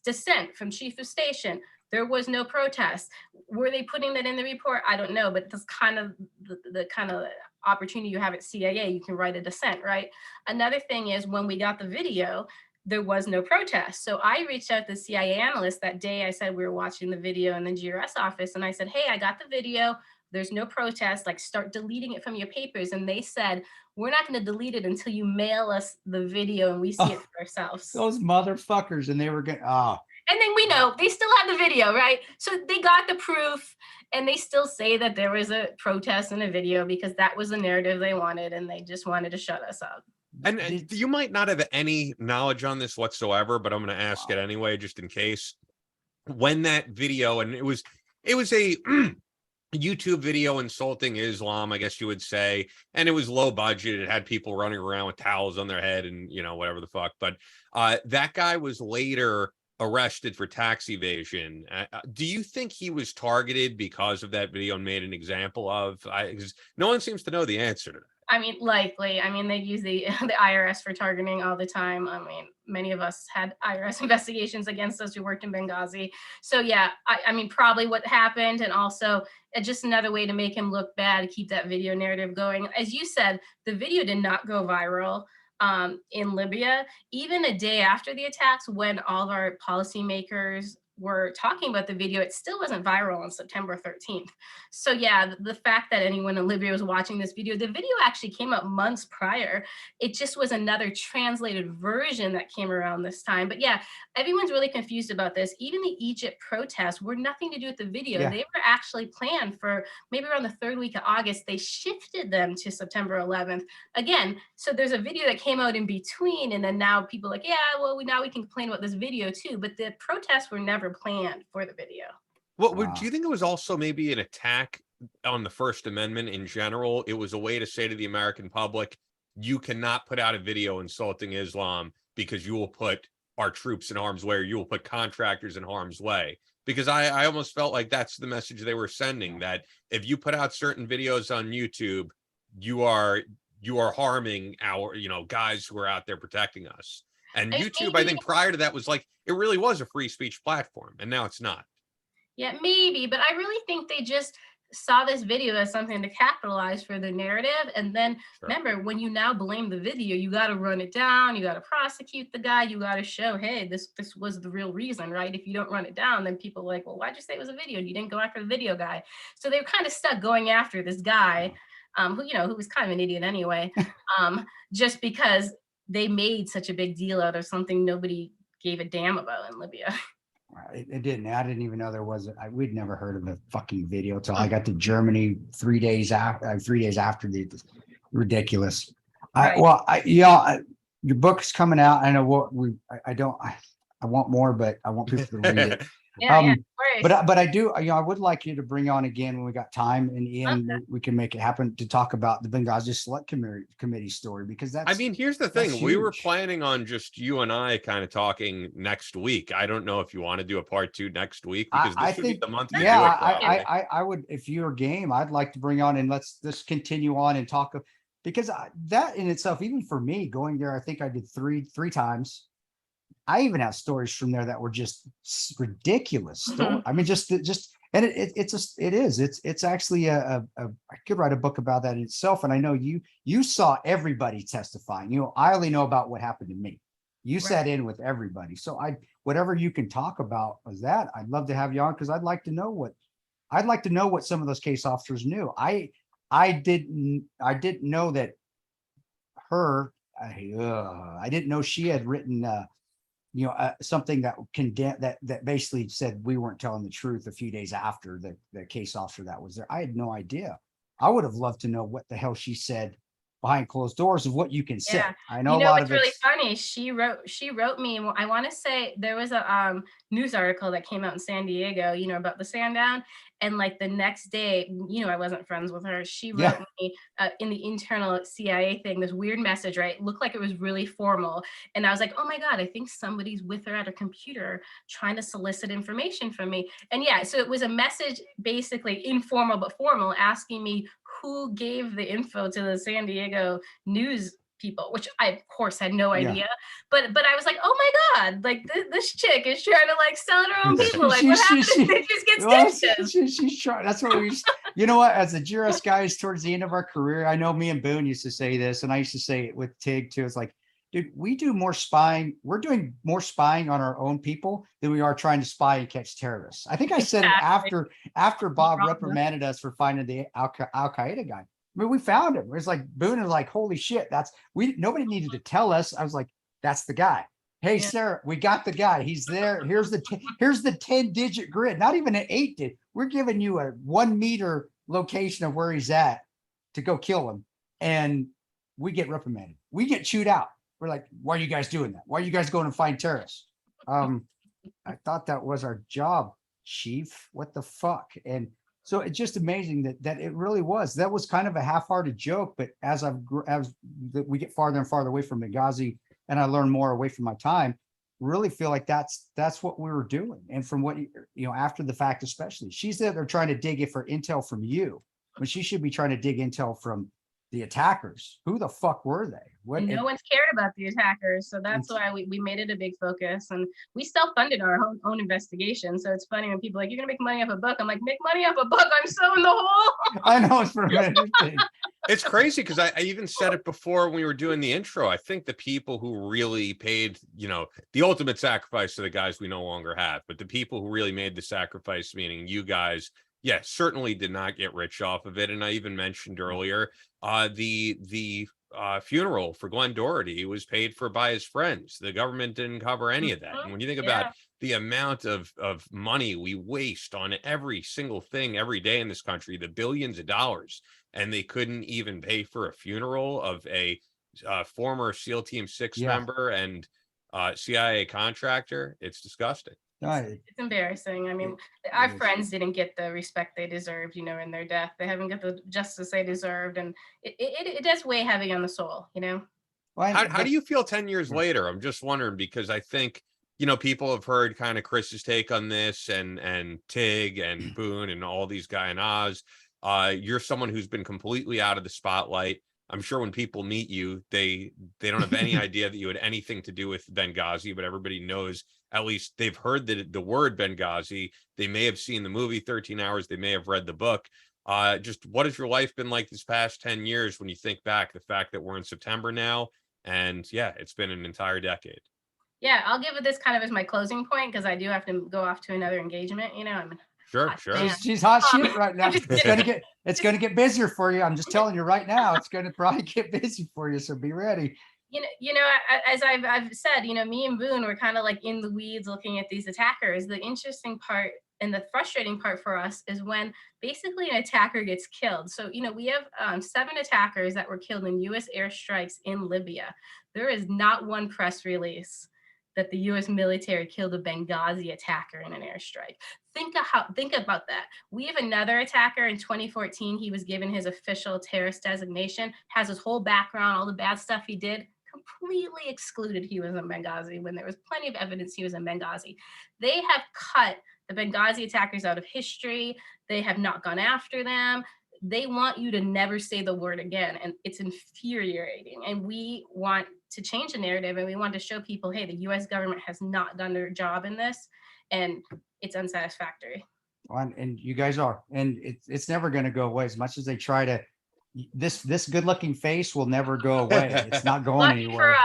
dissent from chief of station. There was no protest. Were they putting that in the report? I don't know, but that's kind of the kind of opportunity you have at CIA. You can write a dissent, right? Another thing is when we got the video, there was no protest. So I reached out to the CIA analyst that day. I said, we were watching the video in the GRS office. And I said, hey, I got the video. There's no protest, like start deleting it from your papers. And they said, we're not going to delete it until you mail us the video and we see it for ourselves. Those motherfuckers. And they were getting, And then we know they still have the video, right? So they got the proof and they still say that there was a protest in a video because that was the narrative they wanted and they just wanted to shut us up. And you might not have any knowledge on this whatsoever, but I'm going to ask it anyway, just in case. When that video, and it was a YouTube video insulting Islam, I guess you would say, and it was low budget. It had people running around with towels on their head and, you know, whatever the fuck. But that guy was later arrested for tax evasion. Do you think he was targeted because of that video and made an example of? No one seems to know the answer to that. I mean, likely. I mean, they use the IRS for targeting all the time. I mean, many of us had IRS investigations against us who worked in Benghazi. So yeah, I mean, probably what happened, and also just another way to make him look bad, to keep that video narrative going. As you said, the video did not go viral in Libya. Even a day after the attacks, when all of our policymakers were talking about the video, it still wasn't viral on September 13th. So yeah, the fact that anyone in Libya was watching this video, the video actually came out months prior. It just was another translated version that came around this time. But yeah, everyone's really confused about this. Even the Egypt protests were nothing to do with the video. They were actually planned for maybe around the third week of August. They shifted them to September 11th. Again, so there's a video that came out in between, and then now people are like, yeah, well, now we can complain about this video too. But the protests were never planned for the video. Do you think it was also maybe an attack on the First Amendment in general? It was a way to say to the American public, you cannot put out a video insulting Islam because you will put our troops in harm's way, or you will put contractors in harm's way. Because I almost felt like that's the message they were sending, that if you put out certain videos on YouTube, you are harming our, you know, guys who are out there protecting us. And YouTube, I think prior to that was like, it really was a free speech platform, and now it's not. Yeah, maybe, but I really think they just saw this video as something to capitalize for the narrative. And then remember, when you now blame the video, you got to run it down, you got to prosecute the guy, you got to show, hey, this was the real reason, right? If you don't run it down, then people are like, well, why'd you say it was a video? You didn't go after the video guy. So they were kind of stuck going after this guy, who was kind of an idiot anyway, just because they made such a big deal out of something nobody gave a damn about in Libya. It didn't. I didn't even know there was. We'd never heard of a fucking video till I got to Germany 3 days after. 3 days after the ridiculous. Right. Your book's coming out. I know what I want more, but I want people to read it. Yeah, But I do, I would like you to bring on again when we got time, and Ian, we can make it happen to talk about the Benghazi Select Committee story, because that's. I mean, here's the thing: we were planning on just you and I kind of talking next week. I don't know if you want to do a part 2 next week, because this would be the month. I would, if you're game, I'd like to bring on, and let's just continue on and talk, because that in itself, even for me going there, I think I did three times. I even have stories from there that were just ridiculous. I mean, and it's actually I could write a book about that in itself. And I know you saw everybody testifying. I only know about what happened to me. You sat in with everybody. So whatever you can talk about was that. I'd love to have you on, because I'd like to know what some of those case officers knew. I didn't know that I didn't know she had written something that that basically said we weren't telling the truth a few days after the case officer that was there. I had no idea. I would have loved to know what the hell she said behind closed doors of what you can say. I know a lot of really funny. She wrote me, I want to say there was a news article that came out in San Diego, about the Sandown. And like the next day, I wasn't friends with her. She wrote me in the internal CIA thing, this weird message, right? It looked like it was really formal. And I was like, oh my God, I think somebody's with her at her computer trying to solicit information from me. And so it was a message, basically informal but formal, asking me who gave the info to the San Diego news people, which I of course had no idea, but I was like, oh my God, like this chick is trying to like sell her own people. Like what happens if they just get stitches? She's trying. That's what we used. You know what? As the GRS guys towards the end of our career, I know me and Boone used to say this, and I used to say it with Tig too. It's like, dude, we do more spying. We're doing more spying on our own people than we are trying to spy and catch terrorists. I think I said it after Bob reprimanded us for finding the Al-Qaeda guy. I mean, we found him. It was like Boone is like, holy shit, nobody needed to tell us. I was like, that's the guy. Hey, Sarah, we got the guy. He's there. Here's the 10-digit grid, not even an 8-digit. We're giving you a 1 meter location of where he's at to go kill him. And we get reprimanded. We get chewed out. We're like, why are you guys doing that? Why are you guys going to find terrorists? I thought that was our job, chief. What the fuck? And so it's just amazing that it really was. That was kind of a half-hearted joke, but as we get farther and farther away from Benghazi, and I learn more away from my time, really feel like that's what we were doing. And from what after the fact, especially, she's there trying to dig for intel from you, when she should be trying to dig intel from the attackers. Who the fuck were they? No one's cared about the attackers, so that's why we made it a big focus, and we self-funded our own investigation. So it's funny when people are like, you're gonna make money off a book. I'm like, make money off a book, I'm so in the hole. I know, it's for everything. It's crazy, because I even said it before when we were doing the intro. I think the people who really paid, the ultimate sacrifice to the guys we no longer have, but the people who really made the sacrifice, meaning you guys, certainly did not get rich off of it. And I even mentioned earlier, the funeral for Glenn Doherty was paid for by his friends. The government didn't cover any of that. And when you think about the amount of money we waste on every single thing every day in this country, the billions of dollars, and they couldn't even pay for a funeral of a former SEAL Team 6 member and CIA contractor, it's disgusting. It's embarrassing. I mean, our friends didn't get the respect they deserved, in their death. They haven't got the justice they deserved, and it does weigh heavy on the soul, Well, how do you feel 10 years later? I'm just wondering, because I think people have heard kind of Chris's take on this, and Tig and Boone and all these guys and Oz. You're someone who's been completely out of the spotlight. I'm sure when people meet you, they don't have any idea that you had anything to do with Benghazi, but everybody knows, at least they've heard the word Benghazi. They may have seen the movie 13 Hours. They may have read the book. Just what has your life been like this past 10 years when you think back, the fact that we're in September now, and it's been an entire decade. Yeah, I'll give it this kind of as my closing point, because I do have to go off to another engagement, I'm Sure. She's hot shit right now. It's gonna get busier for you. I'm just telling you right now. It's gonna probably get busy for you. So be ready. As I've said, me and Boone were kind of like in the weeds looking at these attackers. The interesting part and the frustrating part for us is when basically an attacker gets killed. So, we have 7 attackers that were killed in U.S. airstrikes in Libya. There is not one press release that the U.S. military killed a Benghazi attacker in an airstrike. Think about that. We have another attacker in 2014. He was given his official terrorist designation, has his whole background, all the bad stuff he did, completely excluded he was in Benghazi when there was plenty of evidence he was in Benghazi. They have cut the Benghazi attackers out of history. They have not gone after them. They want you to never say the word again. And it's infuriating. And we want to change the narrative, and we want to show people, hey, the US government has not done their job in this, and it's unsatisfactory. And you guys are, and it's never going to go away as much as they try to. This good looking face will never go away. It's not going anywhere.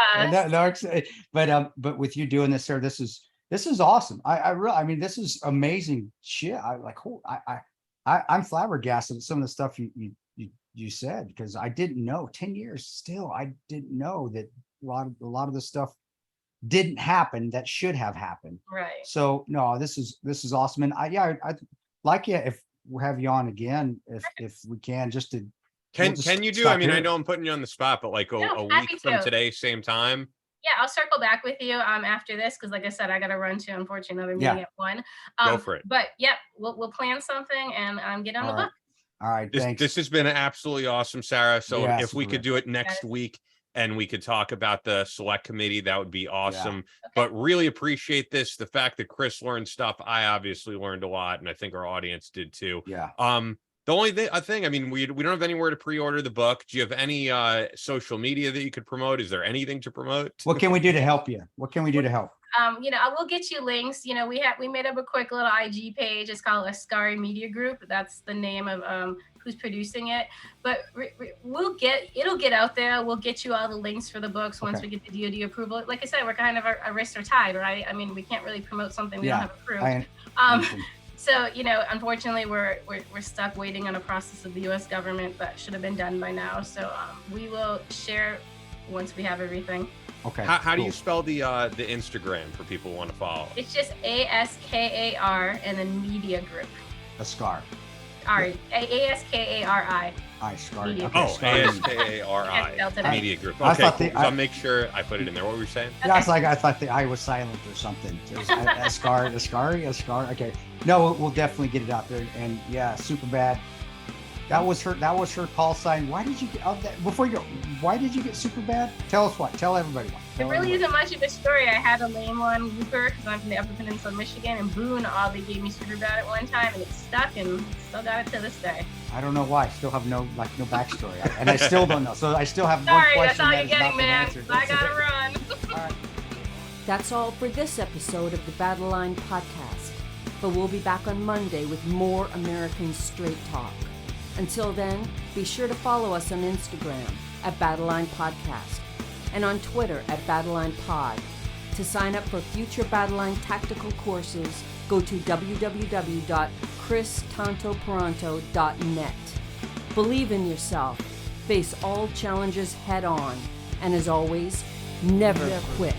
But with you doing this, sir, this is awesome. I mean, this is amazing shit. I'm flabbergasted at some of the stuff you said, because I didn't know. 10 years still, I didn't know that a lot of the stuff didn't happen that should have happened. Right. So no, this is awesome. And I'd like you, if we'll have you on again, if we can, just to. Can you do? I mean, I know I'm putting you on the spot, but like a week from today, same time. Yeah, I'll circle back with you after this, because like I said, I got to run to, unfortunately, another meeting at 1. Go for it. But yeah, we'll plan something and get on the book. All right, thanks. This has been absolutely awesome, Sarah. So if we could do it next Yes. week and we could talk about the select committee, that would be awesome. Okay. But really appreciate this. The fact that Chris learned stuff, I obviously learned a lot, and I think our audience did too. Yeah. The only thing, I mean, we don't have anywhere to pre-order the book. Do you have any social media that you could promote? Is there anything to promote? What can we do to help you? What can we do to help? I will get you links. We made up a quick little IG page. It's called Ascari Media Group. That's the name of who's producing it. But it'll get out there. We'll get you all the links for the books once we get the DoD approval. Like I said, we're kind of a wrist or tied, right? I mean, we can't really promote something we don't have approved. So, unfortunately, we're stuck waiting on a process of the U.S. government that should have been done by now. So we will share once we have everything. Okay. How do you spell the Instagram for people who want to follow? It's just ASKAR and then Media Group. Ascar. Sorry, ASKARI. Scar. Media Okay, Group. ASKARI Media Group. I Okay, thought cool. I'll make sure I put it in there. What were you saying? Yeah, it's like I thought the I was silent or something. Ascar. Okay. No, we'll definitely get it out there. And yeah, super bad. That was her call sign. Why did you get that? Before you go, why did you get super bad? Tell us what. Tell everybody what. It really isn't much of a story. I had a lame one, Looper, because I'm from the Upper Peninsula of Michigan, and Boone oddly gave me super bad at one time, and it stuck, and still got it to this day. I don't know why. I still have no backstory, and I still don't know. So I still have one question. Sorry, that's all you're that getting, man. I gotta run. All right. That's all for this episode of the Battle Line Podcast. But we'll be back on Monday with more American Straight Talk. Until then, be sure to follow us on Instagram at Battle Line Podcast and on Twitter at Battle Line Pod. To sign up for future Battle Line tactical courses, go to www.christantoparonto.net. Believe in yourself, face all challenges head on, and as always, never quit.